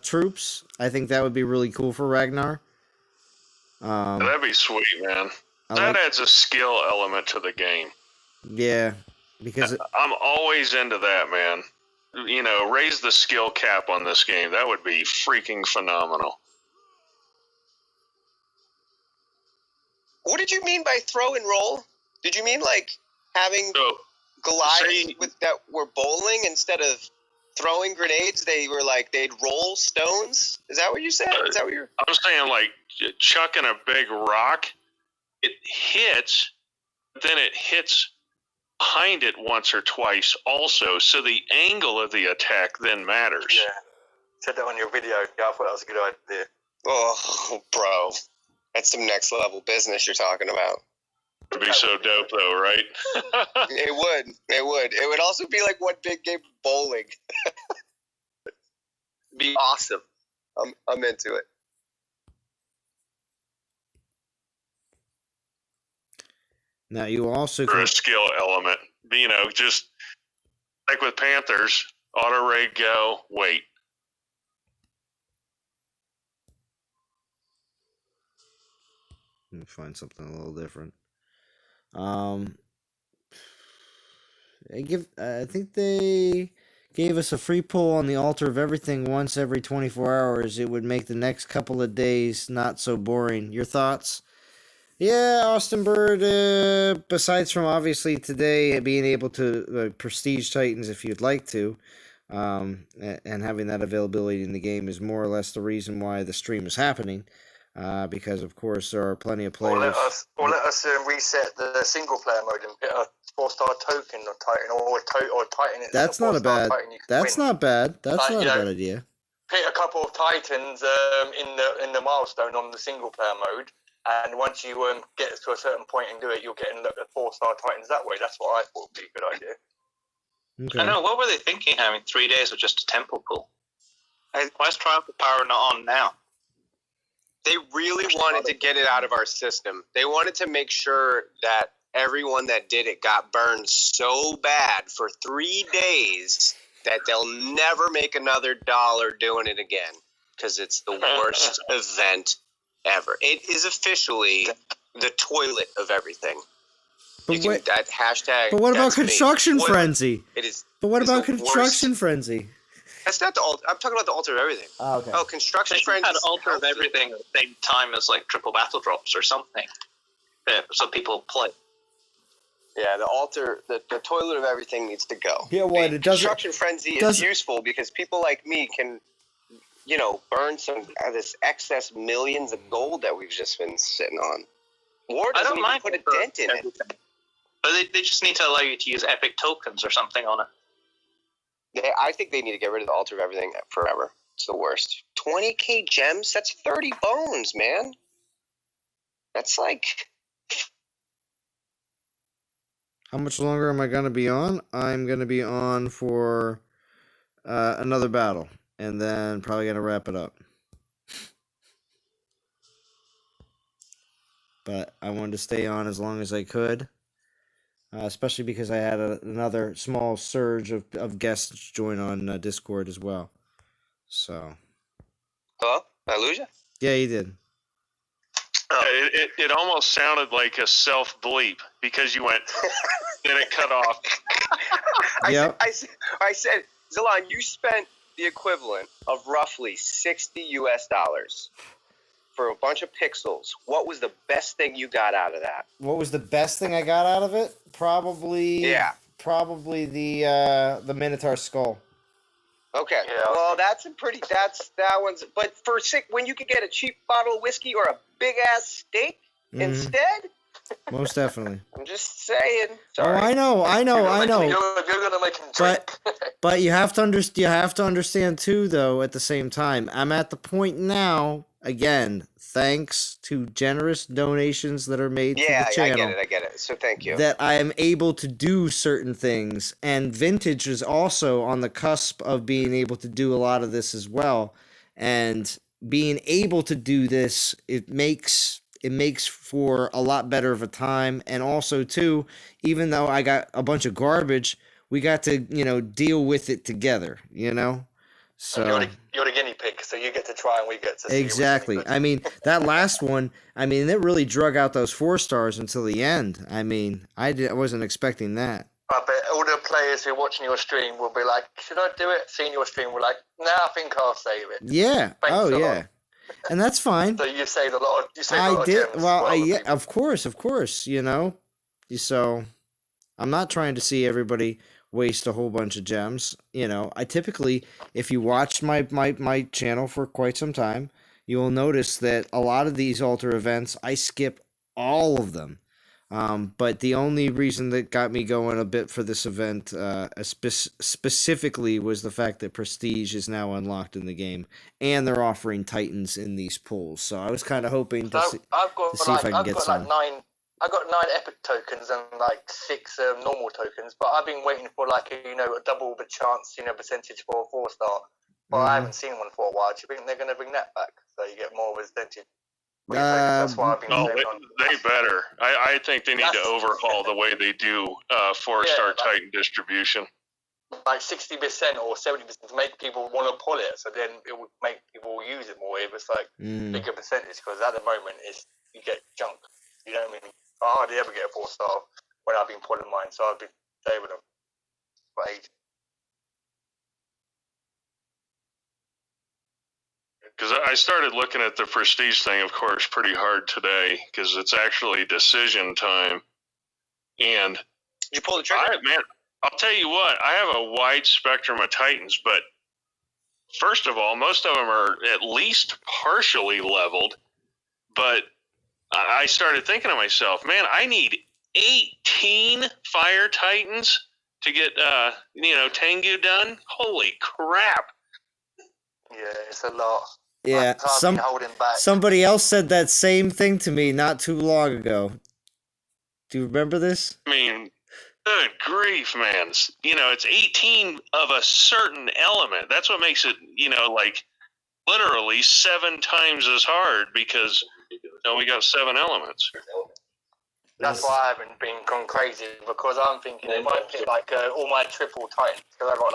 troops. I think that would be really cool for Ragnar. That'd be sweet, man. I That like- adds a skill element to the game. Yeah, because I'm always into that, man. Raise the skill cap on this game. That would be freaking phenomenal. What did you mean by throw and roll? Did you mean like having So, Goliaths that were bowling instead of throwing grenades? They were like they'd roll stones. Is that what you said? Is that what you're? I'm saying, like, chucking a big rock, it hits, but then it hits behind it once or twice also, so the angle of the attack then matters. Yeah. Said that on your video. Yeah, I thought that was a good idea. Oh, bro, that's some next level business you're talking about. It would be so dope, though, right? It would. It would also be like one big game of bowling. Be awesome. I'm into it. now you also For can. a skill element. Just like with Panthers, auto raid go, wait. Let me find something a little different. I think they gave us a free pull on the altar of everything once every 24 hours. It would make the next couple of days not so boring. Your thoughts? Yeah, Austin Bird, besides from obviously today being able to prestige Titans if you'd like to, and having that availability in the game is more or less the reason why the stream is happening. Because of course there are plenty of Or players. let us reset the single player mode and get a 4-star token or Titan or Titan. That's not a bad. That's not bad. That's not a bad idea. Hit a couple of Titans in the milestone on the single player mode, and once you get to a certain point and do it, you'll get the 4-star Titans that way. That's what I thought would be a good idea. Okay. I know, what were they thinking having 3 days of just a temple pull? Why is Triumph of Power not on now? They really wanted to get it out of our system. They wanted to make sure that everyone that did it got burned so bad for 3 days that they'll never make another dollar doing it again, because it's the worst event ever. It is officially the toilet of everything. But That hashtag. But what about that's me. Construction Toilet. Frenzy? It is. But what it's about the Construction worst. Frenzy? That's not the altar. I'm talking about the altar of everything. Oh, okay. Oh, Construction They Frenzy. had Altar of Everything at the same time as like triple battle drops or something. So people play. Yeah, the altar, the toilet of everything needs to go. Yeah, what, The it doesn't- Construction Frenzy is doesn't- useful because people like me can, burn some of this excess millions of gold that we've just been sitting on. War I doesn't don't even mind put a for dent in it. everything. But they just need to allow you to use epic tokens or something on it. I think they need to get rid of the altar of everything forever. It's the worst. 20k gems? That's 30 bones, man. That's like... How much longer am I going to be on? I'm going to be on for another battle, and then probably going to wrap it up. But I wanted to stay on as long as I could. especially because I had another small surge of guests join on Discord as well. So. Hello? Did I lose you? Yeah, you did. It almost sounded like a self bleep because you went, then it cut off. Yep. I said, Zalon, you spent the equivalent of roughly $60 US for a bunch of pixels. What was the best thing you got out of that? What was the best thing I got out of it? Probably the Minotaur skull. Okay. Yeah, Well, that one's. But when you could get a cheap bottle of whiskey or a big ass steak instead. Most definitely. I'm just saying. Oh, Sorry. I know. You're gonna make him drink. But you have to understand too, though. At the same time, I'm at the point now. Again, thanks to generous donations that are made to the channel. I get it. So thank you. That I am able to do certain things, and Vintage is also on the cusp of being able to do a lot of this as well. And being able to do this, it makes for a lot better of a time. And also too, even though I got a bunch of garbage, we got to deal with it together. So You're the guinea pig, so you get to try and we get to see. exactly. I mean, that last one, it really drug out those 4 stars until the end. I wasn't expecting that. I bet all the players who are watching your stream will be like, should I do it? Seeing your stream, we're like, nah, I think I'll save it. Yeah. Thanks Oh, a yeah. lot. And that's fine. So you saved a lot of gems. I did. Well, yeah, of course. So I'm not trying to see everybody waste a whole bunch of gems. I typically, if you watch my channel for quite some time, you will notice that a lot of these altar events, I skip all of them. But the only reason that got me going a bit for this event specifically was the fact that Prestige is now unlocked in the game, and they're offering Titans in these pools. So I was kind of hoping to see if I can get some. I've got 9 epic tokens and like 6 normal tokens, but I've been waiting for a double the chance percentage for a 4-star. But I haven't seen one for a while. Do you think they're going to bring that back so you get more percentage? That's why I've been they better. I think they need to overhaul the way they do 4-star Titan distribution. Like 60% or 70% to make people want to pull it, so then it would make people use it more if it's bigger percentage. Because at the moment, you get junk. You don't really. I hardly ever get a 4-star when I've been pulling mine, so I've been saving them for ages. Because I started looking at the Prestige thing, of course, pretty hard today because it's actually decision time. And Did you pull the trigger? Man, I'll tell you what, I have a wide spectrum of Titans, but first of all, most of them are at least partially leveled. But I started thinking to myself, man, I need 18 Fire Titans to get, Tengu done. Holy crap. Yeah, it's a lot. Yeah, somebody else said that same thing to me not too long ago. Do you remember this? I mean, good grief, man. It's 18 of a certain element. That's what makes it, literally 7 times as hard because we got 7 elements. That's why I haven't been gone crazy, because I'm thinking I might pick all my triple Titans, because I've got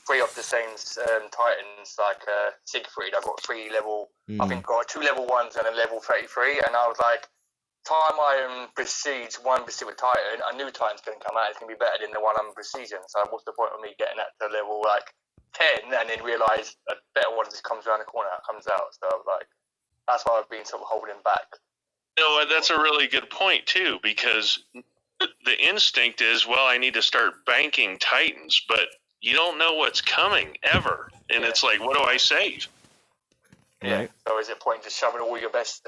3 of the same Titans, like Siegfried. I've got 3 level, I think got 2 level 1s and a level 33, and I was like, time I besiege one specific Titan, a new Titan's going to come out, it's going to be better than the one I'm besieging, so what's the point of me getting that to level 10 and then realise a better one just comes around the corner, comes out, so I was like, that's why I've been sort of holding back. That's a really good point too, because the instinct is, I need to start banking Titans, but you don't know what's coming ever, and it's like, what do I save? Yeah. Right. So is it point to shoving all into your best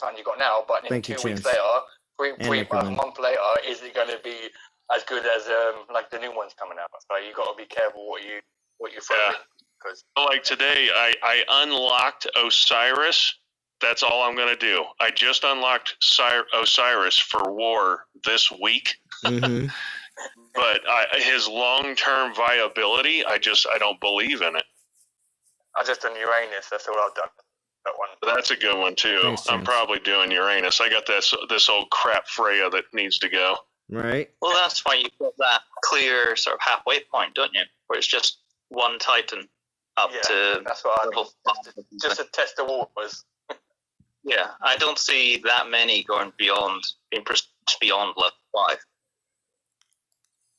Titan you got now, but in 2 weeks later, a month later, is it going to be as good as the new ones coming out? So you got to be careful what you throw in. Like today, I unlocked Osiris. That's all I'm going to do. I just unlocked Osiris for war this week. Mm-hmm. But his long-term viability, I don't believe in it. I just done Uranus. That's all I've done. That one. That's a good one too. I'm probably doing Uranus. I got this old crap Freya that needs to go. right? Well, that's why you've got that clear sort of halfway point, don't you? Where it's just one Titan up to that's what I level mean. Just to test the waters. Yeah, I don't see that many going beyond beyond level 5.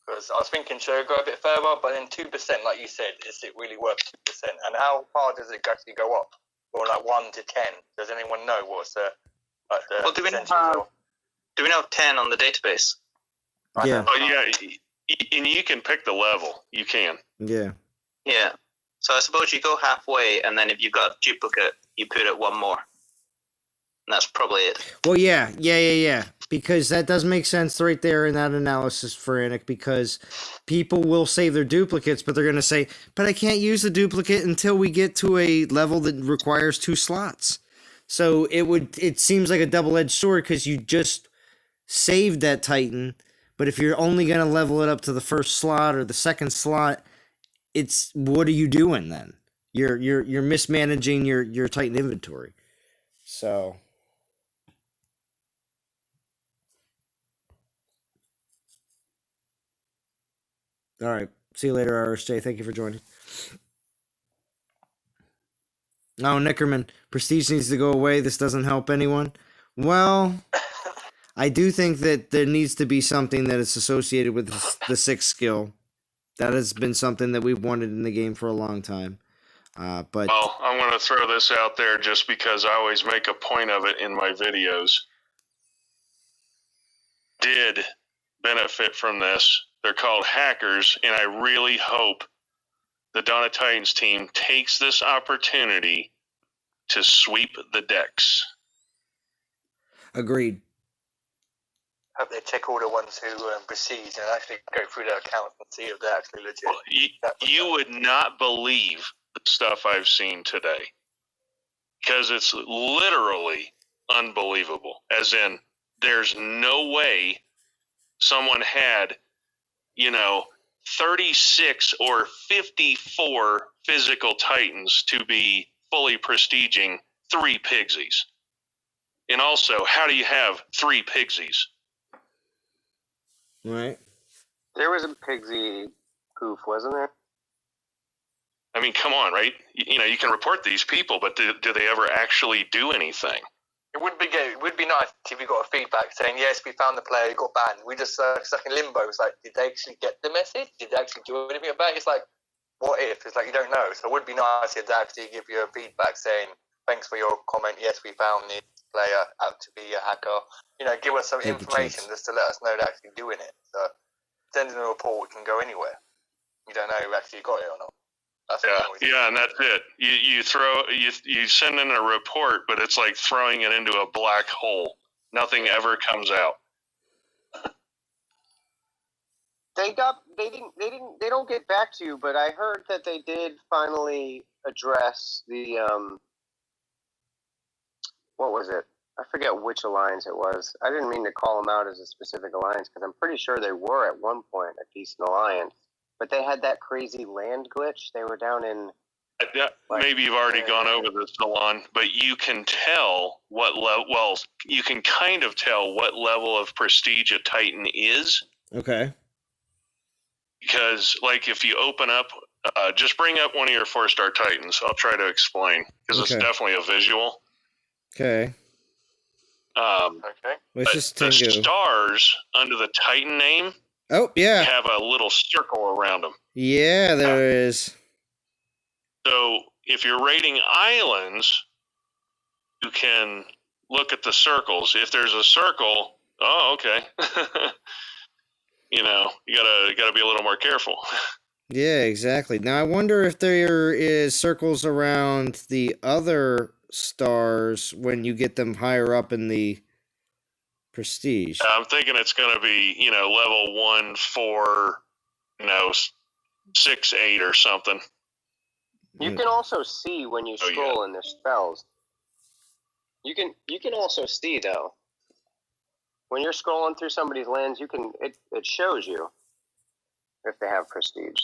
Because I was thinking, should I go a bit further? But then 2%, like you said, is it really worth 2%? And how far does it actually go up? Or like 1 to 10? Does anyone know what's the Well, do we percentage have 10 on the database? Yeah. Oh yeah, and you can pick the level. You can. Yeah. Yeah. So I suppose you go halfway, and then if you've got a duplicate, you put it one more. And that's probably it. Well, yeah. Because that does make sense right there in that analysis, Frantic, because people will save their duplicates, but they're going to say, but I can't use the duplicate until we get to a level that requires 2 slots. So it seems like a double-edged sword because you just saved that Titan, but if you're only going to level it up to the first slot or the second slot, it's what are you doing then? You're mismanaging your Titan inventory. So all right. See you later, RSJ. Thank you for joining. Oh, Nickerman, prestige needs to go away. This doesn't help anyone. Well, I do think that there needs to be something that is associated with the 6th skill. That has been something that we've wanted in the game for a long time. But Well, I'm going to throw this out there just because I always make a point of it in my videos. Did benefit from this. They're called hackers, and I really hope the Dawn of Titans team takes this opportunity to sweep the decks. agreed. Hope they check all the ones who proceed and actually go through their accounts and see if they're actually legit. Well, you would not believe the stuff I've seen today, because it's literally unbelievable. As in, there's no way someone had, 36 or 54 physical Titans to be fully prestiging 3 Pigsies. And also, how do you have 3 Pigsies? Right. There was a Pigsy goof, wasn't there? I mean, come on, right? You can report these people, but do they ever actually do anything? It would be good. It would be nice if we got a feedback saying, yes, we found the player, he got banned. We just stuck in limbo. It's like, did they actually get the message? Did they actually do anything about it? It's like, what if? It's like, you don't know. So it would be nice if they actually give you a feedback saying, thanks for your comment. Yes, we found this player out to be a hacker. Give us some information just to let us know they're actually doing it. So sending a report can go anywhere. You don't know who actually got it or not. Yeah, and that's it. You send in a report, but it's like throwing it into a black hole. Nothing ever comes out. They don't get back to you, but I heard that they did finally address the what was it? I forget which alliance it was. I didn't mean to call them out as a specific alliance because I'm pretty sure they were at one point a decent alliance. But they had that crazy land glitch. They were down in... Maybe you've already gone over this, Alon, but you can tell what level... Well, you can kind of tell what level of prestige a Titan is. Okay. Because, if you open up... just bring up one of your 4-star Titans. I'll try to explain, because it's definitely a visual. Okay. Okay. Which is the Tengu. stars under the Titan name... Oh, yeah. have a little circle around them. Yeah, there is. So if you're rating islands, you can look at the circles. If there's a circle, okay. You gotta be a little more careful. Yeah, exactly. Now I wonder if there is circles around the other stars when you get them higher up in the prestige. I'm thinking it's going to be, level 1, 4, 6, 8 or something. You can also see when you scroll in their spells. You can also see though. When you're scrolling through somebody's lands, it shows you if they have prestige.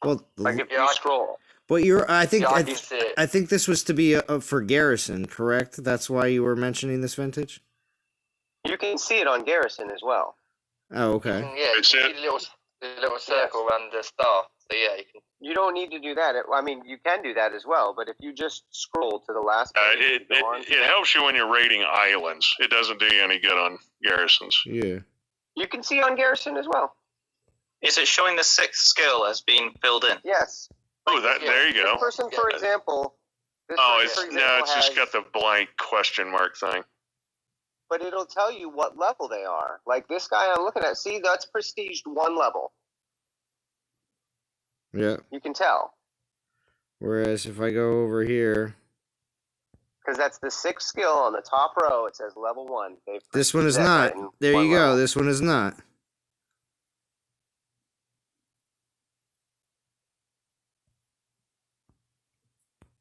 Well, if you scroll. Well, I think this was to be for Garrison, correct? That's why you were mentioning this vintage. You can see it on Garrison as well. Oh, You okay. can, yeah, you That's can it? see the little circle around the star. So yeah, you can. You don't need to do that. I mean, you can do that as well, but if you just scroll to the last page, It, you go on, it helps you when you're rating islands. It doesn't do you any good on garrisons. Yeah. you can see on Garrison as well. Is it showing the sixth skill as being filled in? Yes. Oh, there you go. This person, for example. Oh, it's just got the blank question mark thing. But it'll tell you what level they are. Like this guy I'm looking at. See, that's prestiged 1 level. Yeah. You can tell. Whereas if I go over here, Because that's the 6th skill on the top row. It says level 1. this one is that not. in There one you go. level. This one is not.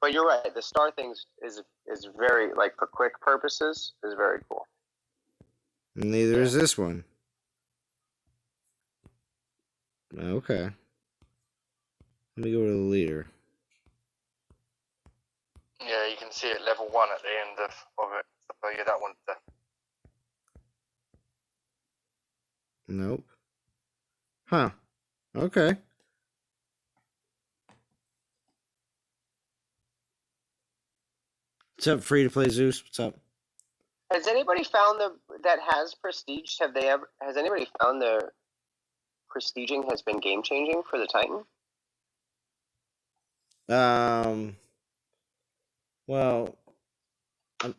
But you're right. The star things is very, like, for quick purposes, is very cool. And neither is this one. Okay. Let me go to the leader. Yeah, you can see it level 1 at the end of it. So yeah, that one's the. Nope. Huh. Okay. What's up, free to play Zeus? What's up? Has anybody found that has prestige? Has anybody found their prestiging has been game changing for the Titan? Well, I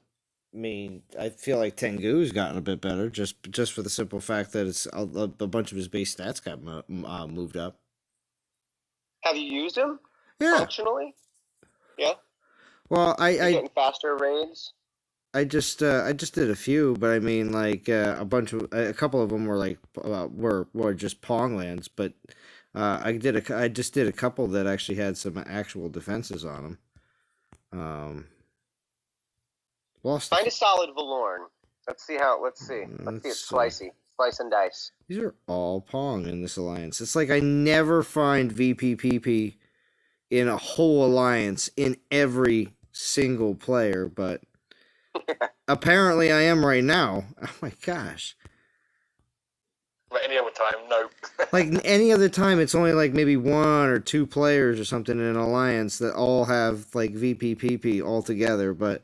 mean, I feel like Tengu's gotten a bit better just for the simple fact that it's a bunch of his base stats got moved up. Have you used them Yeah. functionally? Yeah. Well, You're getting faster raids. I just did a few, but I mean, like a couple of them were like were just Pong lands, but I just did a couple that actually had some actual defenses on them. Lost. Find a solid Valorn. Let's see. Let's see. It's slicey. Slice and dice. These are all Pong in this alliance. It's like I never find VPPP in a whole alliance in every single player, but apparently I am right now. Oh my gosh. But any other time, no. Like any other time, it's only like maybe 1 or 2 players or something in an alliance that all have like VPPP all together, but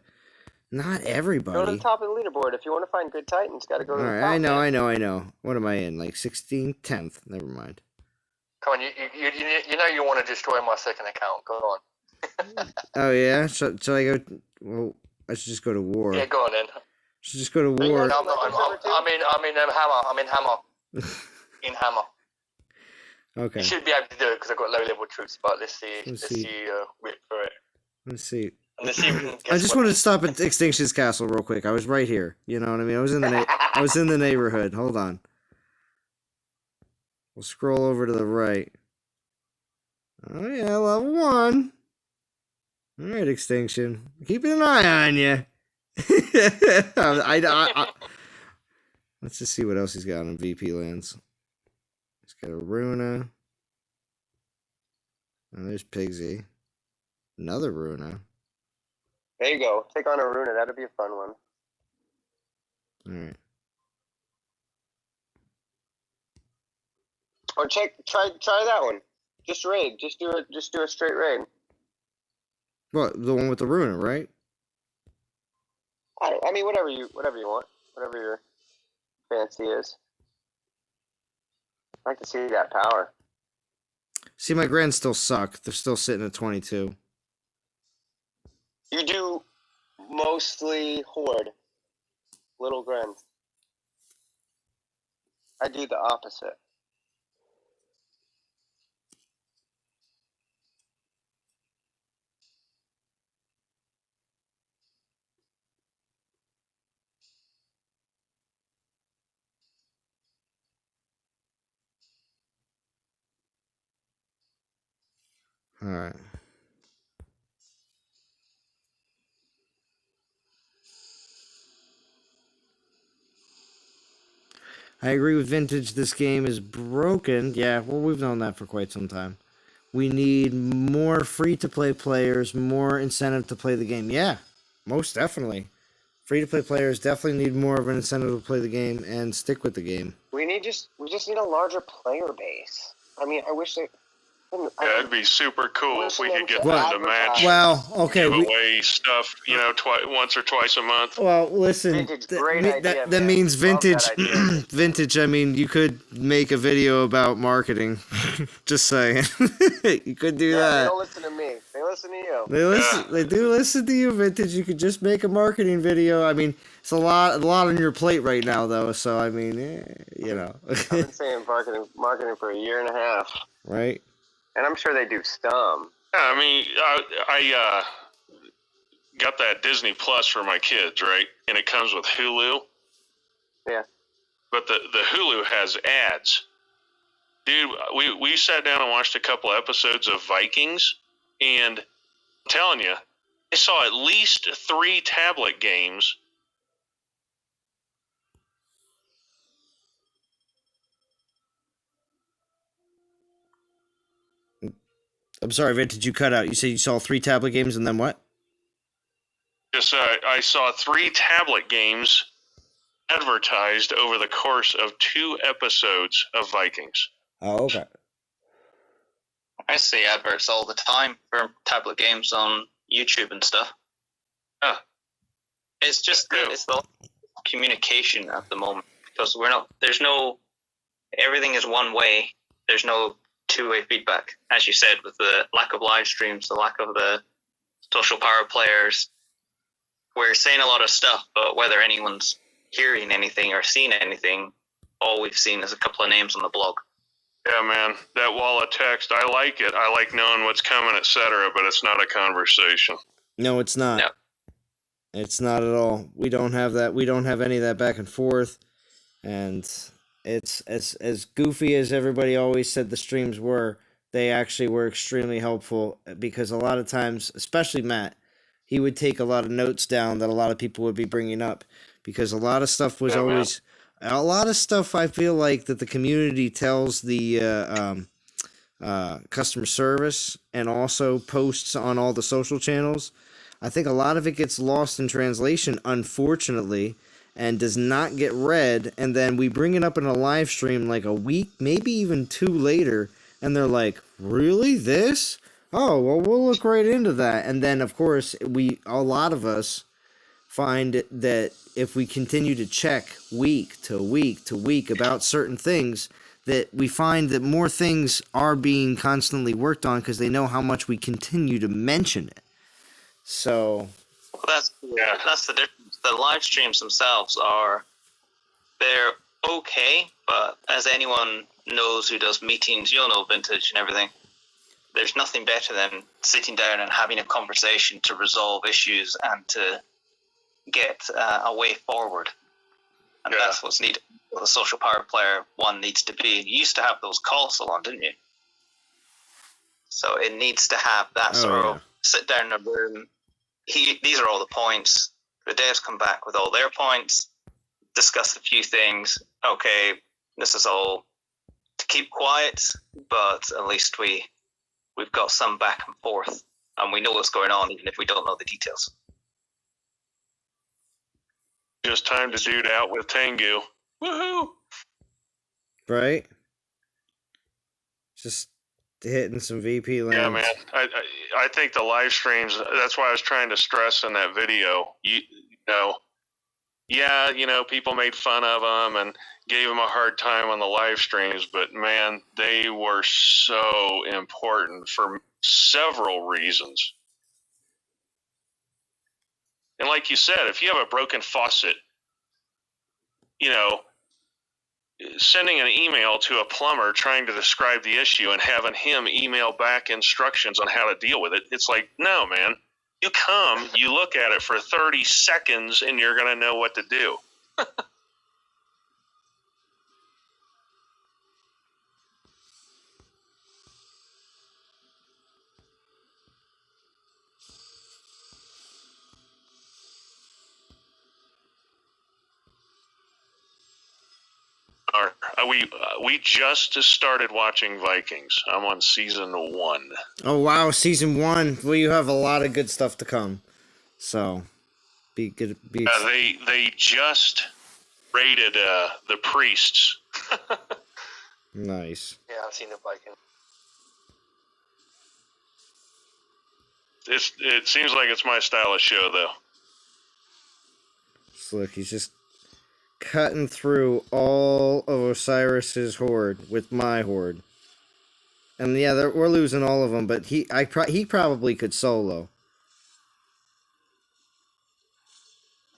not everybody. Go to the top of the leaderboard. If you want to find good Titans, got to go to the top. I know. What am I in? Like 16th, 10th? Never mind. Come on, you know you want to destroy my second account. Go on. Oh yeah? Should I go? Well, I should just go to war. Yeah, go on then. Should just go to war. No, I'm in Hammer. I'm in Hammer. In Hammer. Okay. You should be able to do it because I've got low level troops. But let's see whip for it. Let's see. And let's see if we can I just wanted to stop at Extinction's Castle real quick. I was right here. You know what I mean? I was in the neighborhood. Hold on. We'll scroll over to the right. Oh yeah, level 1. All right, Extinction. Keeping an eye on you. Let's just see what else he's got on VP lands. He's got a Runa. Oh, there's Pigsy. Another Runa. There you go. Take on a Runa. That'll be a fun one. All right. Or try that one. Just raid. Just do a straight raid. What, the one with the Runa, right? I mean, whatever you want, whatever your fancy is. I like to see that power. See, my Grands still suck. They're still sitting at 22. You do mostly Horde, little Gren. I do the opposite. All right. I agree with Vintage. This game is broken. Yeah, well, we've known that for quite some time. We need more free-to-play players, more incentive to play the game. Yeah, most definitely. Free-to-play players definitely need more of an incentive to play the game and stick with the game. We we just need a larger player base. I mean, I wish they. Yeah, it'd be super cool if we could get Well, them to match Well, okay. giveaway stuff, once or twice a month. Well, listen, Vintage, great idea, that man. means Love vintage. that idea. Vintage. I mean, you could make a video about marketing. Just saying, you could do They that. don't listen to me. They listen to you. They listen. They do listen to you, Vintage. You could just make a marketing video. I mean, it's a lot on your plate right now, though. So I mean, I've been saying marketing for a year and a half, right? and I'm sure they do some. Yeah, I mean, I got that Disney Plus for my kids, right? And it comes with Hulu. Yeah. But the Hulu has ads. Dude, we sat down and watched a couple episodes of Vikings, and I'm telling you, I saw at least 3 tablet games. I'm sorry, Vintage. You cut out. You said you saw 3 tablet games, and then what? Just I saw 3 tablet games advertised over the course of 2 episodes of Vikings. Oh, okay. I see adverts all the time for tablet games on YouTube and stuff. Huh. It's just it's the communication at the moment, because everything is one way. There's no two-way feedback, as you said, with the lack of live streams, the lack of the social power players. We're saying a lot of stuff, but whether anyone's hearing anything or seeing anything, all we've seen is a couple of names on the blog. Yeah, man, that wall of text, I like it. I like knowing what's coming, etc., but it's not a conversation. No, it's not. No. It's not at all. We don't have that. We don't have any of that back and forth. And it's as goofy as everybody always said the streams were, they actually were extremely helpful, because a lot of times, especially Matt, he would take a lot of notes down that a lot of people would be bringing up, because a lot of stuff was always... A lot of stuff I feel like that the community tells the customer service and also posts on all the social channels. I think a lot of it gets lost in translation, unfortunately, and does not get read. And then we bring it up in a live stream like a week, maybe even 2 later, and they're like, "Really? This? Oh, well, we'll look right into that." And then, of course, a lot of us find that if we continue to check week to week to week about certain things, that we find that more things are being constantly worked on because they know how much we continue to mention it. So that's the difference. The live streams themselves they're okay, but as anyone knows who does meetings, you'll know, Vintage and everything, there's nothing better than sitting down and having a conversation to resolve issues and to get a way forward, and that's what's needed. The social power player one needs to be. You used to have those call salon, didn't you? So it needs to have that sort of sit down in a room. These are all the points. The devs come back with all their points, discuss a few things. Okay, this is all to keep quiet, but at least we've got some back and forth, and we know what's going on, even if we don't know the details. Just time to dude out with Tengu. Woohoo! Right? Just hitting some VP lands. Yeah, man. I think the live streams, that's why I was trying to stress in that video. People made fun of them and gave them a hard time on the live streams, but man, they were so important for several reasons. And like you said, if you have a broken faucet, sending an email to a plumber trying to describe the issue and having him email back instructions on how to deal with it, it's like, no, man. You come, you look at it for 30 seconds, and you're going to know what to do. We just started watching Vikings. I'm on season 1. Oh wow, season 1. Well, you have a lot of good stuff to come. So, be good. They just raided the priests. Nice. Yeah, I've seen the bacon. It seems like it's my style of show, though. So look, he's just cutting through all of Osiris's horde with my horde. And yeah, we're losing all of them, but he probably could solo.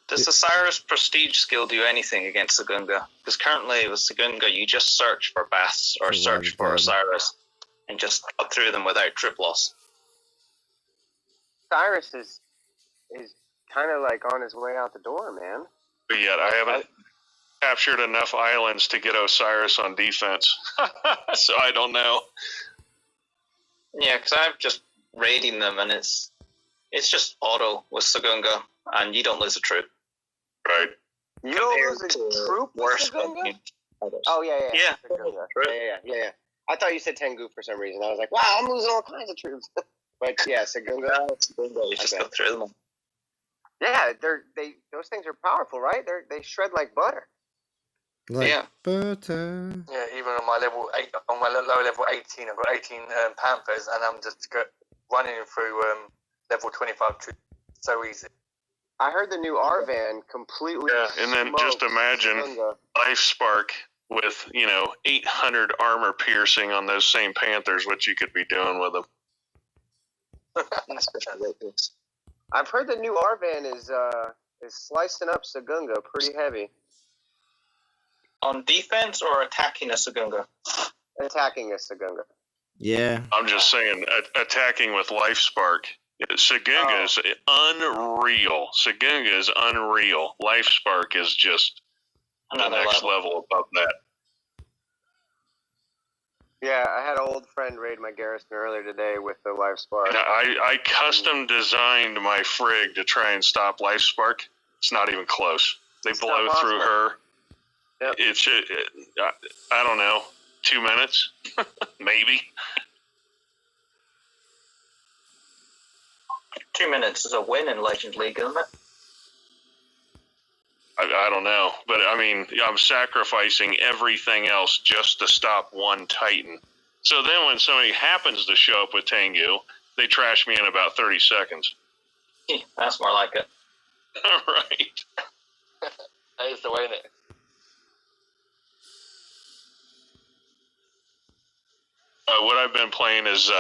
Does the Cyrus prestige skill do anything against Sagunga? Because currently with Sagunga, you just search for Bass or search for Osiris and just cut through them without trip loss. Cyrus is kind of like on his way out the door, man. But yet, I haven't captured enough islands to get Osiris on defense. So I don't know. Yeah, because I'm just raiding them, and it's just auto with Sagunga, and you don't lose a troop. Right. You don't lose a troop with Sagunga? Oh, yeah. Yeah. I thought you said Tengu for some reason. I was like, wow, I'm losing all kinds of troops. But yeah, Sagunga. You just go through them. Yeah, those things are powerful, right? They shred like butter. Like butter. Yeah, even on my level 8, on my low level 18, I've got 18 Panthers, and I'm just running through level 25 troops. So easy. I heard the new R-Van completely. Yeah, and then just imagine Life Spark with 800 armor piercing on those same Panthers, what you could be doing with them. I've heard the new R-Van is slicing up Sagunga pretty heavy. On defense or attacking a Sagunga? Attacking a Sagunga. Yeah. I'm just saying, attacking with Life Spark. Sagunga is unreal. Sagunga is unreal. Life Spark is just the next level above that. Yeah, I had an old friend raid my garrison earlier today with the Life Spark. I custom designed my frig to try and stop Life Spark. It's not even close. They blow through her. Yep. It's I don't know, 2 minutes, maybe. 2 minutes is a win in Legend League, isn't it? I don't know, but I mean, I'm sacrificing everything else just to stop one Titan. So then when somebody happens to show up with Tengu, they trash me in about 30 seconds. That's more like it. Right. That is the way, isn't it? What I've been playing is,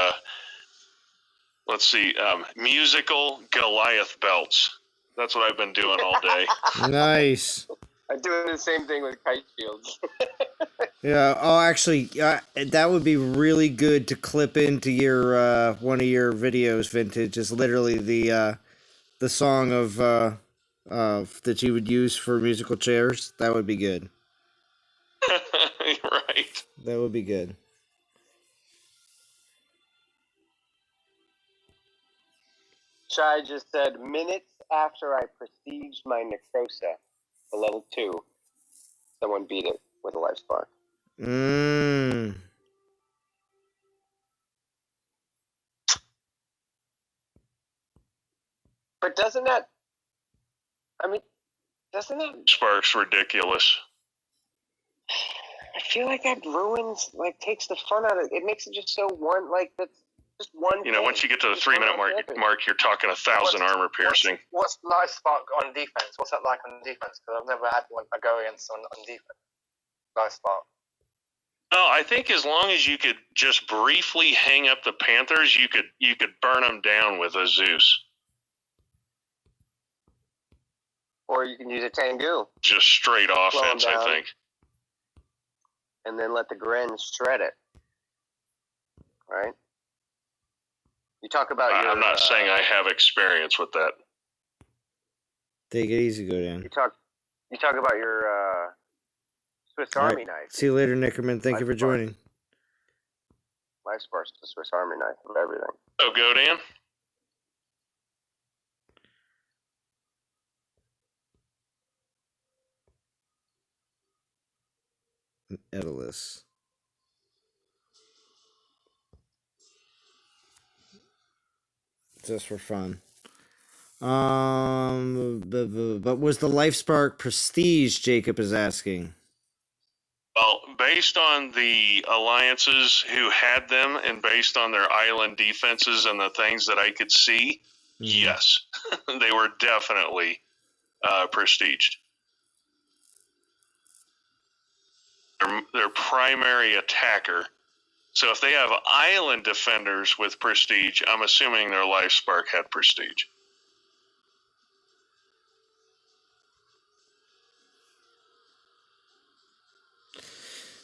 musical Goliath belts. That's what I've been doing all day. Nice. I'm doing the same thing with kite shields. Yeah. Oh, actually, that would be really good to clip into your one of your videos. Vintage is literally the song of that you would use for musical chairs. That would be good. Right. That would be good. Shai just said, minutes after I prestiged my Necrosa to level 2, someone beat it with a Life Spark. But doesn't that Spark's ridiculous. I feel like that ruins, takes the fun out of it. It makes it just so that's just one. Once you get to the 3-minute mark, you're talking 1,000 armor piercing. What's Life Spark on defense? What's that like on defense? Because I've never had one I go against on defense. Life Spark. No, I think as long as you could just briefly hang up the Panthers, you could burn them down with a Zeus. Or you can use a Tengu. Just straight offense, I think. And then let the Gren shred it. Right? You talk about I'm not saying I have experience with that. Take it easy, go down. You talk about your Swiss Army knife. See you later, Nickerman. Thank you for joining. Life Spark's the Swiss Army knife of everything. Oh, Godan? Edalus. Just for fun. But was the Life Spark prestige? Jacob is asking. Well, based on the alliances who had them and based on their island defenses and the things that I could see, yes, they were definitely prestiged. Their primary attacker. So if they have island defenders with prestige, I'm assuming their life spark had prestige.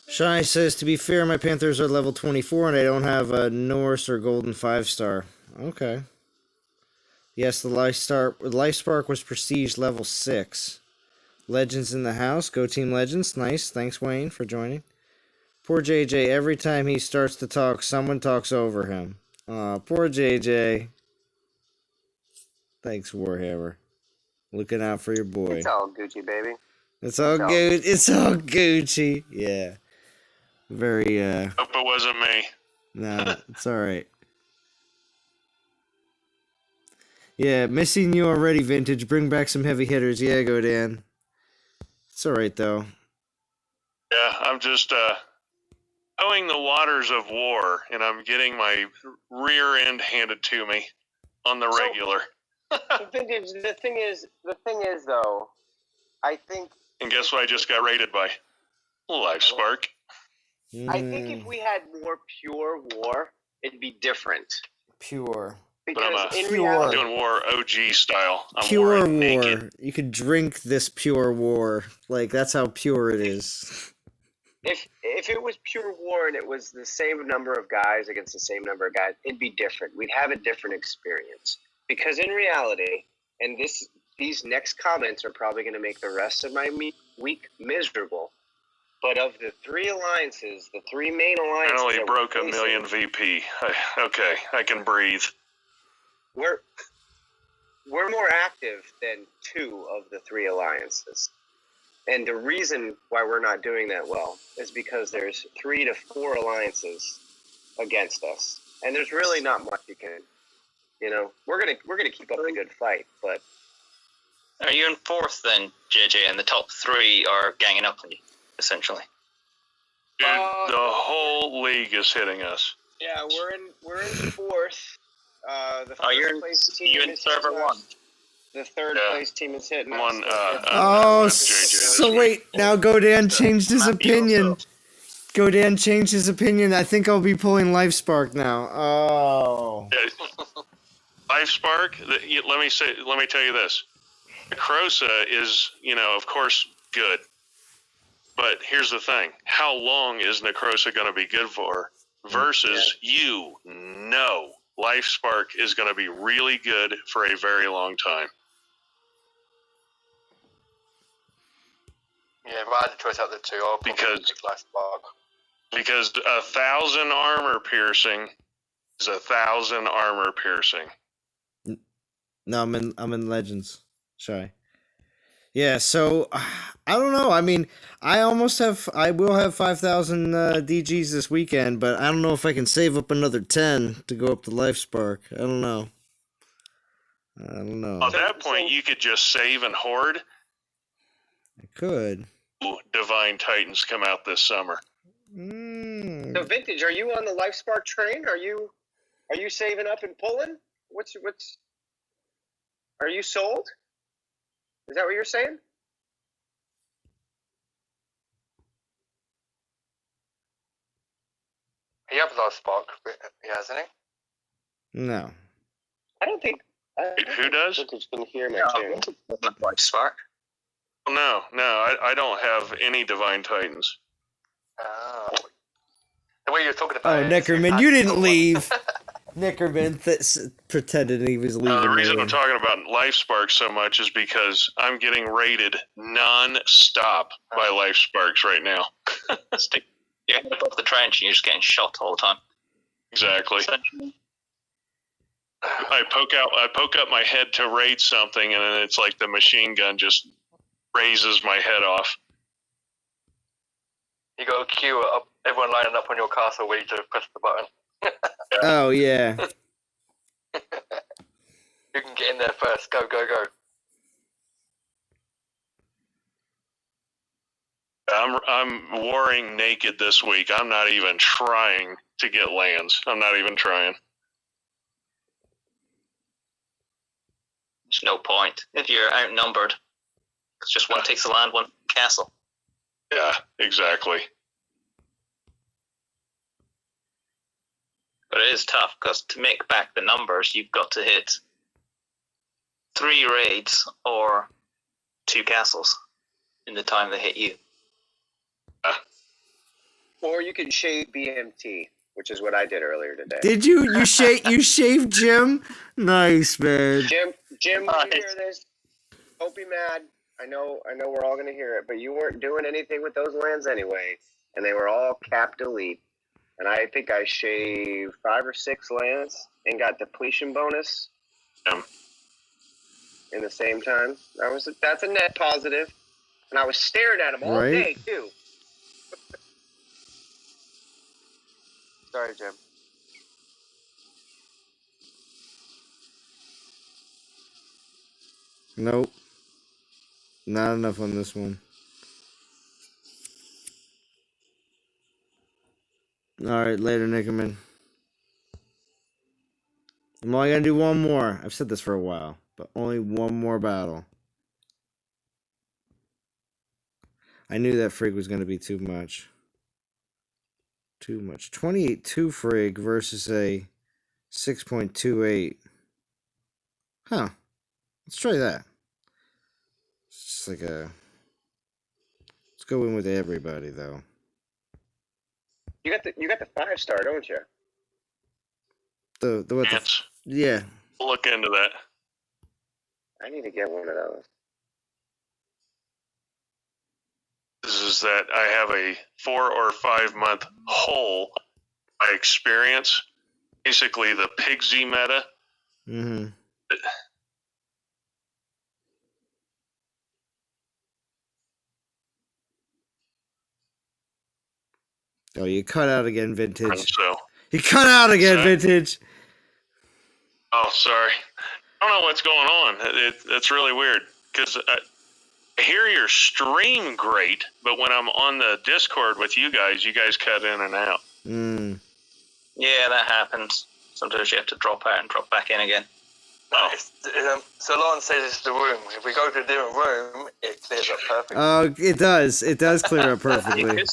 Shy says, to be fair, my Panthers are level 24 and I don't have a Norse or Golden 5-star. Okay. Yes, the Life Spark was Prestige level 6. Legends in the house. Go Team Legends. Nice. Thanks, Wayne, for joining. Poor JJ. Every time he starts to talk, someone talks over him. Aw, poor JJ. Thanks, Warhammer. Looking out for your boy. It's all Gucci, baby. It's all good. It's all Gucci. Yeah. Very, Hope it wasn't me. Nah, it's alright. Yeah, missing you already, Vintage. Bring back some heavy hitters. Yeah, go Dan. It's alright, though. Yeah, I'm just towing the waters of war, and I'm getting my rear end handed to me on the regular. Vintage, the thing is though, I think... And guess what I just got raided by? Life Spark. I think if we had more pure war, it'd be different. Pure. But I'm Because in reality, doing war OG style. I'm Pure war. naked. You could drink this pure war. Like, that's how pure it is. if it was pure war and it was the same number of guys against the same number of guys, it'd be different. We'd have a different experience. Because in reality, and these next comments are probably going to make the rest of my week miserable. But of the three alliances, the three main alliances, I only that broke we're a million VP. Okay, I can breathe. We're more active than two of the three alliances. And the reason why we're not doing that well is because there's 3 to 4 alliances against us. And there's really not much you can, we're gonna keep up a good fight, but Are you in fourth then, JJ, and the top 3 are ganging up on you, essentially? Dude, the whole league is hitting us. yeah, we're in fourth. The Oh, you're place team in is server hitting 1. us. The third place team is hitting us. One, Oh, JJ so this wait. Now Godan changed his opinion. Godan changed his opinion. I think I'll be pulling Life Spark now. Oh. Life Spark. Let me tell you this. Necrosa is, of course, good. But here's the thing: how long is Necrosa going to be good for? Versus Life Spark is going to be really good for a very long time. Yeah, if I had a choice out of the two, I'll probably pick Life Spark. Because 1,000 armor piercing is 1,000 armor piercing. No, I'm in Legends. Shy. Yeah, so I don't know. I mean, I will have 5,000 DGs this weekend, but I don't know if I can save up another 10 to go up to Life Spark. I don't know. At that point, you could just save and hoard. I could. Divine Titans come out this summer. So Vintage, are you on the Life Spark train? Are you saving up and pulling? What's are you sold? Is that what you're saying? He has Life Spark, hasn't he? No. I don't think. Who does? Vintage can hear my tune. Life Spark. No, I don't have any Divine Titans. Oh. The way you're talking about Oh, it. Neckerman, you didn't leave. Neckerman pretended he was leaving. The reason I'm talking about Life Spark so much is because I'm getting raided non-stop by Life Sparks right now. You're above the trench and you're just getting shot all the time. Exactly. I poke up my head to raid something, and then it's like the machine gun just raises my head off. You got to queue up, everyone lining up on your castle where you just press the button. Oh, yeah. You can get in there first. Go, go, go. I'm warring naked this week. I'm not even trying to get lands. I'm not even trying. There's no point if you're outnumbered. It's just one takes the land, one castle. Yeah, exactly. But it is tough because to make back the numbers, you've got to hit 3 raids or 2 castles in the time they hit you. Or you can shave BMT, which is what I did earlier today. Did you? You shaved Jim? Nice, man. Jim, when you hear this, don't be mad. I know we're all gonna hear it, but you weren't doing anything with those lands anyway, and they were all capped elite. And I think I shaved 5 or 6 lands and got depletion bonus in the same time. That's a net positive, and I was staring at them all day too. Sorry, Jim. Nope. Not enough on this one. Alright, later, Nickerman. I'm only gonna do one more. I've said this for a while, but only one more battle. I knew that Frig was gonna be too much. 28-2 Frig versus a 6.28. Huh. Let's try that. It's just like a... Let's go in with everybody, though. You got the 5-star, don't you? Yeah. We'll look into that. I need to get one of those. This is that I have a 4 or 5 month hole by experience. Basically, the Pigsy meta. Mm-hmm. Oh, you cut out again, Vintage. So. You cut out again, Vintage. Oh, sorry. I don't know what's going on. That's really weird because I hear your stream great, but when I'm on the Discord with you guys cut in and out. Mm. Yeah, that happens. Sometimes you have to drop out and drop back in again. Solon says it's the room. If we go to a different room, it clears up perfectly. Oh, it does. It does clear up perfectly.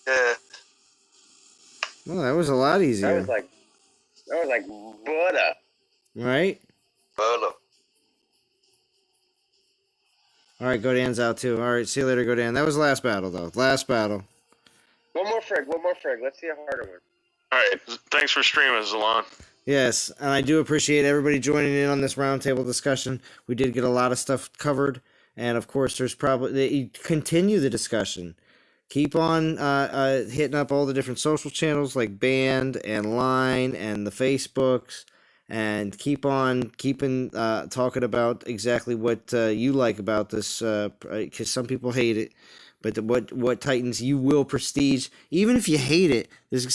Yeah. Well, that was a lot easier. That was like butter. Right? Butter. Alright, Godan's out too. Alright, see you later, Godan. That was the last battle, though. Last battle. One more Frig. Let's see a harder one. Alright, thanks for streaming, Zalon. Yes, and I do appreciate everybody joining in on this roundtable discussion. We did get a lot of stuff covered, and of course, there's probably... Continue the discussion. Keep on hitting up all the different social channels like Band and Line and the Facebooks, and keep on talking about exactly what you like about this, because some people hate it, but what Titans you will prestige. Even if you hate it,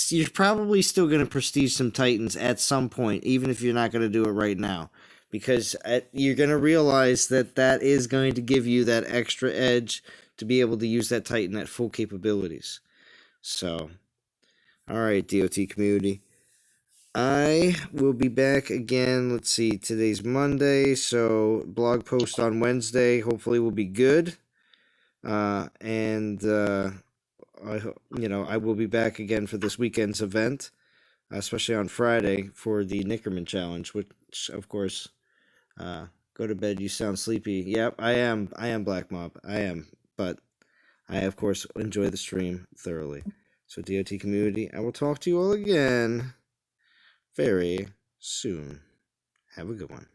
you're probably still going to prestige some Titans at some point, even if you're not going to do it right now, because you're going to realize that is going to give you that extra edge to be able to use that Titan at full capabilities. So, alright, DOT community. I will be back again. Let's see, today's Monday, so blog post on Wednesday hopefully will be good. I will be back again for this weekend's event, especially on Friday for the Nickerman Challenge, which, of course, go to bed, you sound sleepy. Yep, I am Black Mob. I am. But I, of course, enjoy the stream thoroughly. So, DOT community, I will talk to you all again very soon. Have a good one.